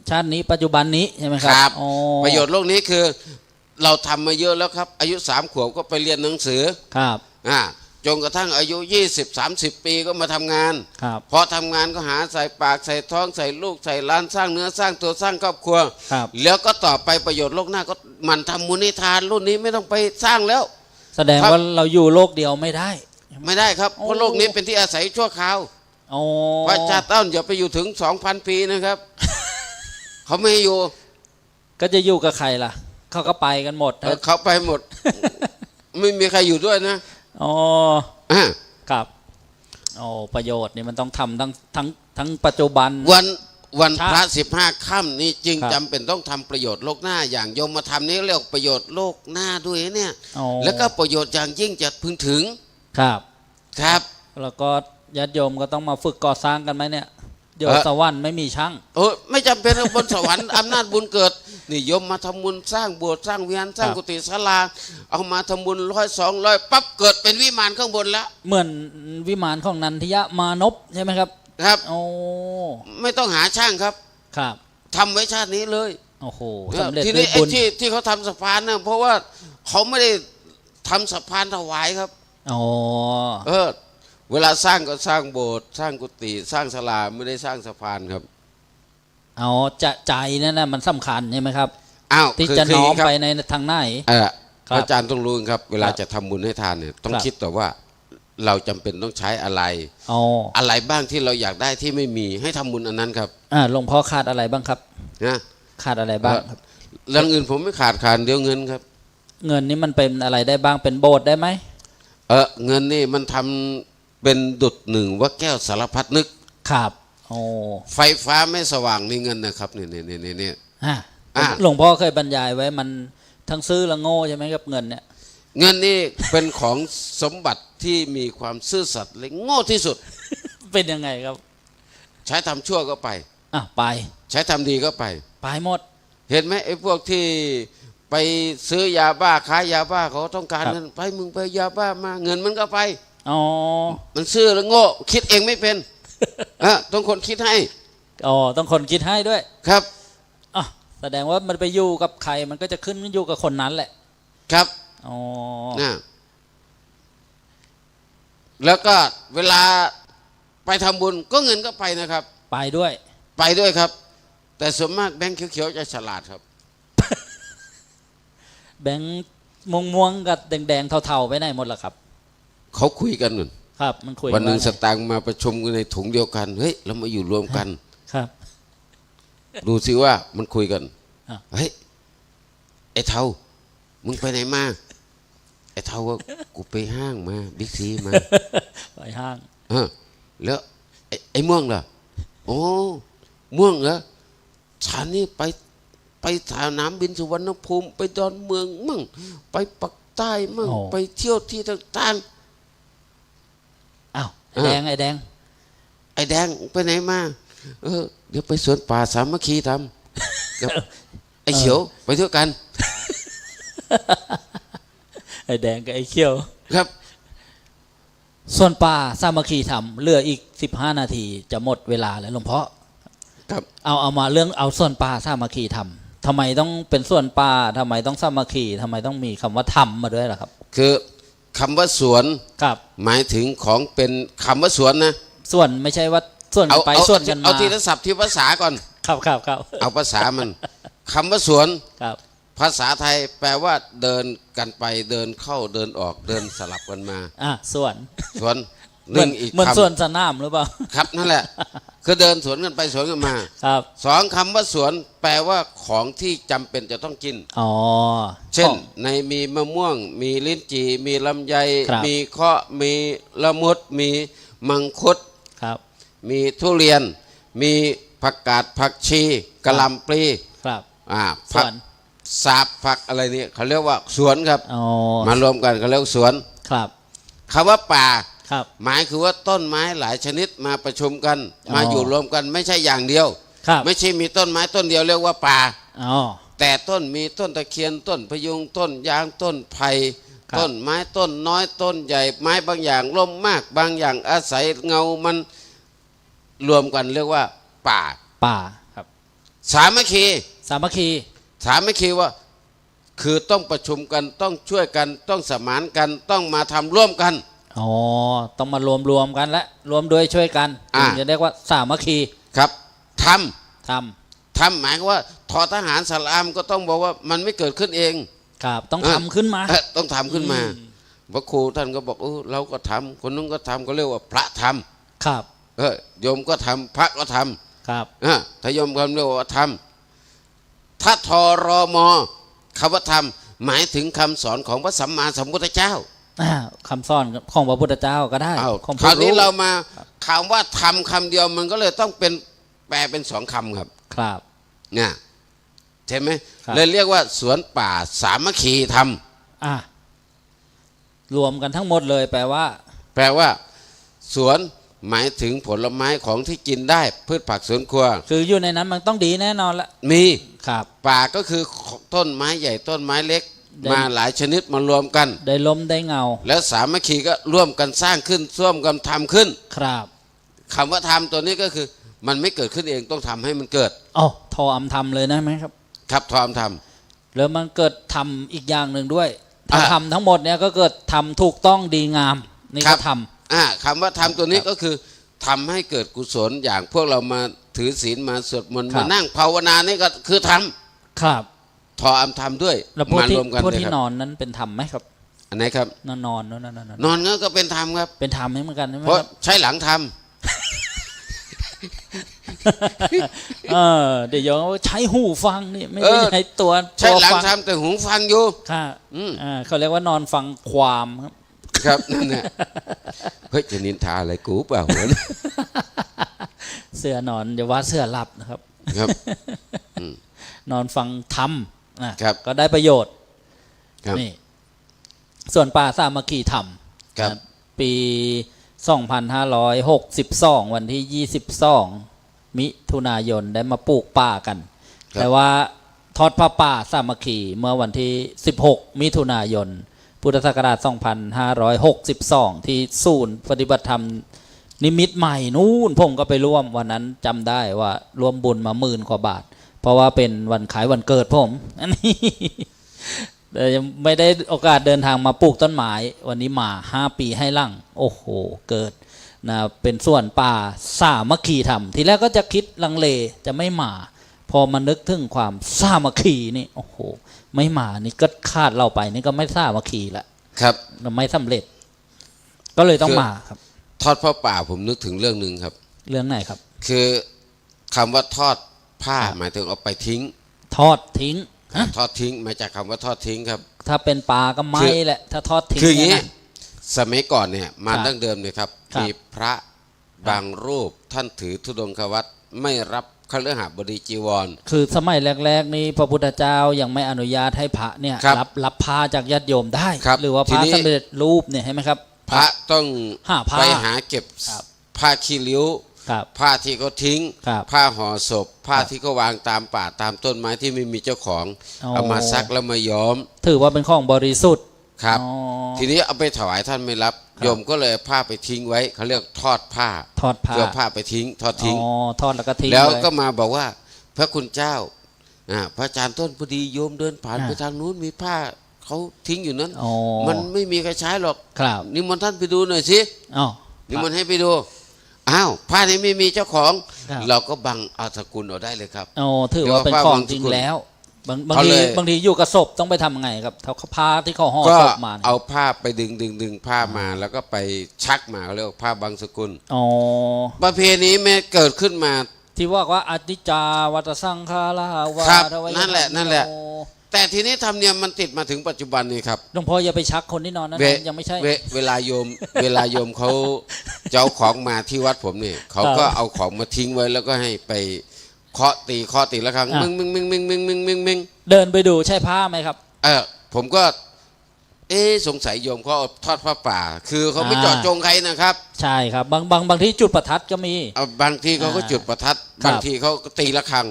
Speaker 5: ชาตินี้ปัจจุบันนี้ใช่ไหมค
Speaker 3: ค
Speaker 5: รั
Speaker 3: รั
Speaker 5: บบ โอ้
Speaker 3: ประโยชน์โลกนี้คือเราทำมาเยอะแล้วครับ อายุ3 ขวบก็ไปเรียนหนังสือ
Speaker 5: ครับ
Speaker 3: จนกระทั่งอายุ20-30 ปีก็มาทำงาน
Speaker 5: ครับ
Speaker 3: พอทำงานก็หาใส่ปากใส่ท้องใส่ลูกใส่ล้านสร้างเนื้อสร้างตัวสร้างครอบครัว
Speaker 5: ครับ
Speaker 3: แล้วก็ต่อไปประโยชน์โลกหน้าก็หมันทำมูลนิธิทานรุ่นนี้ไม่ต้องไปสร้างแล้ว
Speaker 5: แสดง
Speaker 3: ครับ
Speaker 5: ว่าเราอยู่โลกเดียวไม่ได้
Speaker 3: ไม่ได้ครับ
Speaker 5: โอ้
Speaker 3: เพราะโลกนี้เป็นที่อาศัยชั่วคราว
Speaker 5: โอ้
Speaker 3: พระเจ้าเต้าอย่าไปอยู่ถึง 2,000 ปีนะครับ เขาไม่ให้อยู่
Speaker 5: ก็จะอยู่กับใครล่ะ เขาก็ไปกันหมด
Speaker 3: เขาไปหมด ไม่มีใครอยู่ด้วยนะ
Speaker 5: อ๋อ
Speaker 3: อ่า
Speaker 5: ครับ โอ้ประโยชน์นี่มันต้องทำทั้งปัจจุบัน
Speaker 3: วันพระ
Speaker 5: ชาติ
Speaker 3: 15 ค่ำนี่จึง
Speaker 5: ครับ
Speaker 3: จำเป็นต้องทำประโยชน์โลกหน้าอย่างโยมมาทำนี่เรียกประโยชน์โลกหน้าด้วยเนี่ย
Speaker 5: โอ้
Speaker 3: แล้วก็ประโยชน์อย่างยิ่งจะพึงถึง
Speaker 5: ครับ
Speaker 3: ครับ
Speaker 5: แล้วก็ญาติโยมก็ต้องมาฝึกก่อสร้างกันไหมเนี่ยโยมสวรรค์ไม่มีช่าง
Speaker 3: ไม่จำเป็นบนสวรรค์ อำนาจบุญเกิดนี่โยมมาทำบุญสร้างโบสถ์สร้างวิหารสร้าง
Speaker 5: ครับ
Speaker 3: กุฏิศาลาเอามาทำบุญ100-200ปั๊บเกิดเป็นวิมานข้างบนแล้ว
Speaker 5: เหมือนวิมานของนันทิยะมานพใช่ไหมครับ
Speaker 3: ครับ
Speaker 5: โอ้
Speaker 3: ไม่ต้องหาช่างครับ
Speaker 5: ครับ
Speaker 3: ทำไว้ชาตินี้เลย
Speaker 5: โอ้โหสำเร็จ
Speaker 3: ที
Speaker 5: ด้ว
Speaker 3: นี้
Speaker 5: ย
Speaker 3: ไอ้
Speaker 5: บุญ
Speaker 3: ที่เขาทำสะพานนะเพราะว่าเขาไม่ได้ทำสะพานถวายครับ
Speaker 5: อ๋อ
Speaker 3: เวลาสร้างก็สร้างโบสถ์สร้างกุฏิสร้างศาลาไม่ได้สร้างสะพานครับ
Speaker 5: เอาจะใจนั่นนะมันสำคัญใช่ไหมครับ
Speaker 3: อ้าว
Speaker 5: ที่
Speaker 3: คือ
Speaker 5: จะ
Speaker 3: คือ
Speaker 5: น้อม
Speaker 3: ย่างครับ
Speaker 5: ไปในทางไหน ครับ
Speaker 3: อาจารย์ต้องรู้ครับ เวลา
Speaker 5: ครับ
Speaker 3: จะทำบุญให้ทานเนี่ยต้อง
Speaker 5: ครับ
Speaker 3: คิดแต่ว่าเราจำเป็นต้องใช้อะไร
Speaker 5: อ๋อ
Speaker 3: อะไรบ้างที่เราอยากได้ที่ไม่มีให้ทำบุญอันนั้นครับ
Speaker 5: หลวงพ่อขาดอะไรบ้างครับ
Speaker 3: นะ
Speaker 5: ขาดอะไรบ้างครับ
Speaker 3: เรื่องอื่นผมไม่ขาดเดี๋ยวเงินครับ
Speaker 5: เงินนี้มันเป็นอะไรได้บ้างเป็นโบสถ์ได้ไหม
Speaker 3: เงินนี่มันทำเป็นดุจหนึ่งว่าแก้วสารพัดนึก
Speaker 5: ครับโอ้
Speaker 3: ไฟฟ้าไม่สว่างนี่เงินนะครับนี่
Speaker 5: อ่ะ
Speaker 3: อ่ะ
Speaker 5: หลวงพ่อเคยบรรยายไว้มันทั้งซื้อและโง่ใช่ไหมครับเงินเนี่ย
Speaker 3: เงินนี่เป็นของสมบัติที่มีความซื่อสัตย์และโง่ที่สุด
Speaker 5: เป็นยังไงครับ
Speaker 3: ใช้ทำชั่วก็ไป
Speaker 5: ไป
Speaker 3: ใช้ทำดีก็ไป
Speaker 5: ไปหมด
Speaker 3: เห็นไหมไอ้พวกที่ไปซื้อยาบ้าขายยาบ้าเขาต้องการ
Speaker 5: ครับ
Speaker 3: เงินไปมึงไปยาบ้ามาเงินมันก็ไป
Speaker 5: อ๋อ
Speaker 3: มันซื่อแล้วโง่คิดเองไม่เป็น ต้องคนคิดให้
Speaker 5: อ๋อต้องคนคิดให้ด้วย
Speaker 3: ครับ
Speaker 5: อ่ะแสดงว่ามันไปอยู่กับใครมันก็จะขึ้นอยู่กับคนนั้นแหละ
Speaker 3: ครับ
Speaker 5: อ๋อ
Speaker 3: นะแล้วก็เวลาไปทำบุญก็เงินก็ไปนะครับ
Speaker 5: ไปด้วย
Speaker 3: ไปด้วยครับ แต่ส่วนมากแบงค์เขียวๆจะฉลาดครับ
Speaker 5: แบงค์ม่วงๆกับแดงๆเทาๆไปไหนหมดล่ะครับ
Speaker 3: เขาคุยกันนู่น
Speaker 5: ครับ มันคุย
Speaker 3: วันหนึ่ง
Speaker 5: า
Speaker 3: ส
Speaker 5: ไ
Speaker 3: ตางค์มาประชุมกันในถุงเดียวกันเฮ้ยเรามาอยู่รวมกัน
Speaker 5: ครับ
Speaker 3: ดูสิว่ามันคุยกัน
Speaker 5: อ่ะ
Speaker 3: เฮ้ยไอ้เทามึงไปไหนมาไอ้เทาว่ากูไปห้างมาบิ๊กซีมา
Speaker 5: ไปห้าง
Speaker 3: แล้วไอ้ม่วงล่ะโอ้ม่วงเหรอฉันนี่ไปสนามบินสุวรรณภูมิไปดอนเมืองมั่งไปปักใต้มั่ง
Speaker 5: โอ้
Speaker 3: ไปเที่ยวที่ต่าง
Speaker 5: อ้าวไอ้แดงไอ้แดง
Speaker 3: ๆไอ้แดงไปไหนมาเดี๋ยวไปสวนป่าสามัคคีทำกับไอ้เขียวไปเที่ยวกัน
Speaker 5: ไอ้แดงกับไอ้เขียว
Speaker 3: ครับ
Speaker 5: ส่วนป่าสามัคคีทำเหลืออีก15 นาทีจะหมดเวลาแล้วหลวงพ่อ
Speaker 3: ครับ
Speaker 5: เอามาเรื่องเอาส่วนป่าสามัคคีทำทำไมต้องเป็นส่วนป่าทำไมต้องสามัคคีทำไมต้องมีคำว่าทำมาด้วยล่ะครับ
Speaker 3: คือคำว่าสวน
Speaker 5: ครับ
Speaker 3: หมายถึงของเป็นคำว่าสวนนะ
Speaker 5: ส่วนไม่ใช่ว่าส่วนกันไปส่วนกันมา
Speaker 3: เอาทีละศัพท์ที่ภาษาก่อน
Speaker 5: ครับครับครับ
Speaker 3: เอาภาษามันคำว่าสวน
Speaker 5: ครับ
Speaker 3: ภาษาไทยแปลว่าเดินกันไปเดินเข้าเดินออกเดินสลับกันมา
Speaker 5: ส่วน
Speaker 3: สวน
Speaker 5: เหมือน
Speaker 3: อีก
Speaker 5: เหมือน
Speaker 3: คำ
Speaker 5: ส่วนสนามหรือเปล่า
Speaker 3: ครับนั่นแหละ คือเดินสวนกันไปสวนกันมา
Speaker 5: ครับ
Speaker 3: สองคำว่าสวนแปลว่าของที่จำเป็นจะต้องกิน
Speaker 5: อ๋อ
Speaker 3: เช่น
Speaker 5: ของ
Speaker 3: ในมีมะม่วง มีลิ้นจี่มีลำไย
Speaker 5: ครับ
Speaker 3: มีเคาะมีละมุด มีมังคุด
Speaker 5: ครับ
Speaker 3: มีทุเรียน มีผักกาดผักชีกะหล่ำปลี
Speaker 5: ครับ
Speaker 3: ผั
Speaker 5: ส่วน
Speaker 3: สาบผักอะไรนี่เขาเรียกว่าสวนครับ
Speaker 5: อ๋อ
Speaker 3: มารวมกันเขาเรียกสวน
Speaker 5: ครับ
Speaker 3: คำว่าป่า
Speaker 5: ครับ
Speaker 3: หมายคือว่าต้นไม้หลายชนิดมาประชุมกัน
Speaker 5: อ๋อ
Speaker 3: มาอยู่รวมกันไม่ใช่อย่างเดียว
Speaker 5: ครับ
Speaker 3: ไม่ใช่มีต้นไม้ต้นเดียวเรียกว่าป่า
Speaker 5: อ๋อ
Speaker 3: แต่ต้นมีต้นตะเคียนต้นพยุงต้นยางต้นไผ่
Speaker 5: ครับ
Speaker 3: ต้นไม้ต้นน้อยต้นใหญ่ไม้บางอย่างร่มมากบางอย่างอาศัยเงามันรวมกันเรียกว่าป่า
Speaker 5: ป่าครับ
Speaker 3: สามัคคี
Speaker 5: สามัคคี
Speaker 3: สามัคคีว่าคือต้องประชุมกันต้องช่วยกันต้องสมานกันต้องมาทำร่วมกัน
Speaker 5: อ๋อต้องมารวมกันและรวมด้วยช่วยกัน
Speaker 3: อ่า
Speaker 5: ถึงจะเรียกว่าสามัคคี
Speaker 3: ครับท
Speaker 5: ท
Speaker 3: ำหมายความว่าทอทหารสลามก็ต้องบอกว่ามันไม่เกิดขึ้นเอง
Speaker 5: ำครับต้องทำขึ้นมา
Speaker 3: ต้องทำขึ้นมาพระครูท่านก็บอกเราก็ทำคนนู้นก็ทำก็เรียกว่าพระท
Speaker 5: ครับ
Speaker 3: ำโยมก็ทำพระก็ท
Speaker 5: ครับ
Speaker 3: ำถ้าโยมก็เรียกว่าทำถ้าทอรอมอคำว่าทำหมายถึงคำสอนของพระสัมมาสัมพุทธเจ้า
Speaker 5: คำสอนของพระพุทธเจ้าก็ได้
Speaker 3: เอา
Speaker 5: ของ
Speaker 3: คราวนี้
Speaker 5: ผู้
Speaker 3: เรามาคำว่าทำคำเดียวมันก็เลยต้องเป็นแปลเป็นสองคำครับ
Speaker 5: ครับ
Speaker 3: เนี่ยใช่ไหม
Speaker 5: ครับ
Speaker 3: เลยเรียกว่าสวนป่าสามัคคีธรรม
Speaker 5: อ่ะรวมกันทั้งหมดเลยแปลว่า
Speaker 3: แปลว่า สวนหมายถึงผลไม้ของที่กินได้พืชผักสวนครัว
Speaker 5: คืออยู่ในนั้นมันต้องดีแน่นอนละ
Speaker 3: มี
Speaker 5: ครับ
Speaker 3: ป่าก็คือต้นไม้ใหญ่ต้นไม้เล็ก
Speaker 5: ได้
Speaker 3: มาหลายชนิดมารวมกัน
Speaker 5: ได้ลมได้เงา
Speaker 3: แล้วสามัคคีก็ร่วมกันสร้างขึ้นร่วมกันทำขึ้น
Speaker 5: ครับ
Speaker 3: คำว่าทำตัวนี้ก็คือมันไม่เกิดขึ้นเองต้องทำให้มันเกิด
Speaker 5: อ๋อทออำทำเลยนะไหมครับ
Speaker 3: ครับทอมท
Speaker 5: แล้วมันเกิดทำอีกอย่างหนึ่งด้วยถ้า
Speaker 3: อ่ะ
Speaker 5: ทำทั้งหมดเนี่ยก็เกิดทำถูกต้องดีงามนี่
Speaker 3: ครั
Speaker 5: ก็
Speaker 3: บ
Speaker 5: ท
Speaker 3: คำว่าทำตัวนี้ก็คือทำให้เกิดกุศลอย่างพวกเรามาถือศีลมาสวดมนต์มานั่งภาวนานี่ก็คือท
Speaker 5: ำครับ
Speaker 3: ำทออำทำด้วย
Speaker 5: แล้วพวก
Speaker 3: มา
Speaker 5: ที่
Speaker 3: รวมกัน
Speaker 5: พวก
Speaker 3: เลย
Speaker 5: ที่
Speaker 3: ครับ
Speaker 5: นอนนั้นเป็นธรรมไหมครับ
Speaker 3: อันไหนครับ
Speaker 5: นอนนั่น
Speaker 3: นอนก็เป็นธรรมครับ
Speaker 5: เป็นธรรมเหมือนกันใช่ไหม
Speaker 3: เพราะ
Speaker 5: ครับ
Speaker 3: ใช้หลังท
Speaker 5: เออเดี๋ยวโยมว่าใช้หูฟังนี่ไม่ได้ใช้ตัว
Speaker 3: ำใช้หลัง
Speaker 5: ฟัง
Speaker 3: ทำแต่หูฟังอยู่
Speaker 5: ค่ะ
Speaker 3: อืม
Speaker 5: เขาเรียกว่านอนฟังความครับ
Speaker 3: ครับนั่นแหละเฮ้ยจะนินทาอะไรกูเปล่าหัว
Speaker 5: เสื้อนอนอย่าว่าเสื้อหลับนะครับ
Speaker 3: ครับ
Speaker 5: นอนฟังธรรมนะครับ ก็ได้ประโยชน์
Speaker 3: ครับ
Speaker 5: นี่ส่วนป่าสามัคคีธรรม
Speaker 3: ครับ
Speaker 5: นะปี 2562 วันที่ 22 มิถุนายนได้มาปลูกป่ากัน แต่ว่าทอดผ้าป่าสามัคคีเมื่อวันที่ 16 มิถุนายน พุทธศักราช 2562 ที่ศูนย์ปฏิบัติธรรมนิมิตใหม่นู่นผมก็ไปร่วมวันนั้นจำได้ว่าร่วมบุญมา10,000 กว่าบาท เพราะว่าเป็นวันขายวันเกิดผมอันนี้ แต่ยังไม่ได้โอกาสเดินทางมาปลูกต้นไม้วันนี้มา5 ปีให้หลังโอ้โหเกิดนะเป็นส่วนป่าสามัคคีธรรมทีแรกก็จะคิดลังเลจะไม่มา พอมานึกถึงความสามัคคีนี่โอ้โหไม่มานี่ก็คาดเราไปนี่ก็ไม่สามัคคีละ
Speaker 3: ครับ
Speaker 5: ไม่สำเร็จ ก็เลยต้องมาครับ
Speaker 3: ทอดผ้าป่าผมนึกถึงเรื่องหนึ่งครับ
Speaker 5: เรื่องไหนครับ
Speaker 3: คือคำว่าทอดผ้าหมายถึงเอาไปทิ้ง
Speaker 5: ทอดทิ้งฮะ
Speaker 3: ทอดทิ้งมาจากคำว่าทอดทิ้งครับ
Speaker 5: ถ้าเป็นปลาก็ไม่แหละ ถ้าทอดทิ้ง
Speaker 3: คืออย่าง
Speaker 5: เนี่
Speaker 3: นี้
Speaker 5: ยนะ
Speaker 3: สมัยก่อนเนี่ยมา
Speaker 5: ครับ
Speaker 3: ดั้งเดิมเลยครับ
Speaker 5: ครับ
Speaker 3: มีพระบางรูปท่านถือธุดงควัตรไม่รับคฤหบดีจีวร
Speaker 5: คือสมัยแรกๆนี้พระพุทธเจ้ายังไม่อนุญาตให้พระเนี่ย
Speaker 3: ครับ
Speaker 5: รับผ้าจากญาติโยมได้
Speaker 3: ครับ
Speaker 5: หรือว่า
Speaker 3: ที
Speaker 5: ผ้า
Speaker 3: นี้
Speaker 5: สำเร็จรูปเนี่ยใช่ไหมครับ
Speaker 3: พระต้อง
Speaker 5: หาผ้า
Speaker 3: ไปหาเก็บ
Speaker 5: ครับ
Speaker 3: ผ้าขี้ริ้ว
Speaker 5: ครับ
Speaker 3: ผ้าที่เขาทิ้ง
Speaker 5: ครับ
Speaker 3: ผ้าห่อศพ ผ้า
Speaker 5: ครับ
Speaker 3: ที่เขาวางตามป่าตามต้นไม้ที่ไม่มีเจ้าของ
Speaker 5: อ๋อ
Speaker 3: เอามาซักแล้วมาย้อม
Speaker 5: ถือว่าเป็นของบริสุทธิ์
Speaker 3: ครับ
Speaker 5: อ๋อ
Speaker 3: ทีนี้เอาไปถวายท่านไม่รับ
Speaker 5: ครับ
Speaker 3: โยมก็เลยเอาผ้าไปทิ้งไว้เขาเรียกทอดผ้า
Speaker 5: ทอดผ้า
Speaker 3: เพื่อผ้าไปทิ้งทอดทิ้ง
Speaker 5: อ๋อทอดแล้วก็ทิ้ง
Speaker 3: แล้ว
Speaker 5: ไ
Speaker 3: ก็มาบอกว่าพระคุณเจ้าพระอาจารย์ต้นพอดีโยมเดินผ่านไปทางนู้นมีผ้าเขาทิ้งอยู่นั้น
Speaker 5: อ๋อ
Speaker 3: มันไม่มีใครใช้หรอก
Speaker 5: ครับ
Speaker 3: นิมนต์ท่านไปดูหน่อยสิ
Speaker 5: อ๋อ
Speaker 3: นิมนต์ให้ไปดูอ้าวผ้านี้ไม่มีเจ้าของ
Speaker 5: ครับ
Speaker 3: เราก็บังเอาสกุลเอาได้เลยครับ
Speaker 5: อ๋อถือว่าเป็น
Speaker 3: เดี๋ยว
Speaker 5: ของ
Speaker 3: บาง
Speaker 5: จริง
Speaker 3: สกุล
Speaker 5: แล้วบาง
Speaker 3: เขา
Speaker 5: ที
Speaker 3: เลย
Speaker 5: บางทีอยู่กับศพต้องไปทำยังไงครับเขาผ้าที่เขาห่อ
Speaker 3: ก็
Speaker 5: ศพมาเนี่ย
Speaker 3: เอาผ้าไปดึงผ้ามาแล้วก็ไปชักมาเขาเรียกว่าผ้าบางสกุล
Speaker 5: อ๋อ
Speaker 3: ประเพณีแม้เกิดขึ้นมา
Speaker 5: ที่ว่าอนิจจาวัตสังขาราวา
Speaker 3: ครับ
Speaker 5: ทวัย
Speaker 3: นั่นแหละนั่นแหละ
Speaker 5: โอ้
Speaker 3: แต่ทีนี้ธรรมเนียมมันติดมาถึงปัจจุบันนี่ครับ
Speaker 5: หลวงพ่ออย่าไปชักคนที่นอนนั้น
Speaker 3: เว
Speaker 5: นะยังไม่ใช่
Speaker 3: เวลาโยม เวลาโยมเขาจะเอาของมาที่วัดผมเนี่ยเขาก็
Speaker 5: ครับ
Speaker 3: เอาของมาทิ้งไว้แล้วก็ให้ไปเคาะตีละครั้ง
Speaker 5: อ่ะ
Speaker 3: มึง
Speaker 5: เดินไปดูใช่ผ้าไหมครับ
Speaker 3: ผมก็ สงสัยโยมเขาเอาทอดผ้าป่า คือเขาไม่
Speaker 5: อ่า
Speaker 3: เจาะจงใครนะครับ
Speaker 5: ใช่ครับบางที่จุดประทัดก็มี
Speaker 3: เอาบางทีเขาก็จุดประทัด
Speaker 5: ครับ
Speaker 3: บางทีเขาก็ตีละครั้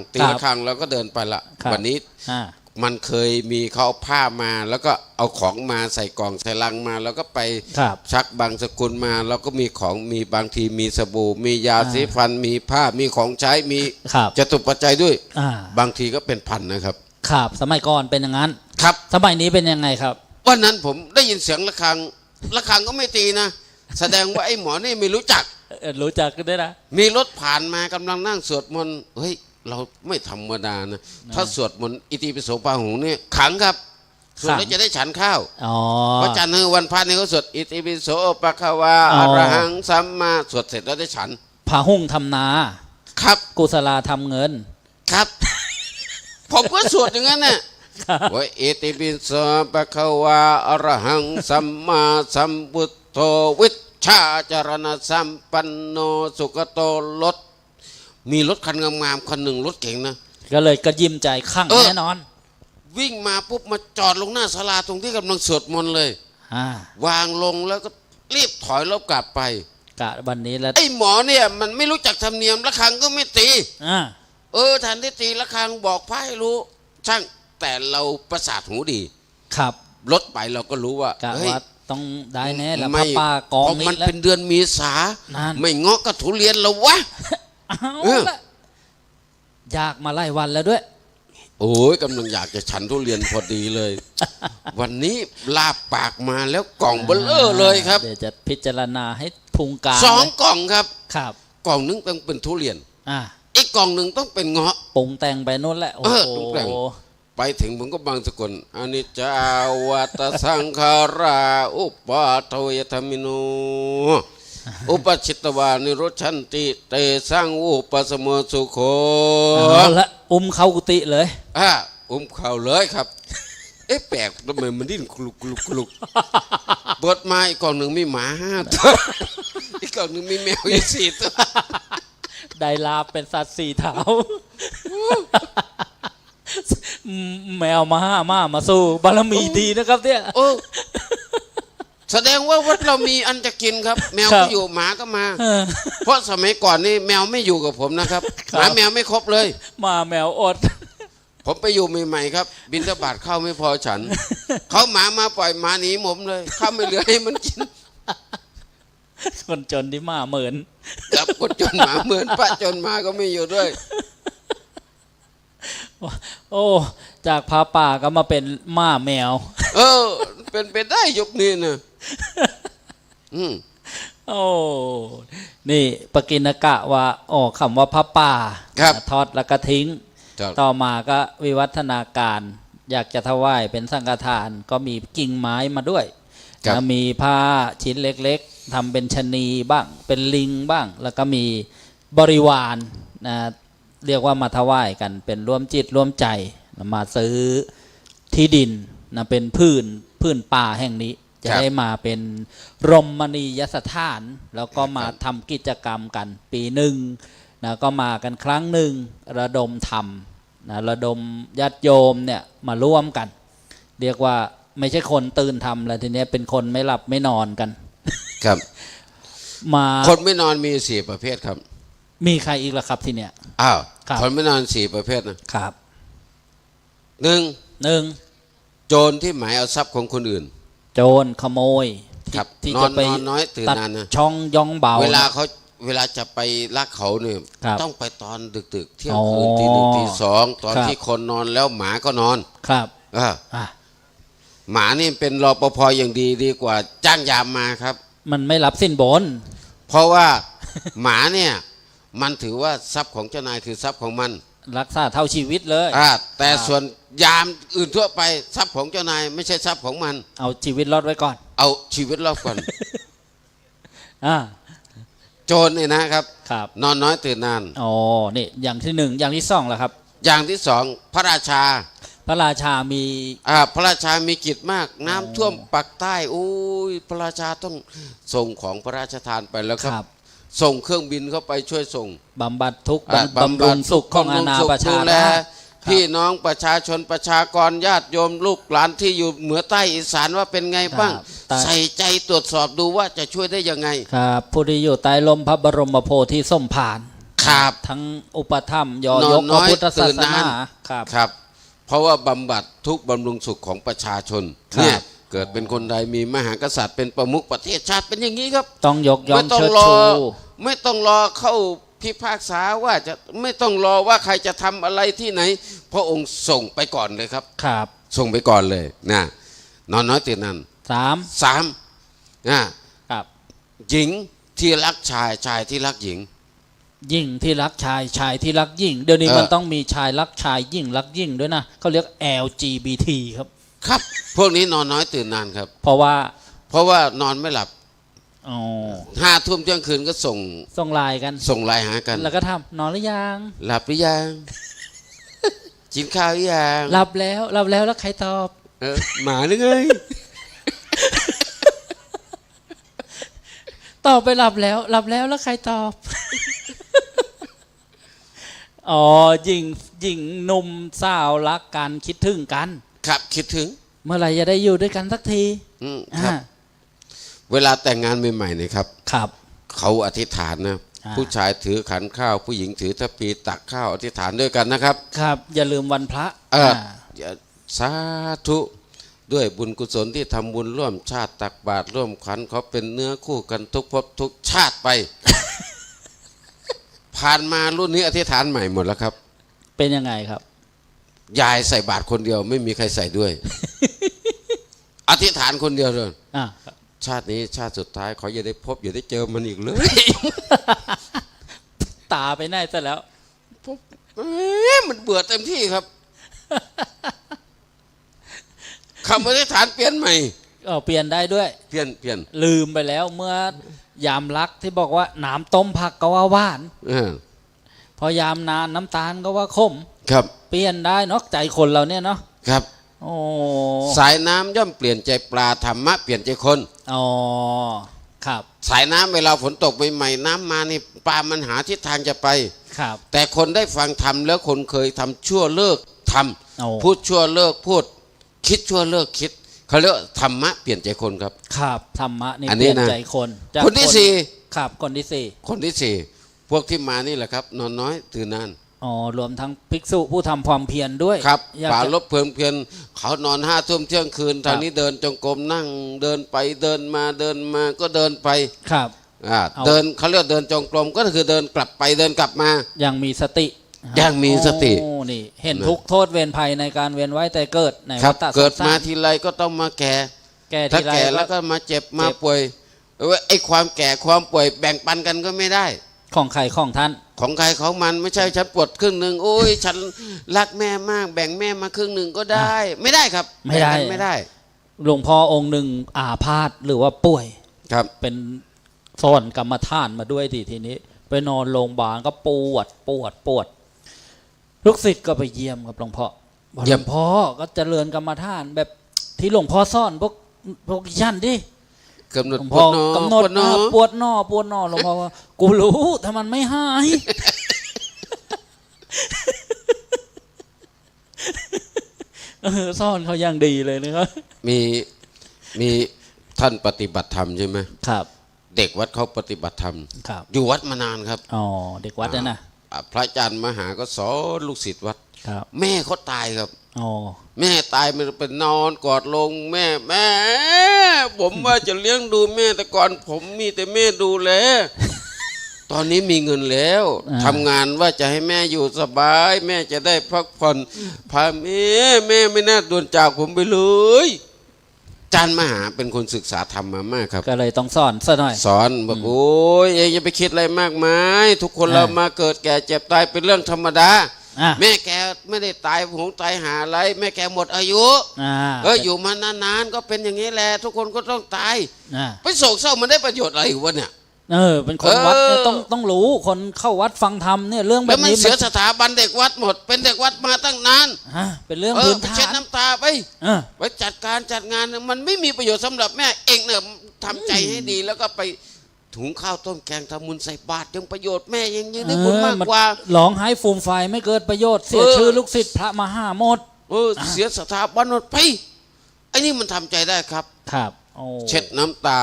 Speaker 3: งแล้วก็เดินไปละ
Speaker 5: ครับ
Speaker 3: วันนี้
Speaker 5: อ่า
Speaker 3: มันเคยมีเขาเอาผ้ามาแล้วก็เอาของมาใส่กล่องใส่ลังมา แล้วก็ไป
Speaker 5: ครับ
Speaker 3: ชักบางสกุลมาแล้วก็มีของมีบางทีมีสบู่มียาสีฟันมีผ้ามีของใช้มี
Speaker 5: ครับ
Speaker 3: จตุปัจจัยด้วย
Speaker 5: อ่า
Speaker 3: บางทีก็เป็นพันนะครับ
Speaker 5: ครับสมัยก่อนเป็นอย่างนั้น
Speaker 3: ครับ
Speaker 5: สมัยนี้เป็นยังไงครับ
Speaker 3: วันนั้นผมได้ยินเสียงระฆังก็ไม่ตีนะ แสดงว่าไอ้หมอนี่ไม่รู้จัก
Speaker 5: รู้จักกันด้วยนะ
Speaker 3: มีรถผ่านมากำลังนั่งสวดมนต์เฮ้ยเราไม่ธรรมดานะถ้าสวดมนต์อิติปิโสปาหุงเนี่ยขังครับสวดแล้วจะได้ฉันข้าว
Speaker 5: อ๋อ
Speaker 3: เพราะจันทร์วันพระเนี่ยเขาสวดอิติปิโสปะคะวา
Speaker 5: อ๋อ
Speaker 3: อะระหังสัมมาสวดเสร็จแล้วได้ฉัน
Speaker 5: ผาหุ่งทำนา
Speaker 3: ครับ
Speaker 5: กุศลาทำเงิน
Speaker 3: ครับ ผมก็สวดอย่างนั้นน่ะ วะเอติปิโสปะคะวาอะระหังสัมมาสัมพุทโธวิชชาจารณสัมปันโนสุขโตรถมีรถคันงามๆคันหนึ่งรถเก๋งนะ
Speaker 5: ก็เลยก็ยิ้มใจข้างแน่นอน
Speaker 3: วิ่งมาปุ๊บมาจอดลงหน้าศาลาตรงที่กำลังสวดมนต์เลย
Speaker 5: อ่าว
Speaker 3: างลงแล้วก็รีบถอยรถกลับไป
Speaker 5: กะวันนี้แล้ว
Speaker 3: ไอ้หมอเนี่ยมันไม่รู้จักธรรมเนียมระฆังก็ไม่ตี
Speaker 5: อ่า
Speaker 3: ทันที่ตีระฆังบอกพระให้รู้ ช่างแต่เราประสาทหูดี
Speaker 5: ครับ
Speaker 3: รถไปเราก็รู้ว่าก
Speaker 5: ะ
Speaker 3: เฮ้ย
Speaker 5: ว่าต้องได้แน่แล้ว
Speaker 3: ไม่
Speaker 5: ป้ากอง
Speaker 3: เพราะ
Speaker 5: นี้
Speaker 3: มัน
Speaker 5: แล้ว
Speaker 3: เป็นเดือนเมีษา
Speaker 5: นั่น
Speaker 3: ไม่เงาะก็ทุเรียนแล้ววะ
Speaker 5: เอา
Speaker 3: เออ
Speaker 5: ละอยากมาไล่วันแล้วด้วย
Speaker 3: โอ้ยกำลังอยากจะฉันทุเรียนพอดีเลย วันนี้ลาบปากมาแล้วกล่องเบลเลอร์เลยครับ
Speaker 5: เดี๋ยวจะพิจารณาให้พุงกลาง
Speaker 3: 2
Speaker 5: เลย
Speaker 3: กล่องครับ
Speaker 5: ครับ
Speaker 3: กล่องหนึงต้องเป็นทุเรียน
Speaker 5: อ่า
Speaker 3: อีกกล่องหนึ่งต้องเป็นเงาะ
Speaker 5: ปรุงแต่งไปนู่นแหละโอ้
Speaker 3: เออ
Speaker 5: โห
Speaker 3: ปรุงแต่ง ไปถึงผมก็บางสกุลอนิจจาวัตสังขาราอุปาทวยธรรมิโนอุปชิตวานิโรชันติเตสังอุปสมโมสุโข
Speaker 5: เอาละเข้ากุฏิเลย
Speaker 3: เข่าเลยครับ แปลกทำไมมันดิ้นคลุกคลุกคลุกเปิดมาอีกกล่องหนึ่งมีหมา5 ตัวอีกกล่องหนึ่งมีแมวอีก4 ตัว
Speaker 5: ได้ลาบเป็นสัตว์4 เท้า แมวมา5 มาสู้บารมีดีนะครับเนี่ย
Speaker 3: โอ้แสดงว่าวัดเรามีอันจะกินครับ แมว
Speaker 5: ครั
Speaker 3: ก็
Speaker 5: บ
Speaker 3: อยู่หมาก็มา
Speaker 5: เออ
Speaker 3: เพราะสมัยก่อนนี่แมวไม่อยู่กับผมนะครับ
Speaker 5: ครับ
Speaker 3: หาแมวไม่ครบเลย
Speaker 5: มาแมวอด
Speaker 3: ผมไปอยู่ใหม่ๆครับ บิณฑบาตเข้าไม่พอฉัน เขาหมามาปล่อยหมาหนีผมเลยข้าไม่เหลือให้มันกิน
Speaker 5: คนจนที่มาเหมือน
Speaker 3: กับคนจนหมาเหมือนพระจนหมาก็ไม่อยู่ด้วย
Speaker 5: โอ้จากพาป่าก็มาเป็นม้าแมว
Speaker 3: เป็นไปได้ยุคนี้นะอืม
Speaker 5: โอ้นี่ปกิณกะว่าคำว่าพระป่า
Speaker 3: ครับ
Speaker 5: ทอดแล้วก็ทิ้ง
Speaker 3: ครับ
Speaker 5: ต่อมาก็วิวัฒนาการ อยากจะถวายเป็นสังฆทาน ก็มีกิ่งไม้มาด้วย
Speaker 3: ครับ
Speaker 5: แล้วมีผ้าชิ้นเล็กๆทำเป็นชะนีบ้างเป็นลิงบ้าง แล้วก็มีบริวารนะเรียกว่ามาถวายกันเป็นร่วมจิตร่วมใจมาซื้อที่ดินนะเป็นพื้นป่าแห่งนี้ จะได้มาเป็นรมณียสถาน แล้วก็มาทำกิจกรรมกันปีหนึ่งนะก็มากันครั้งหนึ่งระดมธรรมนะระดมญาติโยมเนี่ยมาร่วมกัน เรียกว่าไม่ใช่คนตื่นทำแล้วทีนี้เป็นคนไม่หลับไม่นอนกัน
Speaker 3: ครับ
Speaker 5: มา
Speaker 3: คนไม่นอนมี4 ประเภทครับ
Speaker 5: มีใครอีกล่ะครับทีเนี้ย
Speaker 3: อ้าว
Speaker 5: ครับ
Speaker 3: คนไม่นอน4 ประเภทนะครับ 1
Speaker 5: หนึ่ง
Speaker 3: โจรที่หมายเอาทรัพย์ของคนอื่น
Speaker 5: โจรขโมย
Speaker 3: ครับ
Speaker 5: ที่
Speaker 3: นอน
Speaker 5: จะไป
Speaker 3: นอนน้อยตื่น
Speaker 5: ตัด
Speaker 3: นานนะ
Speaker 5: ช่องย่องเบา
Speaker 3: เวลาจะไปลักเขาเนี่ย
Speaker 5: ครับ
Speaker 3: ต้องไปตอนดึกๆเที่ยง
Speaker 5: อ๋อ
Speaker 3: คืนตี 1 ตี 2ตอน
Speaker 5: ครับ
Speaker 3: ที่คนนอนแล้วหมาก็นอน
Speaker 5: ครับ
Speaker 3: อ่า
Speaker 5: อ่ะ
Speaker 3: หมานี่เป็นรปภอย่างดีกว่าจ้างยามมาครับ
Speaker 5: มันไม่รับสินบน
Speaker 3: เพราะว่า หมาเนี่ยมันถือว่าทรัพย์ของเจ้านายคือทรัพย์ของมัน
Speaker 5: รักษาเท่าชีวิตเลย
Speaker 3: แต่
Speaker 5: ครับ
Speaker 3: ส่วนยามอื่นทั่วไปทรัพย์ของเจ้านายไม่ใช่ทรัพย์ของมัน
Speaker 5: เอาชีวิตรอดไว้ก่อน
Speaker 3: เอาชีวิตรอดก่อน
Speaker 5: อ่า
Speaker 3: โจรเนี่ยนะครับ
Speaker 5: ครับ
Speaker 3: นอนน้อยตื่นนาน
Speaker 5: อ๋อนี่อย่างที่หนึ่งอย่างที่สองล่ะครับ
Speaker 3: อย่างที่2พระราชา
Speaker 5: พระราชามี
Speaker 3: พระราชามีกิจมาก น้ำท่วมปักใต้โอ้ยพระราชาต้องส่งของพระราชทานไปแล้วครับ ส่งเครื่องบินเข้าไปช่วยส่ง
Speaker 5: บำบัดทุกข์
Speaker 3: บำรุง
Speaker 5: สุขของอาณาประชา
Speaker 3: ดูแล
Speaker 5: ราษฎร์
Speaker 3: พี่น้องประชาชนประชากรญาติโยมลูกหลานที่อยู่เหนือใต้อีสานว่าเป็นไงบ้าง ใส่ใจตรวจสอบดูว่าจะช่วยได้ยังไง
Speaker 5: ครับผู้ที่อยู่ใต้ลมพระบรมโพธิส้มผาน
Speaker 3: ครับ
Speaker 5: ทั้งอุปธรรมยอยกพระพุทธศาสนาครับ
Speaker 3: ครับ เพราะว่าบำบัดทุกข์บำรุงสุขของประชาชน
Speaker 5: ครับ
Speaker 3: เนี่ยเกิดเป็นคนใดมีมหากษัตริย์เป็นประมุขประเทศชาติเป็นอย่างนี้ครับ
Speaker 5: ต้องยกย่อง
Speaker 3: ไม่ต้อง
Speaker 5: เชิด
Speaker 3: รอ
Speaker 5: ชู
Speaker 3: ไม่ต้องรอเข้าพิพากษาว่าจะไม่ต้องรอว่าใครจะทำอะไรที่ไหน พระองค์ส่งไปก่อนเลยครับ
Speaker 5: ครับ
Speaker 3: ส่งไปก่อนเลยนะนอนน้อยตื่นนาน
Speaker 5: 3
Speaker 3: 3นะครับ หญิงที่รักชายชายที่รักหญิง
Speaker 5: หญิงที่รักชายชายที่รักหญิงเดี๋ยวนี้
Speaker 3: เออ
Speaker 5: มันต้องมีชายรักชายหญิงรักหญิงด้วยนะเขาเรียก LGBT ครับ
Speaker 3: ครับ พวกนี้นอนน้อยตื่นนานครับ
Speaker 5: เพราะว่า
Speaker 3: เพราะว่านอนไม่หลับ
Speaker 5: อ๋อ
Speaker 3: 5 ทุ่มเที่ยงคืนก็ส่ง
Speaker 5: ส่งไลน์กัน
Speaker 3: ส่งไลน์หากัน
Speaker 5: แล้วก็ทำนอนหรือยัง
Speaker 3: หลับหรือยัง กินข้าวหรือยัง
Speaker 5: หลับแล้วแล้วใครตอบ
Speaker 3: หมาหรือไง
Speaker 5: ตอบไปหลับแล้วใครตอบ อ๋อหญิงหนุ่มสาวรักกันคิดถึงกัน
Speaker 3: ครับคิดถึง
Speaker 5: เมื่อไหร่จะได้อยู่ด้วยกันสักที
Speaker 3: ครับ เวลาแต่งงานใหม่ๆเนี่ยครับ
Speaker 5: ครับ
Speaker 3: เขาอธิษฐานนะ ผู้ชายถือขันข้าว ผู้หญิงถือทัพพีตักข้าวอธิษฐานด้วยกันนะครับ
Speaker 5: ครับอย่าลืมวันพระ
Speaker 3: สาธุด้วยบุญกุศลที่ทำบุญร่วมชาติตักบาตรร่วมขันเขาเป็นเนื้อคู่กันทุกภพทุกชาติไป ผ่านมารุ่นนี้อธิษฐานใหม่หมดแล้วครับ
Speaker 5: เป็นยังไงครับ
Speaker 3: ยายใส่บาตรคนเดียวไม่มีใครใส่ด้วย อธิษฐานคนเดียวเลยชาตินี้ชาติสุดท้ายขออย่าได้พบอย่าได้เจอมันอีกเลย
Speaker 5: ตาไปไหนซะแล้ว
Speaker 3: มันเบื่อเต็มที่ครับ คำอธิษฐานเปลี่ยนใหม่
Speaker 5: เปลี่ยนได้ด้วย
Speaker 3: เปลี่ยน
Speaker 5: ลืมไปแล้วเมื่อยามรักที่บอกว่าน้ำต้มผักก็ว่าหวานพอยามนานน้ำตาลก็ว่าขม
Speaker 3: ครับ
Speaker 5: เปลี่ยนได้เนาะใจคนเราเนี่ยเนาะ
Speaker 3: ครับ
Speaker 5: โอ้
Speaker 3: สายน้ำย่อมเปลี่ยนใจปลาธรรมะเปลี่ยนใจคน
Speaker 5: อ๋อครับ
Speaker 3: สายน้ำเวลาฝนตกใหม่ๆน้ำมานี่ปลามันหาทิศทางจะไป
Speaker 5: ครับ
Speaker 3: แต่คนได้ฟังธรรมแล้วคนเคยทำชั่วเลิกท
Speaker 5: โอ้
Speaker 3: ำพูดชั่วเลิกพูดคิดชั่วเลิกคิดเขาเรียกว่าธรรมะเปลี่ยนใจคนครับ
Speaker 5: ครับธรรมะนี่
Speaker 3: อัน
Speaker 5: เป
Speaker 3: นี้
Speaker 5: ลี่ยน
Speaker 3: นะ
Speaker 5: ใจคนจาก
Speaker 3: คนที่สี่
Speaker 5: ครับคนที่สี่
Speaker 3: คนที่สี่พวกที่มานี่แหละครับ นอนน้อยตื่นนาน
Speaker 5: อ๋อรวมทั้งภิกษุผู้ทำความเพียรด้วย
Speaker 3: ครับ
Speaker 5: อยาก
Speaker 3: ป่า
Speaker 5: จะ
Speaker 3: ลบเพลินเขานอน5 ทุ่มเที่ยงคืนทางนี้เดินจงกรมนั่งเดินไปเดินมาก็เดินไป
Speaker 5: ครับ
Speaker 3: เดินเขาเรียกเดินจงกรมก็คือเดินกลับไปเดินกลับมา
Speaker 5: ยังมีสติ
Speaker 3: ยังมีสติ
Speaker 5: โอ้นี่เห็นทุกข์โทษเวรภัยในการเวียนว่ายแต่เกิดใน
Speaker 3: ครั
Speaker 5: วั
Speaker 3: บ
Speaker 5: ฏสงสาร
Speaker 3: เกิดมาทีไรก็ต้องมาแก่
Speaker 5: แก่
Speaker 3: ถ้า
Speaker 5: ทีไร
Speaker 3: แก่แล้ว
Speaker 5: ก็
Speaker 3: ก็มาเจ็บมาป่วยไอ้ความแก่ความป่วยแบ่งปันกันก็ไม่ได้
Speaker 5: ของใครของท่าน
Speaker 3: ของใครของมันไม่ใช่ฉันปวดครึ่งหนึ่งโอ้ยฉันรักแม่มากแบ่งแม่มาครึ่งหนึ่งก็ได้ ไม่ได้ครับ
Speaker 5: ไม่ได้
Speaker 3: แบ่งกันไม่ได้
Speaker 5: หลวงพ่อองค์หนึ่งอาพาธหรือว่าป่วย
Speaker 3: ครับ
Speaker 5: เป็นซ่อนกรรมฐานมาด้วยทีนี้ ไปนอนโรงพยาบาลก็ปวดลูกศิษย์ก็ไปเยี่ยมกับหลวงพ่อบอกหลวงพ่อก็เจริญกรรมฐานแบบที่หลวงพ่อสอนพวกยันดิ
Speaker 3: กำหนด
Speaker 5: หลวง
Speaker 3: ป
Speaker 5: พ่
Speaker 3: ว
Speaker 5: อ
Speaker 3: ดหนอก
Speaker 5: ำหนด ปวดหนอหลวงพ่อว่ากูรู้ถ้ามันไม่หายซ่อนเขาอย่างดีเลยนะครับ
Speaker 3: มีท่านปฏิบัติธรรมใช่ไหม
Speaker 5: ครับ
Speaker 3: เด็กวัดเขาปฏิบัติธรรม
Speaker 5: ครับ
Speaker 3: อยู่วัดมานานครับ
Speaker 5: อ๋อเด็กวัดนะ
Speaker 3: พระอาจารย์มหาก็สอนลูกศิษย์วัด
Speaker 5: ครับ
Speaker 3: แม่เขาตายครับ
Speaker 5: อ๋อ
Speaker 3: แม่ตายมันเป็นนอนกอดลงแม่ผมว่าจะเลี้ยงดูแม่แต่ก่อนผมมีแต่แม่ดูแล ตอนนี้มีเงินแล้วทำงานว่าจะให้แม่อยู่สบาย แม่จะได้พักผ่อนพาแม่ไม่น่าด่วนจากผมไปเลยอาจารย์มหาเป็นคนศึกษาธรรมมามากครับ
Speaker 5: ก็เลยต้องสอนซะหน่อย
Speaker 3: สอนบอกโอ้ยเองอย่าไปคิดอะไรมากมาย ทุกคนเรามาเกิดแก่เจ็บตายเป็นเรื่องธรรมดา แม่แกไม่ได้ตายผมตายหาอะไรแม่แกหมดอายุอยู่มานานๆก็เป็นอย่างนี้แหละทุกคนก็ต้องตายไปโศกเศร้ามันได้ประโยชน์อะไรวะเนี่ย
Speaker 5: เป็นคนวัดเนี่ยต้องรู้คนเข้าวัดฟังธรรมเนี่ยเรื่องแบ
Speaker 3: แล้ว
Speaker 5: บ
Speaker 3: มัน
Speaker 5: นี้
Speaker 3: เสียสถาบันเด็กวัดหมดเป็นเด็กวัดมาตั้งนาน
Speaker 5: เป็นเรื่องพื้น
Speaker 3: ไป
Speaker 5: ฐา
Speaker 3: เช็ด
Speaker 5: น
Speaker 3: น้ำตาไปไปจัดการจัดงานมันไม่มีประโยชน์สำหรับแม่เองเนี่ยทำใจให้ดีแล้วก็ไปถุงข้าวต้มแกงทำบุญใส่บาตรยังประโยชน์แม่ยังได้บุญมากกว่า
Speaker 5: ร้องไห้ฟูมไฟไม่เกิดประโยชน์เสียชื่อลูกศิษย์พระมหาหมด
Speaker 3: เสียสถาบันหมดไปไอ้นี่มันทำใจได้ครับ
Speaker 5: ครับ
Speaker 3: เช็ดน้ำตา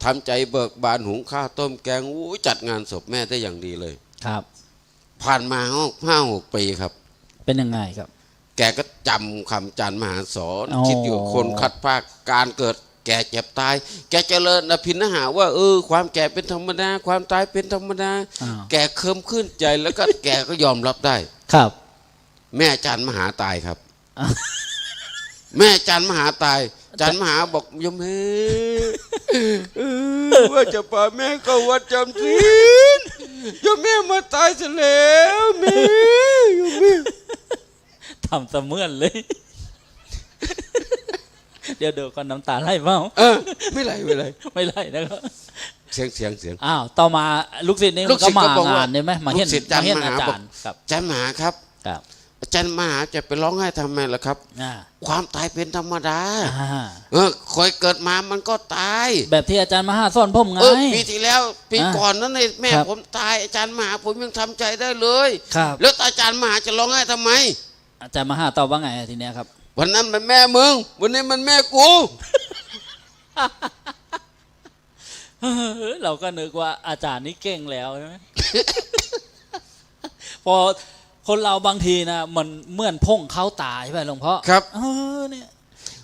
Speaker 3: ทำใจเบิกบานหุงข้าวต้มแกงจัดงานศพแม่ได้อย่างดีเลย
Speaker 5: ครับ
Speaker 3: ผ่านมา5-6 ปีครับ
Speaker 5: เป็นยังไงครับ
Speaker 3: แกก็จำคำอาจารย์มหาสอนคิดอยู่คนคัดภาคการเกิดแก่เจ็บตายแกเจริญอภินหาว่าความแก่เป็นธรรมดาความตายเป็นธรรมดาแกเคิมขึ้นใจแล้วก็แกก็ยอมรับได้
Speaker 5: ครับ
Speaker 3: แม่อาจารย์มหาตายครับแม่อาจารย์มหาตายอาจารย์มหาบอกยมเฮว่าจะพาแม่เข้าวัดจำศีลยมแม่มาตายซะแล้วแม่ยมแม่
Speaker 5: ทำเสมือนเลยเดี๋ยวก่อนน้ำตาไหลเปล่า
Speaker 3: ไม่ไหล
Speaker 5: ไม่ไหลนะครับ
Speaker 3: เสียง
Speaker 5: อ้าวต่อมาลูกศิษย์นี่ก็มางานใช่ไหมมาเห็นอาจารย์ครับ
Speaker 3: อาจารย์มหาครับ อาจารย์มหาจะไปร้องไห้ทำไมล่ะครับ
Speaker 5: อ่า
Speaker 3: ความตายเป็นธรรมดา
Speaker 5: อ่า
Speaker 3: คอยเกิดมามันก็ตาย
Speaker 5: แบบที่อาจารย์มหาสอนผมไง
Speaker 3: ปีที่แล้วปี
Speaker 5: อ่า
Speaker 3: ก่อนนั้นเนี่ยแม่
Speaker 5: ครับ
Speaker 3: ผมตายอาจารย์มหาผมยังทำใจได้เลย
Speaker 5: ครับ
Speaker 3: แล้วอาจารย์มหาจะร้องไห้ทำไม
Speaker 5: อาจารย์มหาตอบว่าไงทีเนี้ยครับ
Speaker 3: วันนั้นมันแม่มึงวันนี้มันแม่กู
Speaker 5: เราก็นึกว่าอาจารย์นี่เก่งแล้วใช่ไหม พอคนเราบางทีนะมันเหมือนพ่งเข้าตาใช่ไหมหลวงพ่อ
Speaker 3: ครับ
Speaker 5: เนี่ย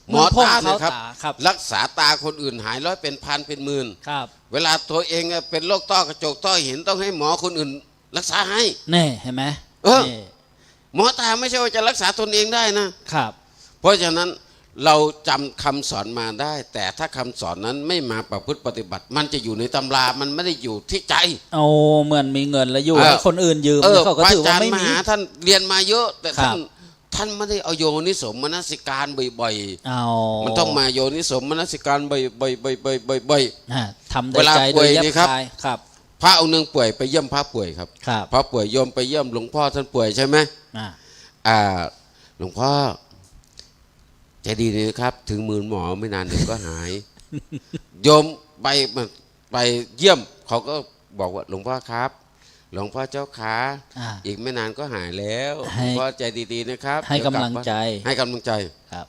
Speaker 3: หมอตาเนี่ย
Speaker 5: เข้า
Speaker 3: ครับ
Speaker 5: ตาครับ
Speaker 3: รักษาตาคนอื่นหายร้อยเป็นพันเป็นหมื่น
Speaker 5: ครับ
Speaker 3: เวลาตัวเองเป็นโรคต้อกระจกต้อหินต้องให้หมอคนอื่น รักษาให้
Speaker 5: นี่เห็นไหม
Speaker 3: เออ
Speaker 5: นี่
Speaker 3: หมอตาไม่ใช่ว่าจะรักษาตนเองได้นะครับ เพราะฉะนั้นเราจำคำสอนมาได้ แต่ถ้าคำสอนนั้นไม่มาประพฤติปฏิบัติ มันจะอยู่ในตำรามันไม่ได้อยู่ที่ใจ
Speaker 5: โอ้เหมือนมีเงินแล้วอยู่
Speaker 3: เออ
Speaker 5: ให้คนอื่นยืมเขาก็
Speaker 3: พระ
Speaker 5: ถือ
Speaker 3: อา
Speaker 5: ว่า
Speaker 3: จารย์
Speaker 5: ไม่
Speaker 3: ม
Speaker 5: มี
Speaker 3: หาท่านเรียนมาเยอะ แต่
Speaker 5: ครับ
Speaker 3: ท่านไม่ได้เอาโยนิสมนสิการบ่อย
Speaker 5: เอา
Speaker 3: ๆมันต้องมาโยนิสมนสิการบ่อยๆ
Speaker 5: ทำด้วยใจ
Speaker 3: เวลาป่
Speaker 5: โด
Speaker 3: วย
Speaker 5: ยยับ
Speaker 3: นี่ครับ
Speaker 5: คายครับ
Speaker 3: พระองค์หนึ่งป่วยไปเยี่ยมพระป่วยครับ
Speaker 5: ครับ
Speaker 3: พระป่วยโยมไปเยี่ยมหลวงพ่อท่านป่วยใช่ไหม
Speaker 5: อ่า
Speaker 3: หลวงพ่อใจดีเลยนะครับ ถึงมือหมอไม่นานเดี๋ยวก็หาย โยมไปเยี่ยมเขาก็บอกว่าหลวงพ่อครับ หลวงพ่อเจ้าขา
Speaker 5: อ่า
Speaker 3: อีกไม่นานก็หายแล้วห
Speaker 5: ให้
Speaker 3: ลวงพ่อใจดีๆนะครับ
Speaker 5: ให้
Speaker 3: เดี๋ยว
Speaker 5: กำลังใจ
Speaker 3: ให้กำลังใจ
Speaker 5: ครับ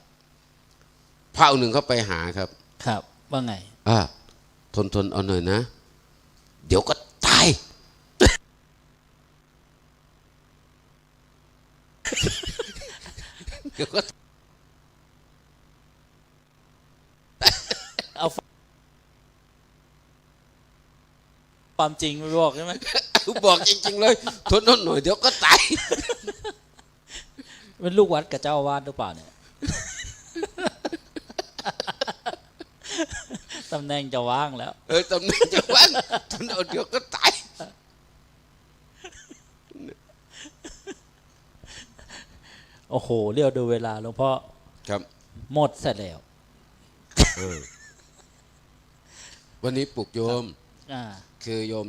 Speaker 3: พระองค์หนึ่งเขาไปหาครับ
Speaker 5: ครับว่าไง
Speaker 3: ทนเอาหน่อยนะ เดี๋ยวก็ตาย เดี๋ยวก็
Speaker 5: เอาความจริงไปบอกใช่ไหม
Speaker 3: บอกจริงๆเลยทนเอาหน่อยเดี๋ยวก็ตาย
Speaker 5: เป็นลูกวัดกับเจ้าอาวาสหรือเปล่าเนี่ย ตำแหน่งจะว่างแล้ว
Speaker 3: ตำแหน่งจะว่างทนเอาเดี๋ยวก็ตาย
Speaker 5: โอ้โหเรียวดูเวลาหลวงพ่อ
Speaker 3: ครับ
Speaker 5: หมดเสร็จแล้ว
Speaker 3: วันนี้ปลุกโยม
Speaker 5: อ่า
Speaker 3: คือโยม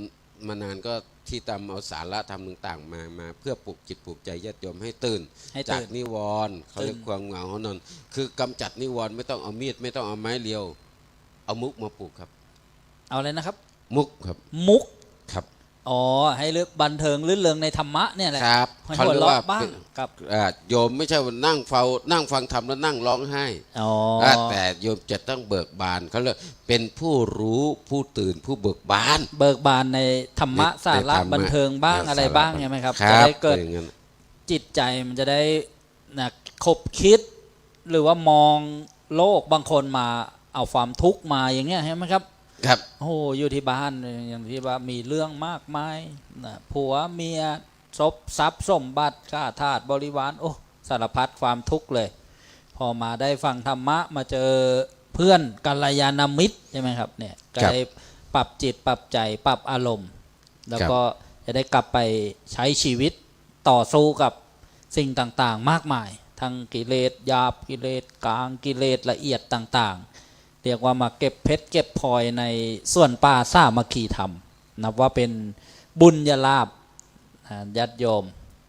Speaker 3: มานานก็ที่ตามเอาสาระธรรมต่างๆมาเพื่อปลุกจิตปลุกใจญาติโยมให้ตื่น
Speaker 5: ให้
Speaker 3: จาก
Speaker 5: ตื่น
Speaker 3: นิวรณ์เขาเรียก
Speaker 5: ตื่น
Speaker 3: ความเหงาเขานอนคือกำจัดนิวรณ์ไม่ต้องเอามีดไม่ต้องเอาไม้เรียว เอามุกมาปลูกครับ
Speaker 5: เอาเลยนะครับ
Speaker 3: มุกครับ
Speaker 5: มุก
Speaker 3: ครับ
Speaker 5: อ๋อให้เลือกบันเทิงลื่นเริงในธรรมะเนี่ยแหละ
Speaker 3: ครับ
Speaker 5: ให้
Speaker 3: เขา
Speaker 5: หัว
Speaker 3: เรียก
Speaker 5: เราะ
Speaker 3: ว่า
Speaker 5: บ้าง
Speaker 3: เป็น
Speaker 5: ครับ
Speaker 3: โยมไม่ใช่ว่านั่งฟังธรรมแล้วนั่งร้องไห้
Speaker 5: อ๋อ
Speaker 3: แต่โยมจะต้องเบิกบานเขาเรียกเป็นผู้รู้ผู้ตื่นผู้เบิกบาน
Speaker 5: เบิกบานในธรรมะ
Speaker 3: ใน
Speaker 5: สาระ
Speaker 3: ธรรมะ
Speaker 5: บันเทิงบ้าง
Speaker 3: สาระ
Speaker 5: อะไรบ้างใช่ไหมครับ
Speaker 3: ค
Speaker 5: จะ
Speaker 3: รับ
Speaker 5: ได้เกิด
Speaker 3: อย่างนั้น
Speaker 5: จิตใจมันจะได้นะคบคิด หรือว่ามองโลกบางคนมาเอาความทุกข์มาอย่างเงี้ยใช่ไหมครับ
Speaker 3: ครับ
Speaker 5: โอ้โหอยู่ที่บ้านอย่างที่ว่ามีเรื่องมากมายนะผัวเมียทรัพย์สมบัติข้าทาสบริวารโอ้สารพัดความทุกข์เลย พอมาได้ฟังธรรมะมาเจอเพื่อนกัลยาณมิตรใช่ไหมครับเนี่ยก็ได้ปรับจิตปรับใจปรับอารมณ์ แล้วก็จะได้กลับไปใช้ชีวิตต่อสู้กับสิ่งต่างๆมากมาย ทั้งกิเลสหยาบกิเลสกลางกิเลสละเอียดต่างๆ เรียกว่ามาเก็บเพชรเก็บพลอยในส่วนป่าสามัคคีธรรมนับว่าเป็นบุญญาลาภญาติโยม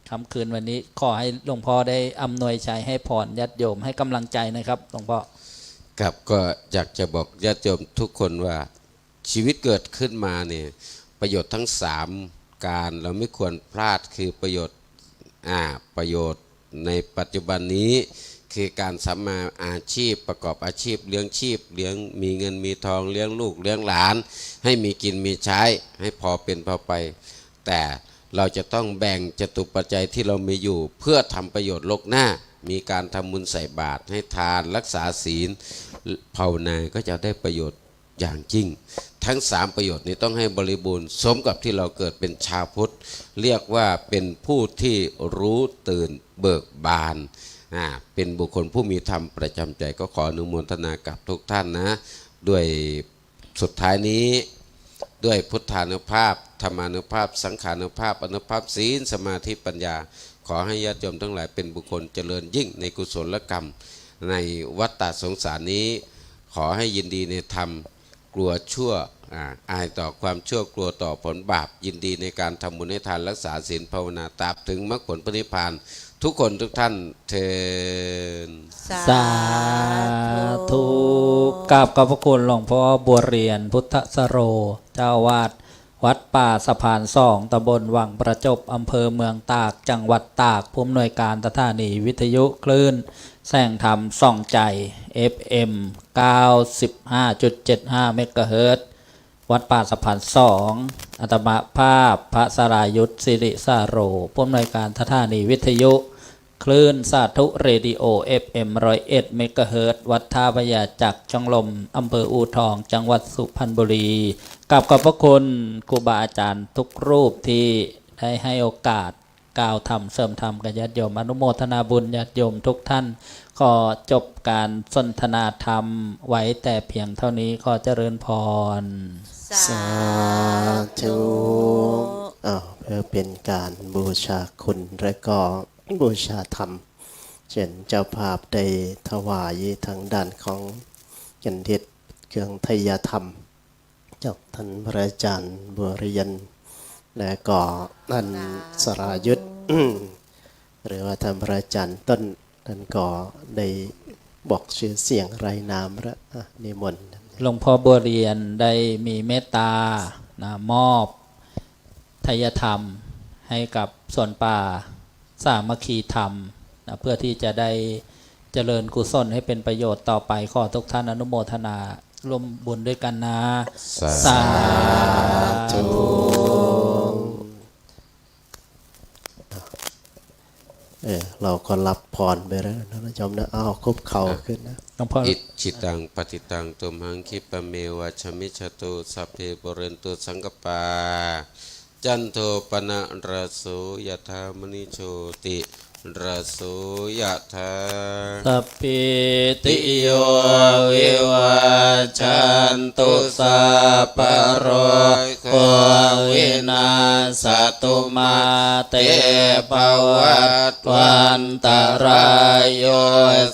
Speaker 5: ค่ำคืนวันนี้ขอให้หลวงพ่อได้อำนวยชัยให้พรญาติโยมให้กำลังใจนะครับหลวงพ่อ
Speaker 3: ครับก็อยากจะบอกญาติโยมทุกคนว่าชีวิตเกิดขึ้นมาเนี่ยประโยชน์ทั้ง3การเราไม่ควรพลาดคือประโยชน์ในปัจจุบันนี้คือการสัมมาอาชีพประกอบอาชีพเลี้ยงชีพเลี้ยงมีเงินมีทองเลี้ยงลูกเลี้ยงหลานให้มีกินมีใช้ให้พอเป็นพอไปแต่เราจะต้องแบ่งจตุปัจจัยที่เรามีอยู่เพื่อทำประโยชน์โลกหน้ามีการทำบุญใส่บาตรให้ทานรักษาศีลภาวนาก็จะได้ประโยชน์อย่างจริงทั้ง3ประโยชน์นี้ต้องให้บริบูรณ์สมกับที่เราเกิดเป็นชาวพุทธเรียกว่าเป็นผู้ที่รู้ตื่นเบิกบานเป็นบุคคลผู้มีธรรมประจำใจก็ขออนุโมทนากับทุกท่านนะด้วยสุดท้ายนี้ด้วยพุทธานุภาพธรรมานุภาพสังขานุภาพอนุภาพศีลสมาธิปัญญาขอให้ญาติโยมทั้งหลายเป็นบุคคลเจริญยิ่งในกุศลกรรมในวัฏฏะสงสารนี้ขอให้ยินดีในธรรมกลัวชั่ว อายต่อความชั่วกลัวต่อผลบาปยินดีในการทำบุญให้ทานรักษาศีลภาวนาตราบถึงมรรคผลนิพพานทุกคนทุกท่านเทิน
Speaker 5: สาธุกราบขอบพระคุณหลวงพ่อบัวเรียนพุทธสโร เจ้าวาดวัดป่าสะพานสองตำบลวังประจบอำเภอเมืองตากจังหวัดตากผู้อำนวยการสถานีวิทยุคลื่นแสงธรรมส่องใจ FM 95.75 เมกะเฮิรตซ์วัดป่าสะพานสองอาตมาภาพพระสรายุทธสิริสาโรผู้อำนวยการสถานีวิทยุคลื่นสาธุเรดิโอ FM 101 เมกะเฮิรตซ์วัดท่าพระยาจักรจังลมอำเภออู่ทองจังหวัดสุพรรณบุรีกับขอบพระคุณครูบาอาจารย์ทุกรูปที่ได้ให้โอกาสกล่าวธรรมเสริมธรรมกับญาติโยมอนุโมทนาบุญญาติโยมทุกท่านขอจบการสนทนาธรรมไว้แต่เพียงเท่านี้ขอเจริญพร
Speaker 4: สาธุ
Speaker 6: เพื่อเป็นการบูชาคุณและก็บูชาธรรมเช่นเจ้าภาพได้ถวายทางด้านของยันเทศเครื่องไทยธรรมจากท่านพระอาจารย์บัวเรียนและก็ท่านสรายุทธ หรือว่าท่านพระอาจารย์ต้นท่านก็ได้บอกชื่อเสียงรายนามและนิมนต์
Speaker 5: หลวงพ่อบัวเรียนได้มีเมตตานะมอบไทยธรรมให้กับส่วนป่าสามัคคีธรรมนะเพื่อที่จะได้เจริญกุศลให้เป็นประโยชน์ต่อไปขอทุกท่านอนุโมทนาร่วมบุญด้วยกันนะสาธุ
Speaker 6: เราก็รับพรไปแล้วนะจอมนะเอาคุบเข่าขึ้นนะ
Speaker 5: หลวงพ่อ
Speaker 3: อิจิตังปฏิตังตุมหังคิปะเมวะชมิชตุสัพเพปเรนตุสังกปาจันโทปนะระโสยถามณิโชติระโสยถา
Speaker 5: สัพพิติโยวิวัจจันตุสัพพะโรโควินาศตุมาเตภวัตวันตรายโย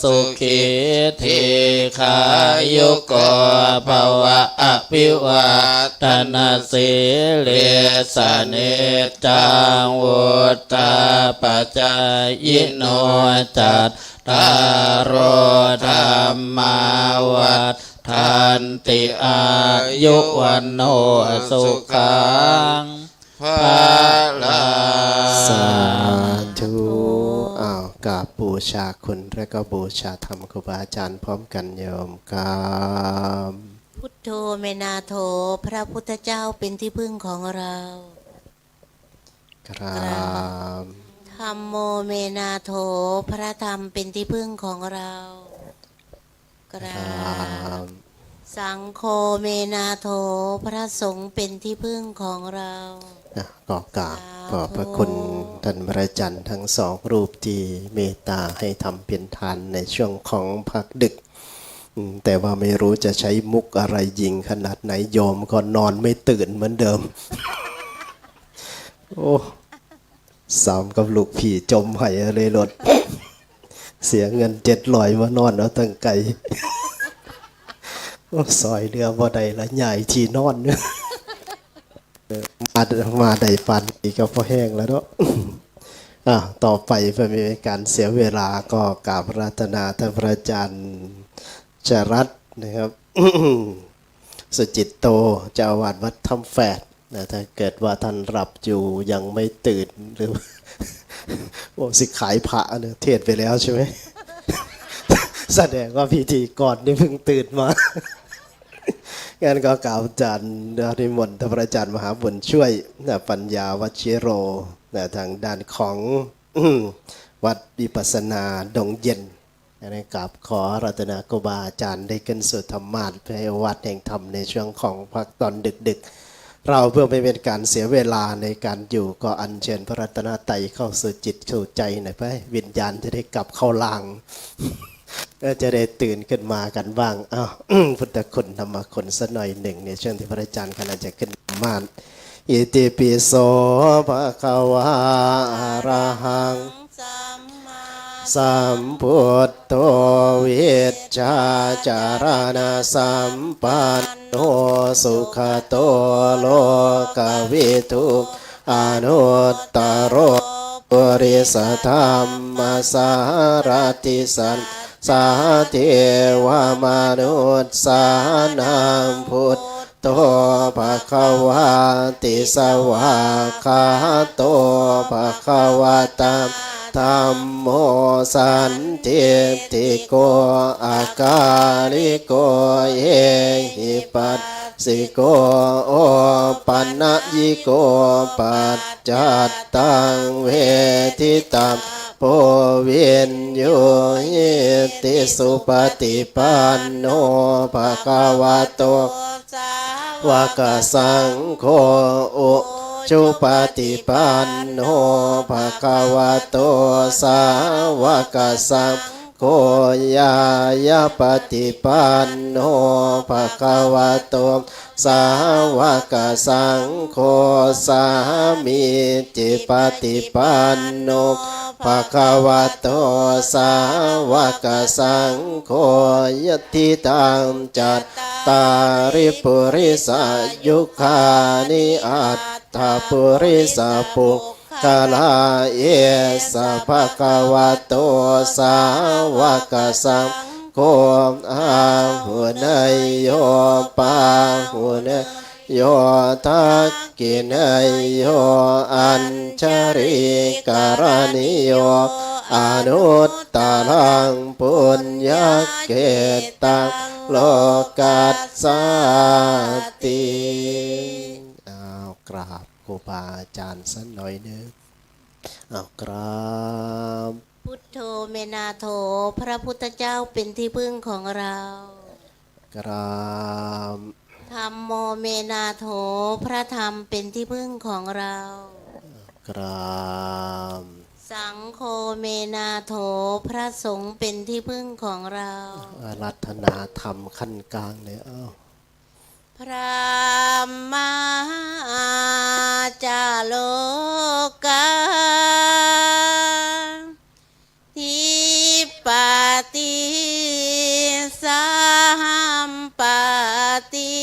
Speaker 5: สุขิธิขายุโกภวะอภิวาทนาสิเลสเนจังวุตตาปัจจายโนจัตตารโอธรรมาวัฏทันติอายุวันโนสุขังภาลัง
Speaker 6: สาธุกราบบูชาคุณและก็บูชาธรรมครูบาอาจารย์พร้อมกันโยมกราบ
Speaker 4: พุทโธเมนาโถพระพุทธเจ้าเป็นที่พึ่งของเรา
Speaker 6: กราบ
Speaker 4: ธัมโมเมนาโถพระธรรมเป็นที่พึ่งของเรากราบสังโฆเมนาโถพระสงฆ์เป็นที่พึ่งของเรา
Speaker 6: ก็กราบขอบพระคุณท่านพระอาจารย์ทั้งสองรูปที่เมตตาให้ทำเป็นทานในช่วงของพักดึกแต่ว่าไม่รู้จะใช้มุกอะไรยิงขนาดไหนโยมก็นอนไม่ตื่นเหมือนเดิม โอ้สามกับลูกผีจมไหายเลยรถ เสียเงิน700มานอนเอาตั้งไกล โอ้ซอยเรือบ่ได้ละใหญ่ที่นอนเนี่ย มาได้ฟันอีกก็พอแห้งแล้วเนาะ ต่อไปเพื่อไม่เป็นการเสียเวลาก็กราบรัตนาท่านพระอาจารย์จรัตน์นะครับ สุจิตโตเจ้าอาวาสวัดถ้ำแฝดนะถ้าเกิดว่าท่านหลับอยู่ยังไม่ตื่นหรือ โอ้สิขายพระเนี่ยเทศไปแล้วใช่ไหม แสดงว่าพิธีก่อนนี่เพิ่งตื่นมา งั้นก็กล่าวอาจารย์นิมนต์ท่านพระอาจารย์มหาบุญช่วยปัญญาวชิโรทางด้านของวัดวิปัสสนาดงเย็นในกราบขอรัตนครูบาอาจารย์ได้ขึ้นสู่ธรรมาสน์ให้วัดแห่งธรรมในช่วงของพักตอนดึกๆเราเพื่อไม่เป็นการเสียเวลาในการอยู่ก็อัญเชิญพระรัตนตรัยเข้าสู่จิตสู่ใจหน่อยเพื่อให้วิญญาณจะได้กลับเข้าลาง จะได้ตื่นขึ้นมากันบ้างอ้าว พุทธคุณธรรมคุณสักหน่อยหนึ่งในช่วงที่พระอาจารย์กำลังจะขึ้นม่านอิติปิโสภะคะวะอะระหังสัมพุทโธวิชชาจารณสัมปันโน สุขโตโลกวิทุอนุตตโรปุริสธรรมสารติสันสาเทวมนุษย์สานังพุทโตภะคะวะติสวากขาโตภะคะวะตาธัมโมสันติติโกอาการิโกเอหิปัสสิโกโอปันญิโกปัจจัตตังเวทิตัมโพวินโยหิติสุปฏิปันโนภะคะวะโตวากสังโฆอุจุปฏิปันโนภะคะวะโตสาวกสังโฆยายาปฏิปันโนภะคะวะโตสาวกสังโฆสามีจิปฏิปันโนภะคะวะโตสาวกสังโฆยติตังจัตตาริปุริสายุคานิอัตถปุริสปุคลาเยสะภะคะวะโตสาวกสังโฆอาหุเนยโยปาหุเนยโยทักกิเนยโยอัญชริการณิโยอนุตตรังปุญญเกตังโลกัสสติกราบครูบาอาจารย์สักหน่อยนึงกราบ
Speaker 4: พุทโธเมนาโถพระพุทธเจ้าเป็นที่พึ่งของเรา
Speaker 6: กราบ
Speaker 4: ธัมโมเมนาโถพระธรรมเป็นที่พึ่งของเรา
Speaker 6: กราบ
Speaker 4: สังโฆเมนาโถพระสงฆ์เป็นที่พึ่งของเรา
Speaker 6: อารัธนาธรรมขั้นกลางเลย
Speaker 4: พระมหาจาโลกาทิปติสัมปติ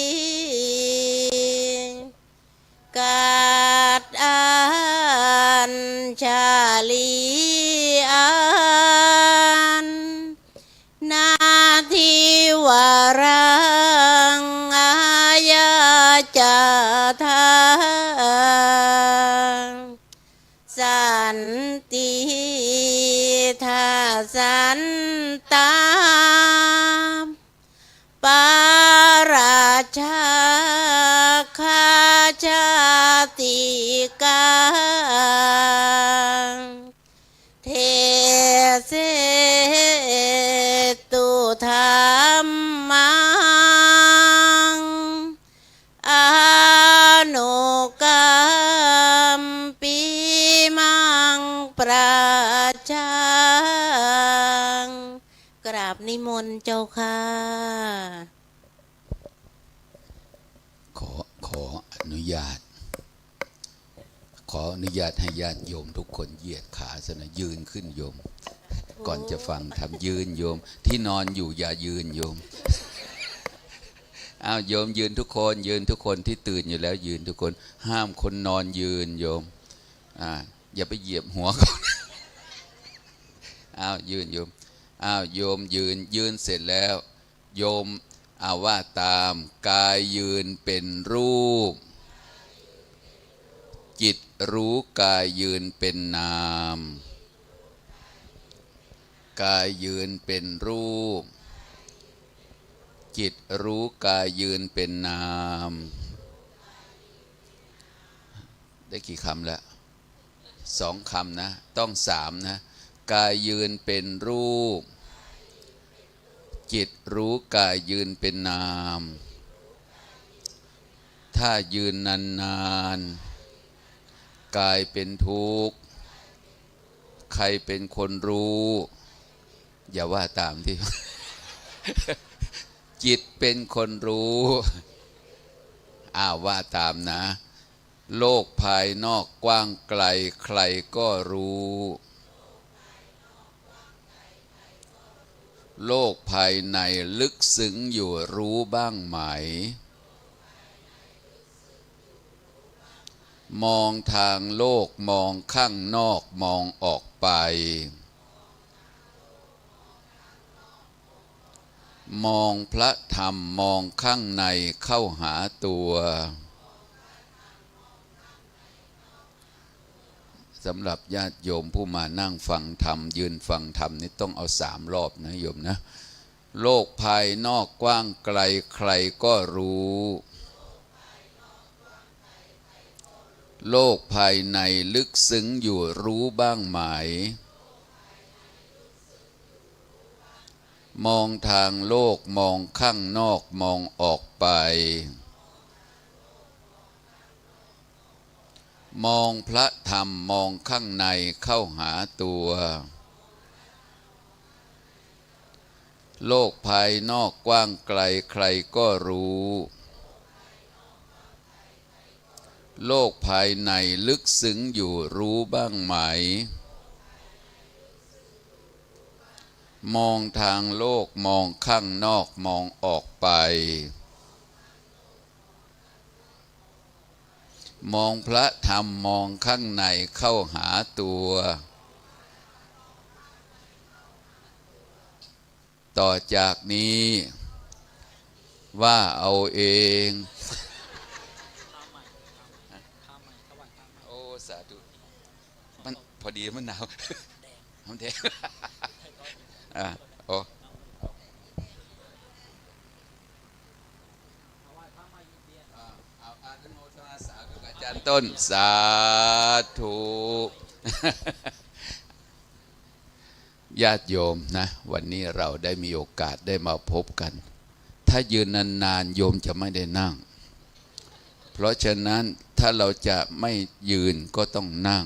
Speaker 4: กัดอัญชาลีอันนาทิวรังอายาจาทาสันติทาสันตาปาราชาคาชาติกาเทเสตุธรรมังอนุกรรมปิมังประชางกราบนิมนต์เจ้าค่ะ
Speaker 7: ขออนุญาตให้ญาติโยมทุกคนเหยียดขาซะนะยืนขึ้นโยมก่อนจะฟังทำยืนโยมที่นอนอยู่อย่ายืนโยมอ้าวโยมยืนทุกคนที่ตื่นอยู่แล้วยืนทุกคนห้ามคนนอนยืนโยมอย่าไปเหยียบหัวเขาอ้าวยืนโยมอ้าวโยมยืนเสร็จแล้วโยมว่าตามกายยืนเป็นรูปจิตรู้กายยืนเป็นนามกายยืนเป็นรูปจิตรู้กายยืนเป็นนามได้กี่คำแล้ว2 คำนะต้อง3นะกายยืนเป็นรูปจิตรู้กายยืนเป็นนามถ้ายืนนานๆกายเป็นทุกข์ใครเป็นคนรู้อย่าว่าตามที่ จิตเป็นคนรู้ว่าตามนะโลกภายนอกกว้างไกลใครก็รู้โลกภายในลึกซึ้งอยู่รู้บ้างไหม มองทางโลกมองข้างนอกมองออกไปมองพระธรรมมองข้างในเข้าหาตัวสำหรับญาติโยมผู้มานั่งฟังธรรมยืนฟังธรรมนี่ต้องเอา3 รอบนะโยมนะโลกภายนอกกว้างไกลใครก็รู้โลกภายในลึกซึ้งอยู่รู้บ้างไหมมองทางโลกมองข้างนอกมองออกไปมองพระธรรมมองข้างในเข้าหาตัวโลกภายนอกกว้างไกลใครก็รู้โลกภายในลึกซึ้งอยู่รู้บ้างไหมมองทางโลกมองข้างนอกมองออกไปมองพระธรรมมองข้างในเข้าหาตัวต่อจากนี้ว่าเอาเองโอ้สาธุมันพอดีมันหนาวน้ำแดงโอ้เอาอนุโมทนาสาธุอาจารย์ต้นสาธุญาติโยมนะวันนี้เราได้มีโอกาสได้มาพบกันถ้ายืนนานๆโยมจะไม่ได้นั่งเพราะฉะนั้นถ้าเราจะไม่ยืนก็ต้องนั่ง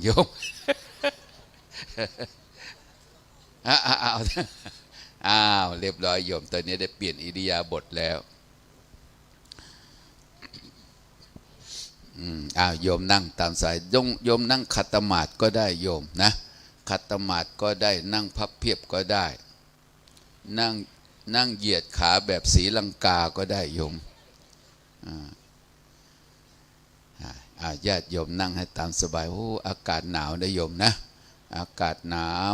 Speaker 7: โยมอ้าวเรียบร้อยโยมตอนนี้ได้เปลี่ยนอิริยาบถแล้วโยมนั่งตามสายโยมนั่งขัดสมาธิก็ได้โยมนะขัดสมาธิก็ได้นั่งพับเพียบก็ได้นั่งเหยียดขาแบบศรีลังกาก็ได้โยมญาติโยมนั่งให้ตามสบายโอ้อากาศหนาวนะโยมนะอากาศหนาว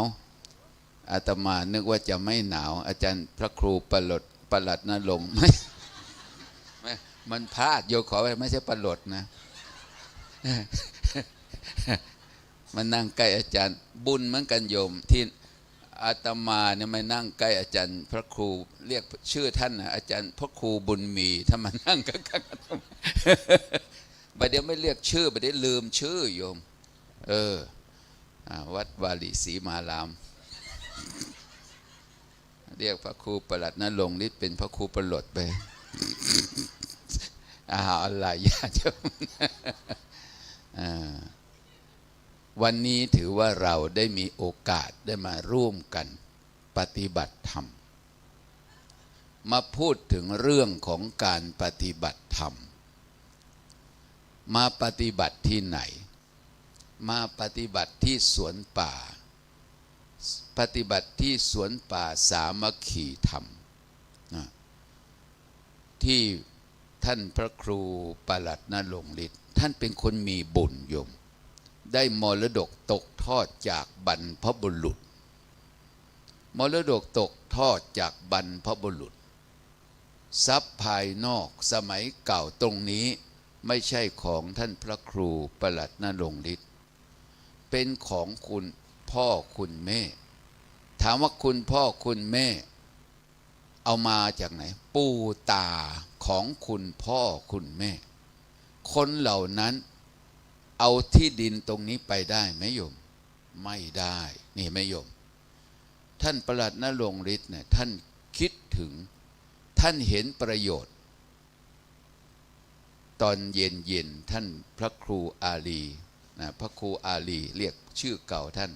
Speaker 7: อาตมานึกว่าจะไม่หนาวอาจารย์พระครูประหลัดนรงค์ไม่มันพลาดโยขอไม่ใช่ประหลัดนะมันนั่งใกล้อาจารย์บุญเหมือนกันโยมที่อาตมาเนี่ยมานั่งใกล้อาจารย์พระครูเรียกชื่อท่านนะอาจารย์พระครูบุญมีถ้ามานั่งกันบัดเดี๋ยวไม่เรียกชื่อบัดเดี๋ยวลืมชื่อโยมวัดวาลีศรีมารามเรียกพระครูประหลัดนรงค์นี่เป็นพระครูประหลัดไปอะไรญาติโยมวันนี้ถือว่าเราได้มีโอกาสได้มาร่วมกันปฏิบัติธรรมมาพูดถึงเรื่องของการปฏิบัติธรรมมาปฏิบัติที่ไหนมาปฏิบัติที่สวนป่าปฏิบัติที่สวนป่าสามัคคีธรรมที่ท่านพระครูประหลัดนรงค์ฤทธิ์ท่านเป็นคนมีบุญโยมได้มรดกตกทอดจากบรรพบุรุษมรดกตกทอดจากบรรพบุรุษทรัพย์ภายนอกสมัยเก่าตรงนี้ไม่ใช่ของท่านพระครูประหลัดนรงค์ฤทธิ์เป็นของคุณพ่อคุณแม่ถามว่าคุณพ่อคุณแม่เอามาจากไหนปู่ตาของคุณพ่อคุณแม่คนเหล่านั้นเอาที่ดินตรงนี้ไปได้ไหมโยมไม่ได้นี่ไหมโยมท่านประหลัดนรงค์ฤทธิ์เนี่ยท่านคิดถึงท่านเห็นประโยชน์ตอนเย็นท่านพระครูอาลีนะพระครูอาลีเรียกชื่อเก่าท่าน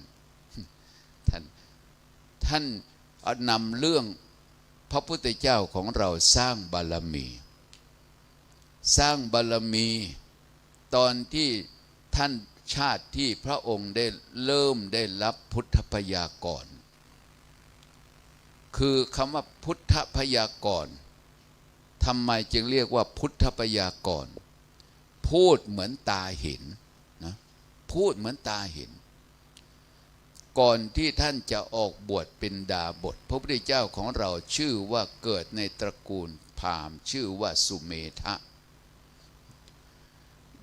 Speaker 7: นำเรื่องพระพุทธเจ้าของเราสร้างบารมีตอนที่ท่านชาติที่พระองค์ได้เริ่มได้รับพุทธพยากรณ์คือคำว่าพุทธพยากรณ์ทำไมจึงเรียกว่าพุทธพยากรณ์ พูดเหมือนตาเห็นนะพูดเหมือนตาเห็นก่อนที่ท่านจะออกบวชเป็นดาบทพระพุทธเจ้าของเราชื่อว่าเกิดในตระกูลพราหมณ์ชื่อว่าสุเมธะ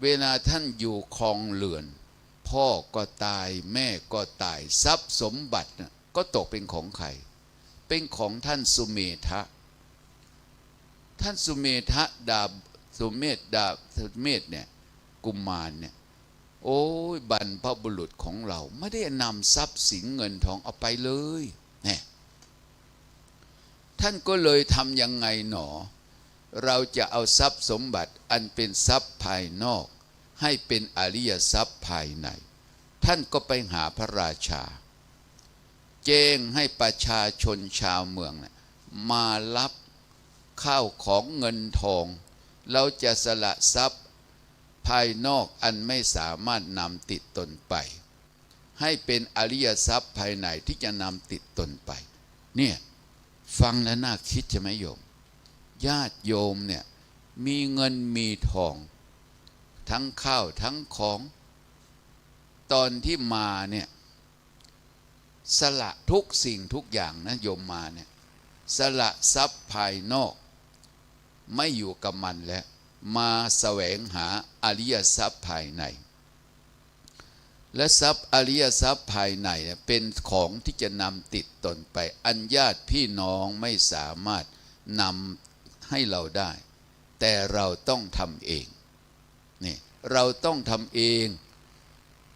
Speaker 7: เวลาท่านอยู่ครองเรือนพ่อก็ตายแม่ก็ตายทรัพย์สมบัติก็ตกเป็นของใครเป็นของท่านสุเมธะท่านสุเมธะสุเมธเนี่ยกุมารเนี่ยโอ้ยบรรพบุรุษของเราไม่ได้นำทรัพย์สินเงินทองเอาไปเลยเนี่ยท่านก็เลยทำยังไงหนอเราจะเอาทรัพย์สมบัติอันเป็นทรัพย์ภายนอกให้เป็นอริยทรัพย์ภายในท่านก็ไปหาพระราชาแจ้งให้ประชาชนชาวเมืองมารับข้าวของเงินทองเราจะสละทรัพย์ภายนอกอันไม่สามารถนำติดตนไปให้เป็นอริยทรัพย์ภายในที่จะนำติดตนไปเนี่ยฟังแล้วน่าคิดใช่ไหมโยมญาติโยมเนี่ยมีเงินมีทองทั้งข้าวทั้งของตอนที่มาเนี่ยสละทุกสิ่งทุกอย่างนะโยมมาเนี่ยสละทรัพย์ภายนอกไม่อยู่กับมันแล้วมาแสวงหาอริยทรัพย์ภายในและทรัพย์อริยทรัพย์ภายในเป็นของที่จะนำติดตนไปอันญาติพี่น้องไม่สามารถนำให้เราได้แต่เราต้องทำเองนี่เราต้องทำเอง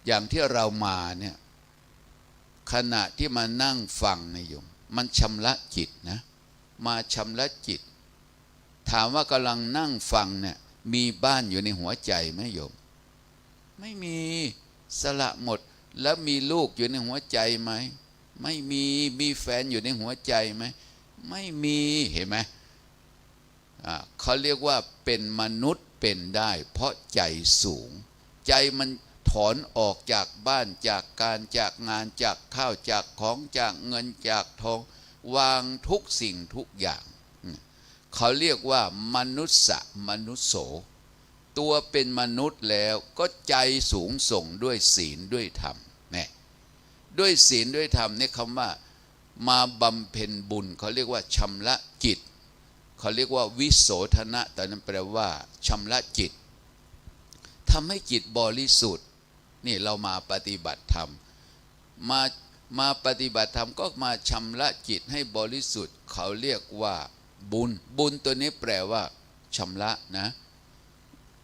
Speaker 7: อย่างที่เรามาเนี่ยขณะที่มานั่งฟังนะโยมมันชำระจิตนะมาชำระจิตถามว่ากำลังนั่งฟังเนี่ยมีบ้านอยู่ในหัวใจไหมโยมไม่มีสละหมดแล้วมีลูกอยู่ในหัวใจไหมไม่มีแฟนอยู่ในหัวใจไหมไม่มีเห็นไหมเขาเรียกว่าเป็นมนุษย์เป็นได้เพราะใจสูงใจมันถอนออกจากบ้านจากการจากงานจากข้าวจากของจากเงินจากทองวางทุกสิ่งทุกอย่างเขาเรียกว่ามนุษย์มนุษโสตัวเป็นมนุษย์แล้วก็ใจสูงส่งด้วยศีลด้วยธรรมเนี่ยด้วยศีลด้วยธรรมเนี่ยคำว่ามาบำเพ็ญบุญเขาเรียกว่าชำระจิตเขาเรียกว่าวิโสธนะแต่นั้นแปลว่าชำระจิตทำให้จิตบริสุทธิ์นี่เรามาปฏิบัติธรรมมาปฏิบัติธรรมก็มาชำระจิตให้บริสุทธิ์เขาเรียกว่าบุญตัวนี้แปลว่าชำระนะ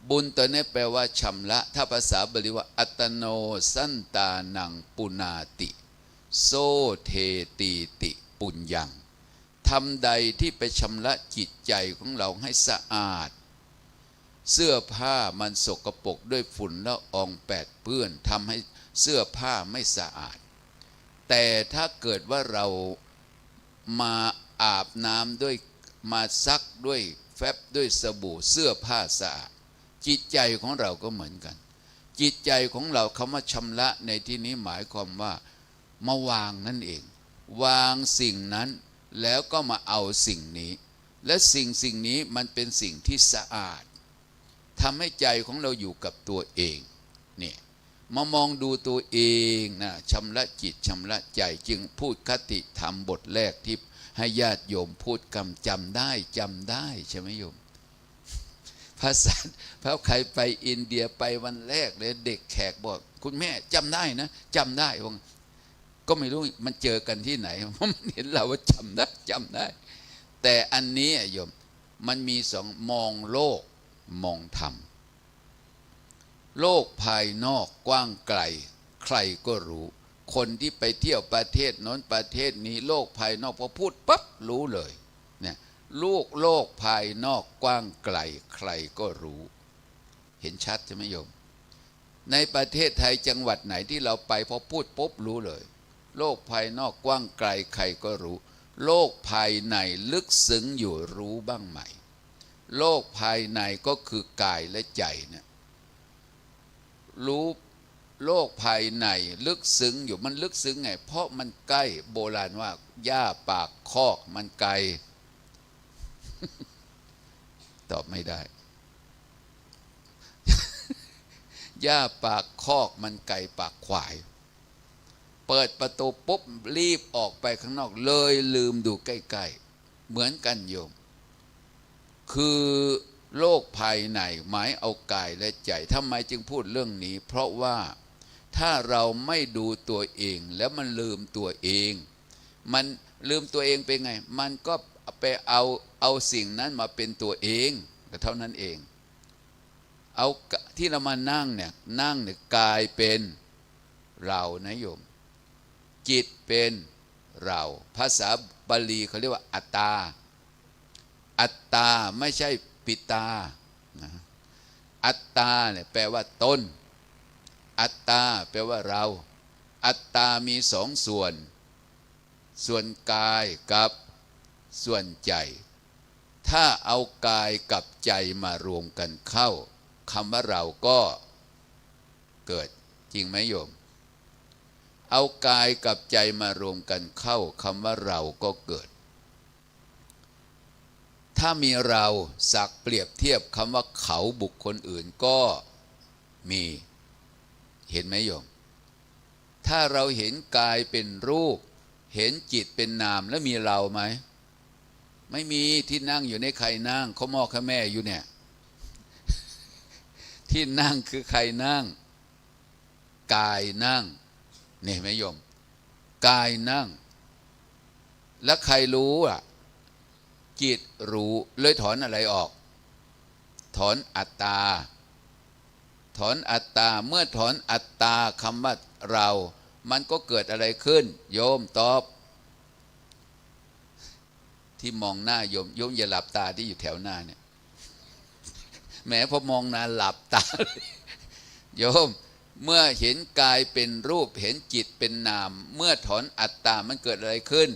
Speaker 7: บุญตัวนี้แปลว่าชำระถ้าภาษาบาลีว่าอัตโนสันตานังปุนาติโซเทตีติปุญญังทำใดที่ไปชำระจิตใจของเราให้สะอาดเสื้อผ้ามันสกปรกด้วยฝุ่นละอองแปดเปื้อนทำให้เสื้อผ้าไม่สะอาดแต่ถ้าเกิดว่าเรามาอาบน้ำด้วยมาซักด้วยแฟบด้วยสบู่เสื้อผ้าสะอาดจิตใจของเราก็เหมือนกันจิตใจของเราคำว่าชำระในที่นี้หมายความว่ามาวางนั่นเองวางสิ่งนั้นแล้วก็มาเอาสิ่งนี้และสิ่งนี้มันเป็นสิ่งที่สะอาดทำให้ใจของเราอยู่กับตัวเองเนี่ยมามองดูตัวเองนะชำระจิตชำระใจจึงพูดคติธรรมบทแรกที่ให้ญาติโยมพูดคำจำได้ใช่ไหมโยมภาษาพระใครไปอินเดียไปวันแรกเลยเด็กแขกบอกคุณแม่จำได้นะจำได้ว่าก็ไม่รู้มันเจอกันที่ไหนมันเห็นเราว่าจำได้แต่อันนี้โยมมันมีสองมองโลกมองธรรมโลกภายนอกกว้างไกลใครก็รู้คนที่ไปเที่ยวประเทศโน้นประเทศนี้โลกภายนอกพอพูดปั๊บรู้เลยเนี่ยโลกภายนอกกว้างไกลใครก็รู้เห็นชัดใช่ไหมโยมในประเทศไทยจังหวัดไหนที่เราไปพอพูดปุ๊บรู้เลยโลกภายนอกกว้างไกลใครก็รู้โลกภายในลึกซึ้งอยู่รู้บ้างไหมโลกภายในก็คือกายและใจเนี่ยรู้โลกภายในลึกซึ้งอยู่มันลึกซึ้งไงเพราะมันใกล้โบราณว่าหญ้าปากคอกมันไกล ตอบไม่ได้ หญ้าปากคอกมันไก่ปากควายเปิดประตูปุ๊บรีบออกไปข้างนอกเลยลืมดูใกล้ๆเหมือนกันโยมคือโลกภายในหมายเอากายและใจทำไมจึงพูดเรื่องนี้เพราะว่าถ้าเราไม่ดูตัวเองแล้วมันลืมตัวเองมันลืมตัวเองเป็นไงมันก็ไปเอาสิ่งนั้นมาเป็นตัวเองก็เท่านั้นเองเอาที่เรามานั่งเนี่ยกายเป็นเรานะโยมจิตเป็นเราภาษาบาลีเขาเรียกว่าอัตตาอัตตาไม่ใช่ปิตานะอัตตาเนี่ยแปลว่าตนอัตตาแปลว่าเราอัตตามีสองส่วนกายกับส่วนใจถ้าเอากายกับใจมารวมกันเข้าคำว่าเราก็เกิดจริงไหมโยมเอากายกับใจมารวมกันเข้าคำว่าเราก็เกิดถ้ามีเราสักเปรียบเทียบคำว่าเขาบุคคลอื่นก็มีเห็นไหมโยมถ้าเราเห็นกายเป็นรูปเห็นจิตเป็นนามแล้วมีเราไหมไม่มีที่นั่งอยู่ในใครนั่งเขามอข้าแม่อยู่เนี่ยที่นั่งคือใครนั่งกายนั่งนี่ไหมโยมกายนั่งแล้วใครรู้อ่ะจิตรู้เลยถอนอะไรออกถอนอัตตาถอนอัตตาเมื่อถอนอัตตาคำว่าเรามันก็เกิดอะไรขึ้นโยมตอบที่มองหน้าโยมอย่าหลับตาที่อยู่แถวหน้าเนี่ยแม้พอมองนานหลับตาโยมเมื่อเห็นกายเป็นรูปเห็นจิตเป็นนามเมื่อถอนอัตตามันเกิดอะไรขึ้น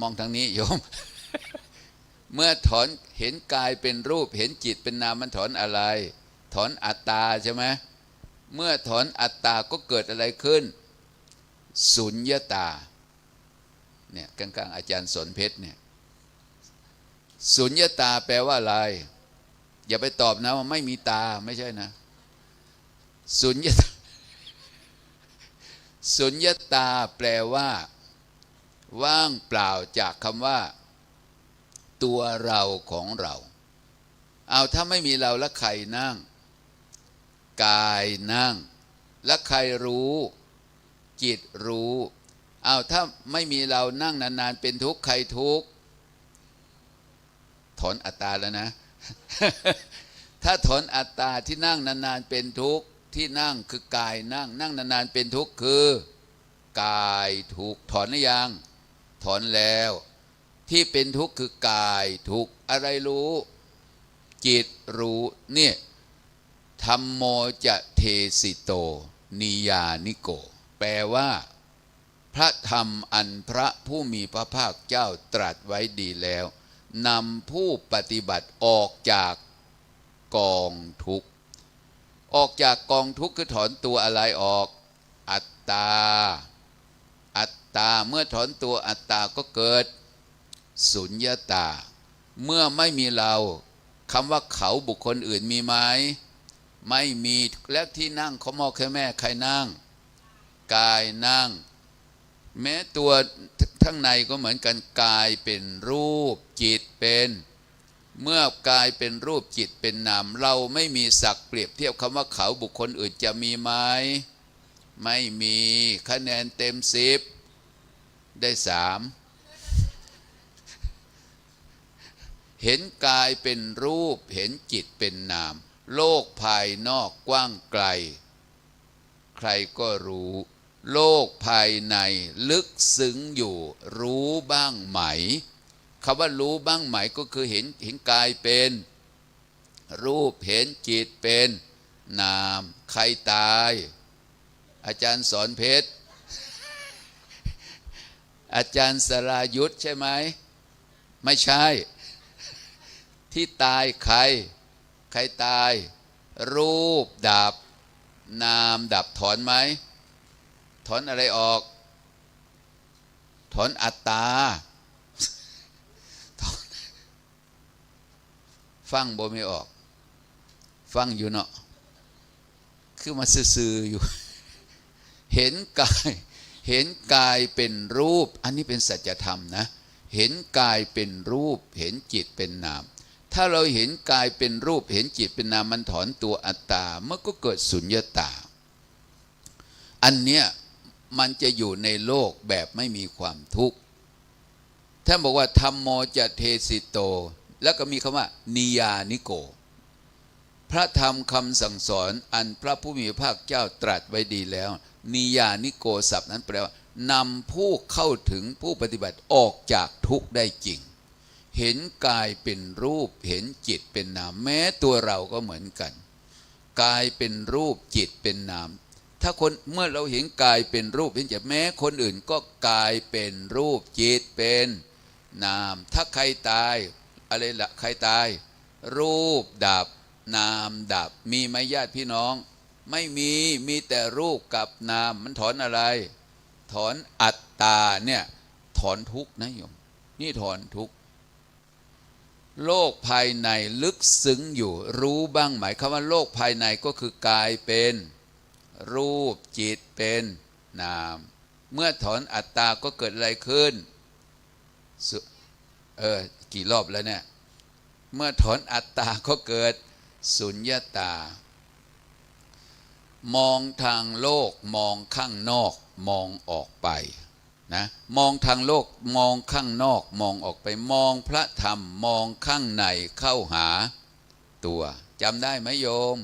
Speaker 7: มองทางนี้โยม เมื่อถอนเห็นกายเป็นรูปเห็นจิตเป็นนามมันถอนอะไรถอนอัตตาใช่ไหมเมื่อถอนอัตตาก็เกิดอะไรขึ้นสุญญตาเนี่ยกลางๆอาจารย์สนเพชรเนี่ยสุญญตาแปลว่าอะไรอย่าไปตอบนะว่าไม่มีตาไม่ใช่นะสุญญตาสุญญตาแปลว่าว่างเปล่าจากคำว่าตัวเราของเราเอาถ้าไม่มีเราแล้วใครนั่งกายนั่งแล้วใครรู้จิตรู้เอาถ้าไม่มีเรานั่งนานๆเป็นทุกข์ใครทุกข์ถอนอัตตาแล้วนะ ถ้าถอนอัตตาที่นั่งนานๆเป็นทุกข์ที่นั่งคือกายนั่งนานๆเป็นทุกข์คือกายทุกข์ถอนหรือยังถอนแล้วที่เป็นทุกข์คือกายทุกข์อะไรรู้จิตรู้เนี่ยธัมโมจะเทสิโตนิยานิโกแปลว่าพระธรรมอันพระผู้มีพระภาคเจ้าตรัสไว้ดีแล้วนำผู้ปฏิบัติออกจากกองทุกข์ออกจากกองทุกข์คือถอนตัวอะไรออกอัตตาเมื่อถอนตัวอัตตาก็เกิดสุญญตาเมื่อไม่มีเราคำว่าเขาบุคคลอื่นมีไหมไม่มีและที่นั่งเขามอกแค่แม่ใครนั่งกายนั่งแม้ตัวข้างในก็เหมือนกันกายเป็นรูปจิตเป็นเมื่อกายเป็นรูปจิตเป็นนามเราไม่มีศักดิ์เปรียบเทียบคำว่าเขาบุคคลอื่นจะมีไหมไม่มีคะแนนเต็ม10ได้3เห็นกายเป็นรูปเห็นจิตเป็นนามโลกภายนอกกว้างไกลใครก็รู้โลกภายในลึกซึ้งอยู่รู้บ้างไหมคำว่ารู้บ้างไหมก็คือเห็นกายเป็นรูปเห็นจิตเป็นนามใครตายอาจารย์สอนเพชรอาจารย์สรายุทธใช่ไหมไม่ใช่ที่ตายใครตายรูปดับนามดับถอนไหมถอนอะไรออกถอนอัตตาฟังบ่ไม่ออก ฟังอยู่เนาะคือมาซื่อๆอยู่ เห็นกายเป็นรูปอันนี้เป็นสัจธรรมนะเห็นกายเป็นรูปเห็นจิตเป็นนามถ้าเราเห็นกายเป็นรูปเห็นจิตเป็นนามมันถอนตัวอัตตาเมื่อก็เกิดสุญญตาอันเนี้ยมันจะอยู่ในโลกแบบไม่มีความทุกข์ท่านบอกว่าธัมโมจะเทสิโตแล้วก็มีคำว่านิยานิโกพระธรรมคำสั่งสอนอันพระผู้มีพระภาคเจ้าตรัสไว้ดีแล้วนิยานิโกศัพท์นั้นแปลว่านำผู้เข้าถึงผู้ปฏิบัติออกจากทุกข์ได้จริงเห็นกายเป็นรูปเห็นจิตเป็นนามแม้ตัวเราก็เหมือนกันกายเป็นรูปจิตเป็นนามถ้าคนเมื่อเราเห็นกายเป็นรูปเห็นจิตแม้คนอื่นก็กายเป็นรูปจิตเป็นนามถ้าใครตายอะไรละใครตายรูปดับนามดับมีไหมญาติพี่น้องไม่มีแต่รูปกับนามมันถอนอะไรถอนอัตตาเนี่ยถอนทุกข์นะโยมนี่ถอนทุกข์โลกภายในลึกซึ้งอยู่รู้บ้างไหมคำว่าโลกภายในก็คือกายเป็นรูปจิตเป็นนามเมื่อถอนอัตตาก็เกิดอะไรขึ้นกี่รอบแล้วเนี่ยเมื่อถอนอัตตาก็เกิดสุญญตามองทางโลกมองข้างนอกมองออกไปนะมองทางโลกมองข้างนอกมองออกไปมองพระธรรมมองข้างในเข้าหาตัวจำได้ไหมโยม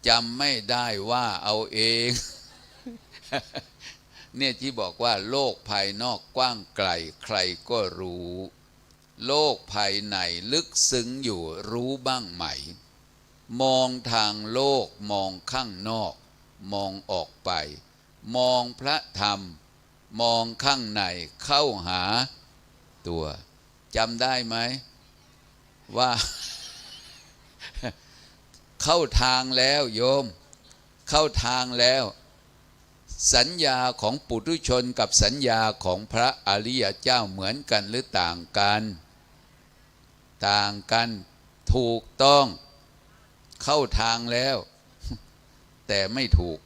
Speaker 7: จำไม่ได้ว่าเอาเอง เนี่ยที่บอกว่าโลกภายนอกกว้างไกลใครก็รู้โลกภายในลึกซึ้งอยู่รู้บ้างไหมมองทางโลกมองข้างนอกมองออกไปมองพระธรรมมองข้างในเข้าหาตัวจำได้ไหมว่า เข้าทางแล้วโยมเข้าทางแล้วสัญญาของปุถุชนกับสัญญาของพระอริยเจ้าเหมือนกันหรือต่างกันต่างกันถูกต้องเข้าทางแล้วแต่ไม่ถูก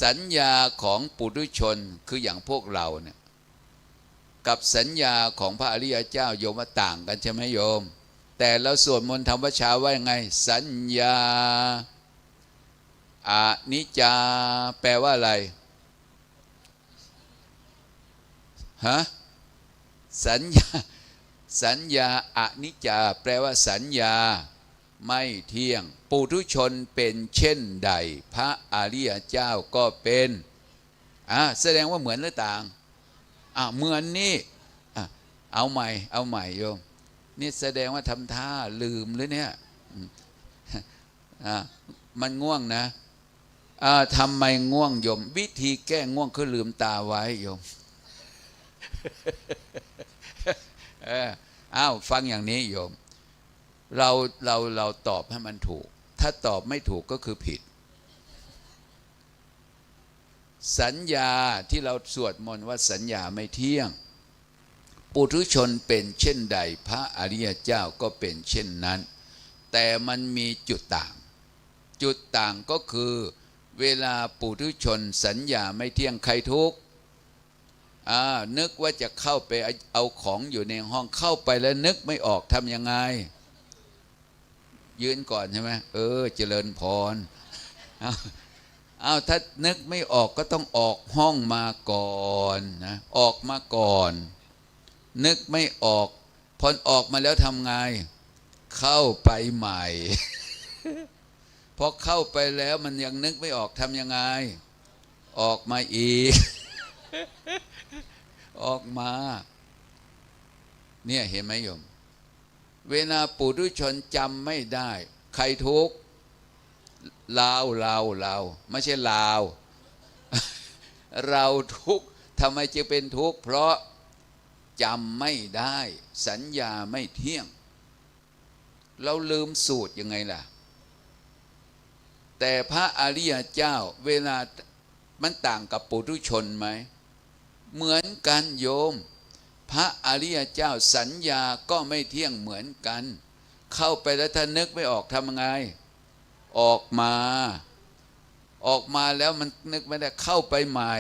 Speaker 7: สัญญาของปุถุชนคืออย่างพวกเราเนี่ยกับสัญญาของพระอริยเจ้าโยมว่าต่างกันใช่ไหมโยมแต่เราสวดมนต์ทำวัชชาว่ายังไงสัญญาอนิจจาแปลว่าอะไรฮะสัญญาอนิจจาแปลว่าสัญญาไม่เที่ยงปุถุชนเป็นเช่นใดพระอริยเจ้าก็เป็นแสดงว่าเหมือนหรือต่างเหมือนนี่เอาใหม่โยมนี่แสดงว่าทำท่าลืมหรือเนี่ยมันง่วงนะทำไมง่วงโยมวิธีแก้ง่วงคือลืมตาไว้โยมฟังอย่างนี้โยมเราตอบให้มันถูกถ้าตอบไม่ถูกก็คือผิดสัญญาที่เราสวดมนต์ว่าสัญญาไม่เที่ยงปุถุชนเป็นเช่นใดพระอริยเจ้าก็เป็นเช่นนั้นแต่มันมีจุดต่างก็คือเวลาปุถุชนสัญญาไม่เที่ยงใครทุกข์นึกว่าจะเข้าไปเอาของอยู่ในห้องเข้าไปแล้วนึกไม่ออกทำยังไงยืนก่อนใช่ไหมเจริญพรถ้านึกไม่ออกก็ต้องออกห้องมาก่อนนะออกมาก่อนนึกไม่ออกพอออกมาแล้วทำไงเข้าไปใหม่ พอเข้าไปแล้วมันยังนึกไม่ออกทำยังไงออกมาอีก ออกมาเนี่ยเห็นไหมโยมเวลาปุถุชนจำไม่ได้ใครทุกข์เราไม่ใช่เรา เราทุกข์ทำไมจึงเป็นทุกข์เพราะจำไม่ได้สัญญาไม่เที่ยงเราลืมสูตรยังไงล่ะแต่พระอริยเจ้าเวลามันต่างกับปุถุชนไหมเหมือนกันโยมพระอริยเจ้าสัญญาก็ไม่เที่ยงเหมือนกัน เข้าไปแล้วถ้านึกไม่ออกทำยังไงออกมาแล้วมันนึกไม่ได้เข้าไปใหม่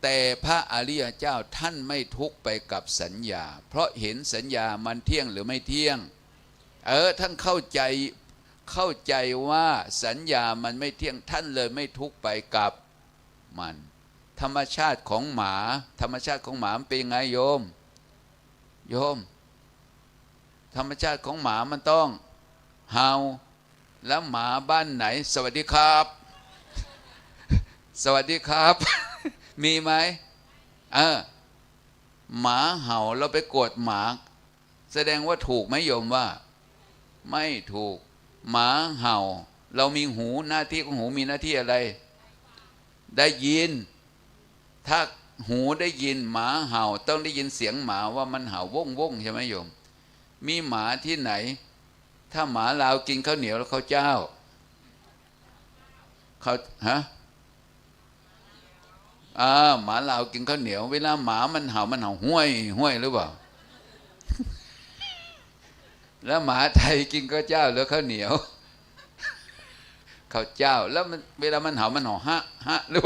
Speaker 7: แต่พระอริยเจ้าท่านไม่ทุกข์ไปกับสัญญาเพราะเห็นสัญญามันเที่ยงหรือไม่เที่ยงท่านเข้าใจว่าสัญญามันไม่เที่ยงท่านเลยไม่ทุกข์ไปกับมันธรรมชาติของหมามันเป็นไงโยมธรรมชาติของหมามันต้องเห่าแล้วหมาบ้านไหนสวัสดีครับสวัสดีครับ มีไหมหมาเห่าเราไปโกรธหมาแสดงว่าถูกไหมโยมว่าไม่ถูกหมาเห่าเรามีหูหน้าที่ของหูมีหน้าที่อะไรได้ยินถ้าหูได้ยินหมาเห่าต้องได้ยินเสียงหมาว่ามันเห่าว่งใช่ไหมโยมมีหมาที่ไหนถ้าหมาลาวกินข้าวเหนียวแล้วข้าวเจ้าหมาลาวกินข้าวเหนียวเวลาหมามันเห่าห้วยหรือเปล่า แล้วหมาไทยกินข้าวเจ้าหรือข้าวเหนียวข้าวเจ้าแล้วมันเวลามันเห่าฮะหรือ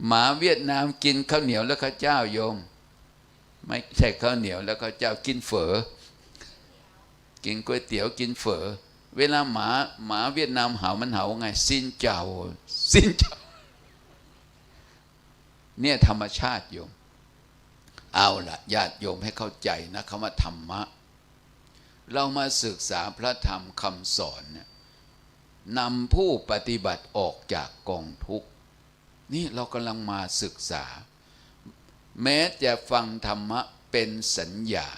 Speaker 7: หมาเวียดนามกินข้าวเหนียวแล้วข้าวเจ้าโยมไม่ใช่ข้าวเหนียวแล้วข้าวเจ้ากินเฝอกินก๋วยเตี๋ยวกินเฝอเวลาหมาเวียดนามเห่ามันเห่าไงซินเจ้าเนี่ยธรรมชาติโยมเอาล่ะญาติโยมให้เข้าใจนะคำว่าธรรมะเรามาศึกษาพระธรรมคำสอนเนี่ยนำผู้ปฏิบัติออกจากกองทุกข์นี่เรากำลังมาศึกษาแม้จะฟังธรรมะเป็นสัญญา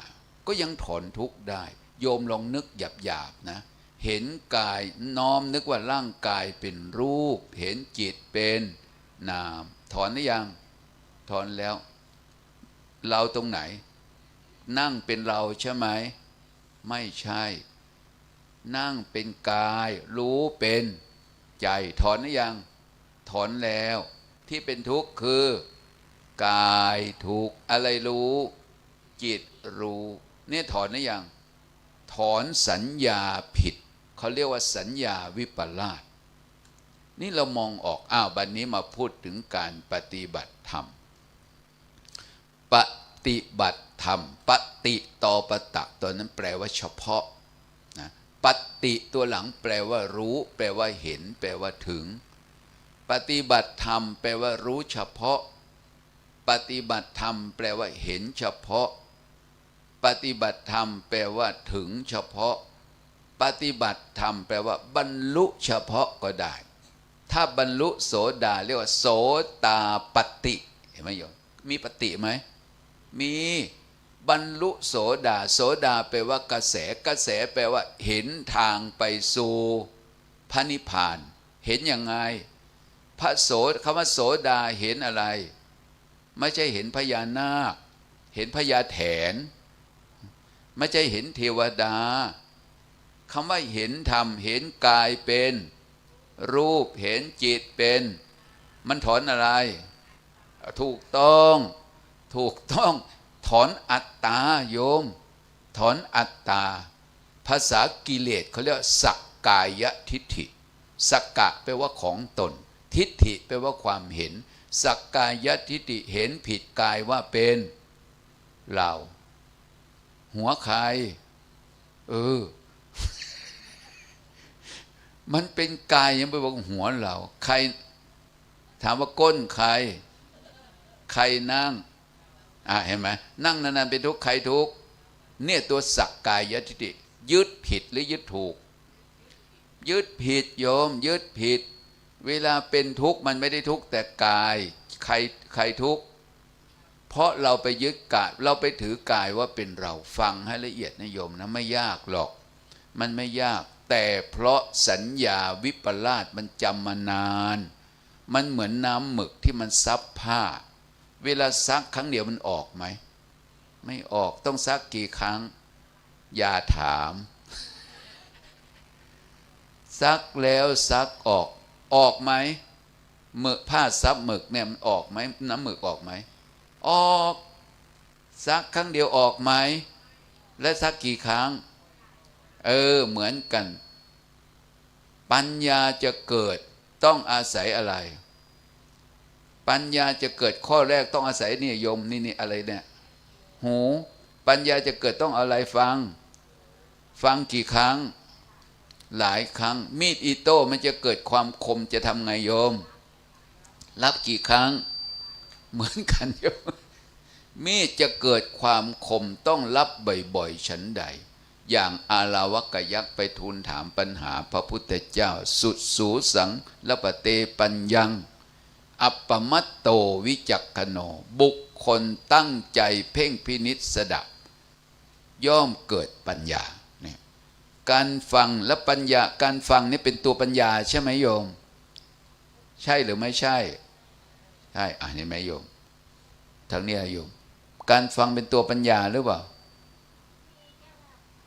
Speaker 7: ก็ยังถอนทุกข์ได้โยมลองนึกหยาบๆนะเห็นกายน้อมนึกว่าร่างกายเป็นรูปเห็นจิตเป็นนามถอนหรือยังถอนแล้วเราตรงไหนนั่งเป็นเราใช่ไหมไม่ใช่นั่งเป็นกายรู้เป็นใจถอนหรือยังถอนแล้วที่เป็นทุกข์คือกายทุกข์อะไรรู้จิตรู้เนี่ยถอนหรือยังถอนสัญญาผิดเขาเรียกว่าสัญญาวิปลาสนี่เรามองออกบัดนี้มาพูดถึงการปฏิบัติธรรมปฏิบัติธรรมปฏิต่อปตักตัวนั้นแปลว่าเฉพาะนะปฏิตัวหลังแปลว่ารู้แปลว่าเห็นแปลว่าถึงปฏิบัติธรรมแปลว่ารู้เฉพาะปฏิบัติธรรมแปลว่าเห็นเฉพาะปฏิบัติธรรมแปลว่าถึงเฉพาะปฏิบัติธรรมแปลว่าบรรลุเฉพาะก็ได้ถ้าบรรลุโสดาเรียกว่าโสตาปฏิเห็นไหมโยมมีปฏิไหมมีบรรลุโสดาแปลว่ากระแสแปลว่าเห็นทางไปสู่พระนิพพานเห็นยังไงคำว่าโสดาเห็นอะไรไม่ใช่เห็นพญานาคเห็นพญาแถนไม่ใช่เห็นเทวดาคำว่าเห็นธรรมเห็นกายเป็นรูปเห็นจิตเป็นมันถอนอะไรถูกต้องถอนอัตตาโยมถอนอัตตาภาษากิเลสเขาเรียกสักกายทิฏฐิสักกะแปลว่าของตนทิฏฐิแปลว่าความเห็นสักกายทิฏฐิเห็นผิดกายว่าเป็นเราหัวใครมันเป็นกายยังไปบอกหัวเราใครถามว่าก้นใครนั่งเห็นไหมนั่งนานๆเป็นทุกข์ใครทุกข์เนี่ยตัวสักกายทิฏฐิยึดผิดหรือยึดถูกยึดผิดโยมยึดผิดเวลาเป็นทุกข์มันไม่ได้ทุกข์แต่กายใครทุกข์เพราะเราไปยึดกายเราไปถือกายว่าเป็นเราฟังให้ละเอียดนะโยมนะไม่ยากหรอกมันไม่ยากแต่เพราะสัญญาวิปลาสมันจำมานานมันเหมือนน้ำหมึกที่มันซับผ้าเวลาซักครั้งเดียวมันออกไหมไม่ออกต้องซักกี่ครั้งอย่าถามซักแล้วซักออกไหมหมึกผ้าซับหมึกเนี่ยมันออกไหมน้ำหมึกออกไหมออก ซักครั้งเดียวออกไหมและซักกี่ครั้งเหมือนกันปัญญาจะเกิดต้องอาศัยอะไรปัญญาจะเกิดข้อแรกต้องอาศัยนี่โยมนี่อะไรเนี่ยหูปัญญาจะเกิดต้องอะไรฟังกี่ครั้งหลายครั้งมีดอิโต้มันจะเกิดความคมจะทำไงโยมรับกี่ครั้งเหมือนกันโยมมีดจะเกิดความคมต้องรับบ่อยๆฉันใดอย่างอาลาวกยักษ์ไปทูลถามปัญหาพระพุทธเจ้าสุดสูสังละปะเตปัญญังอัปปมัตโตวิจักขโนบุคคลตั้งใจเพ่งพินิจสดับย่อมเกิดปัญญาเนี่ยการฟังและปัญญาการฟังนี่เป็นตัวปัญญาใช่ไหมโยมใช่หรือไม่ใช่ใช่เห็นไหมโยมทางนี้โยมการฟังเป็นตัวปัญญาหรือเปล่า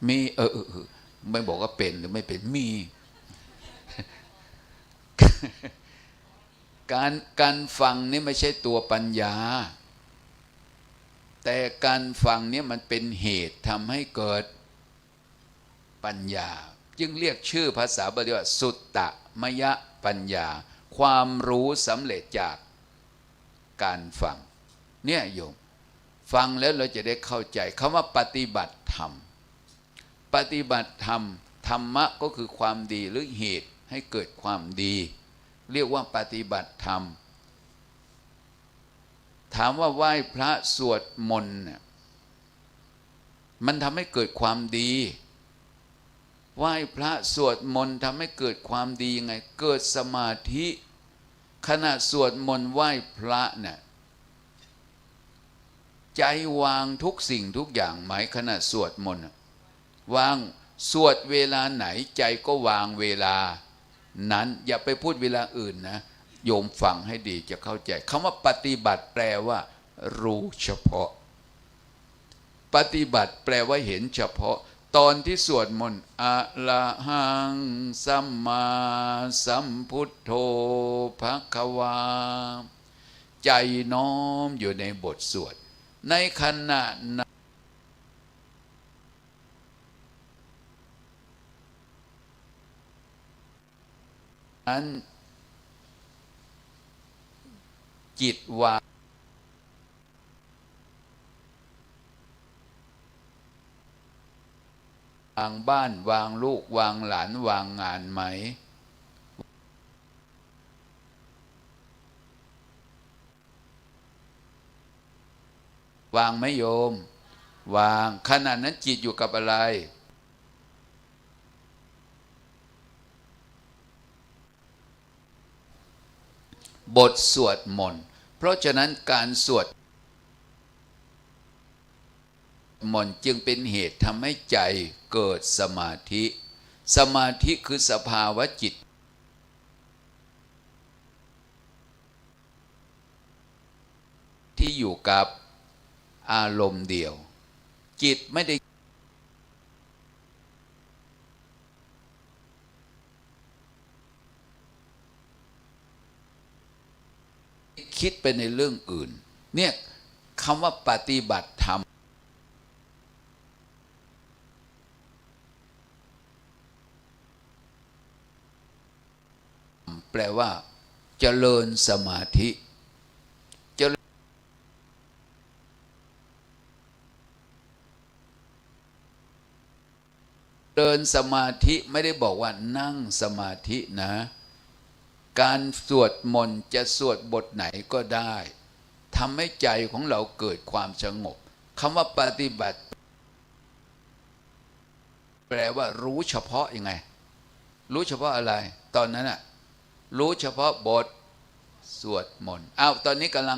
Speaker 7: มีไม่บอกว่าเป็นหรือไม่เป็นมีการฟังนี่ไม่ใช่ตัวปัญญาแต่การฟังนี่มันเป็นเหตุทำให้เกิดปัญญาจึงเรียกชื่อภาษาบาลีว่าสุตตมยปัญญาความรู้สำเร็จจากการฟังเนี่ยโยมฟังแล้วเราจะได้เข้าใจคำว่าปฏิบัติธรรมปฏิบัติธรรมธรรมะก็คือความดีหรือเหตุให้เกิดความดีเรียกว่าปฏิบัติธรรมถามว่าไหว้พระสวดมนต์เนี่ยมันทำให้เกิดความดีไหว้พระสวดมนต์ทำให้เกิดความดียังไงเกิดสมาธิขณะสวดมนต์ไหว้พระเนี่ยใจวางทุกสิ่งทุกอย่างไหมขณะสวดมนต์วางสวดเวลาไหนใจก็วางเวลานั้นอย่าไปพูดเวลาอื่นนะโยมฟังให้ดีจะเข้าใจคำว่าปฏิบัติแปลว่ารู้เฉพาะปฏิบัติแปลว่าเห็นเฉพาะตอนที่สวดมนต์อะระหังสัมมาสัมพุทโธภควาใจน้อมอยู่ในบทสวดในขณะนั้นจิตวางบ้านวางลูกวางหลานวางงานไหมวางไหมโยมวางขณะนั้นจิตอยู่กับอะไรบทสวดมนต์เพราะฉะนั้นการสวดมนต์จึงเป็นเหตุทำให้ใจเกิดสมาธิสมาธิคือสภาวะจิตที่อยู่กับอารมณ์เดียวจิตไม่ได้คิดไปในเรื่องอื่นเนี่ยคำว่าปฏิบัติธรรมแปลว่าเจริญสมาธิเจริญสมาธิไม่ได้บอกว่านั่งสมาธินะการสวดมนต์จะสวดบทไหนก็ได้ทำให้ใจของเราเกิดความสงบคำว่าปฏิบัติแปลว่ารู้เฉพาะยังไงรู้เฉพาะอะไรตอนนั้นน่ะรู้เฉพาะบทสวดมนต์ตอนนี้กำลัง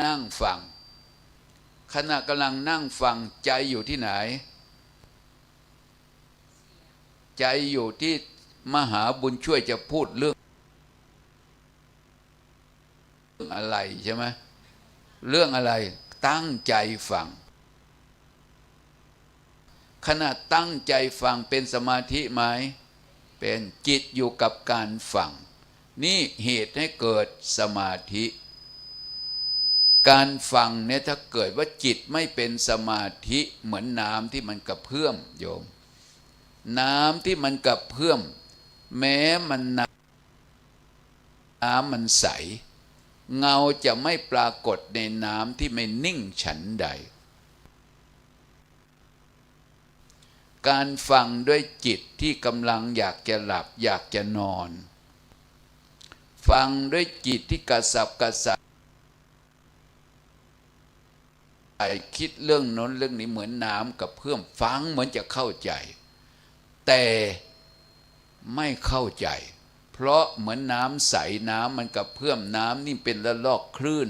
Speaker 7: นั่งฟังขณะกำลังนั่งฟังใจอยู่ที่ไหนใจอยู่ที่มหาบุญช่วยจะพูดเรื่องอะไรใช่ไหมเรื่องอะไรตั้งใจฟังขณะตั้งใจฟังเป็นสมาธิไหมเป็นจิตอยู่กับการฟังนี่เหตุให้เกิดสมาธิ การฟังเนี่ยถ้าเกิดว่าจิตไม่เป็นสมาธิเหมือนน้ำที่มันกระเพื่อมโยมน้ำที่มันกระเพื่อมแม้มันน้ำมันใสเงาจะไม่ปรากฏในน้ำที่ไม่นิ่งฉันใดการฟังด้วยจิตที่กำลังอยากจะหลับอยากจะนอนฟังด้วยจิตที่กระสับกระส่ายคิดเรื่องโน้นเรื่องนี้เหมือนน้ำกับเพื่อมฟังเหมือนจะเข้าใจแต่ไม่เข้าใจเพราะเหมือนน้ำใสน้ำมันกับเพื่อมน้ำนี่เป็นละลอกคลื่น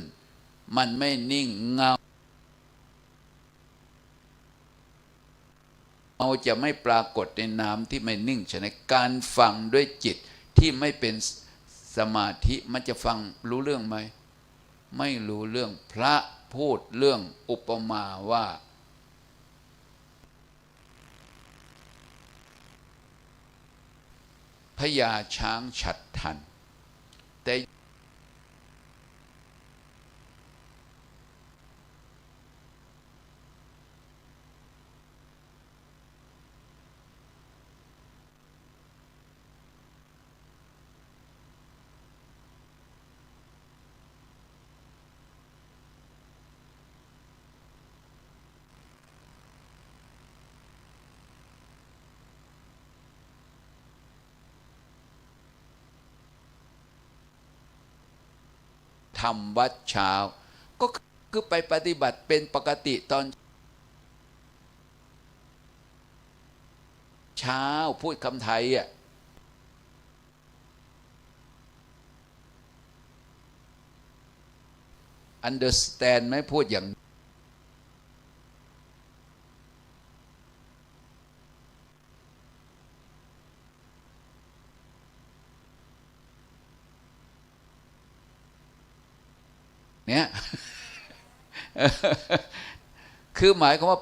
Speaker 7: มันไม่นิ่งเงาจะไม่ปรากฏในน้ำที่ไม่นิ่งฉะนั้นการฟังด้วยจิตที่ไม่เป็นสมาธิมันจะฟังรู้เรื่องไหมไม่รู้เรื่องพระพูดเรื่องอุปมาว่าพญาช้างฉัตรทันแต่ทำวัดเช้าก็คือไปปฏิบัติเป็นปกติตอนเช้าพูดคำไทยอ่ะunderstand ไหมพูดอย่างเนี้ย คือหมายความว่า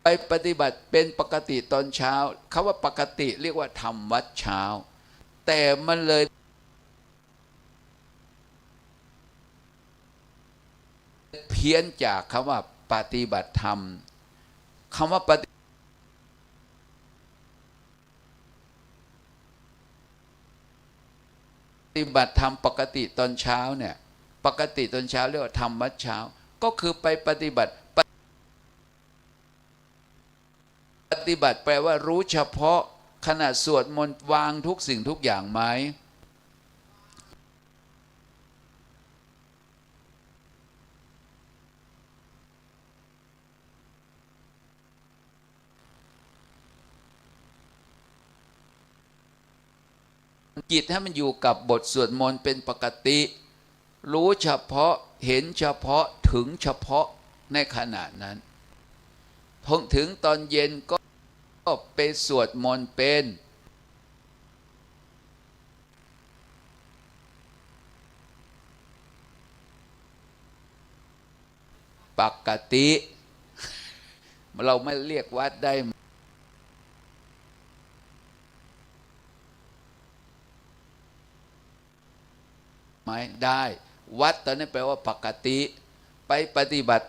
Speaker 7: ไปปฏิบัติเป็นปกติตอนเช้าคำว่าปกติเรียกว่าทำวัดเช้าแต่มันเลยเพี้ยนจากคำว่าปฏิบัติธรรมคำว่าปฏิบัติธรรมปกติตอนเช้าเนี่ยปกติตอนเช้าเรียกว่าทำวัดเช้าก็คือไปปฏิบัติแปลว่ารู้เฉพาะขณะสวดมนต์วางทุกสิ่งทุกอย่างไหมจิตให้มันอยู่กับบทสวดมนต์เป็นปกติรู้เฉพาะเห็นเฉพาะถึงเฉพาะในขณะนั้นถึงตอนเย็นก็ไปสวดมนต์เป็นปกติเราไม่เรียกวัดได้ไหมได้วัดตอนนี้แปลว่าปกติไปปฏิบัติ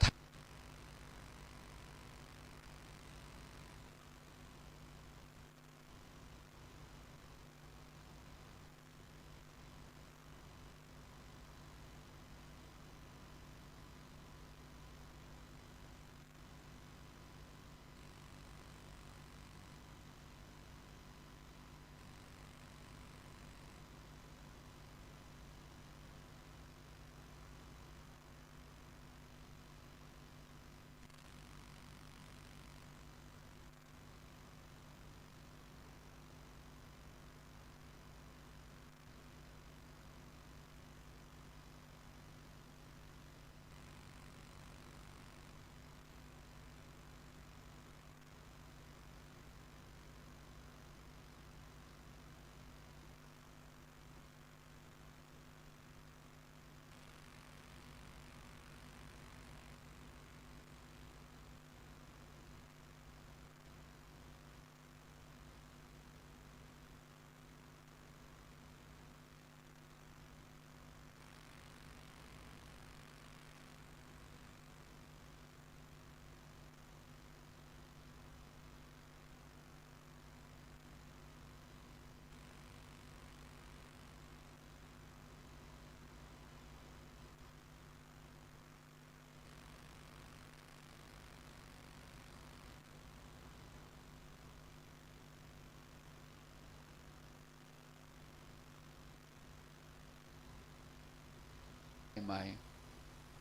Speaker 7: ไหม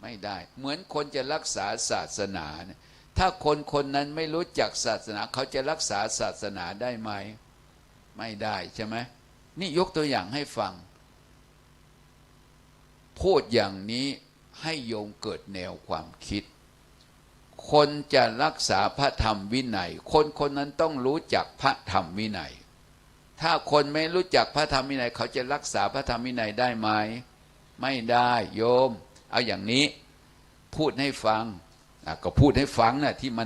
Speaker 7: ไม่ได้ เหมือนคนจะรักษาศาสนาเนี่ยถ้าคนคนนั้นไม่รู้จักศาสนาเขาจะรักษาศาสนาได้ไหมไม่ได้ใช่ไหมนี่ยกตัวอย่างให้ฟังพูดอย่างนี้ให้โยมเกิดแนวความคิดคนจะรักษาพระธรรมวินัยคนคนนั้นต้องรู้จักพระธรรมวินัยถ้าคนไม่รู้จักพระธรรมวินัยเขาจะรักษาพระธรรมวินัยได้ไหมไม่ได้โยมเอาอย่างนี้พูดให้ฟังก็พูดให้ฟังนะที่มา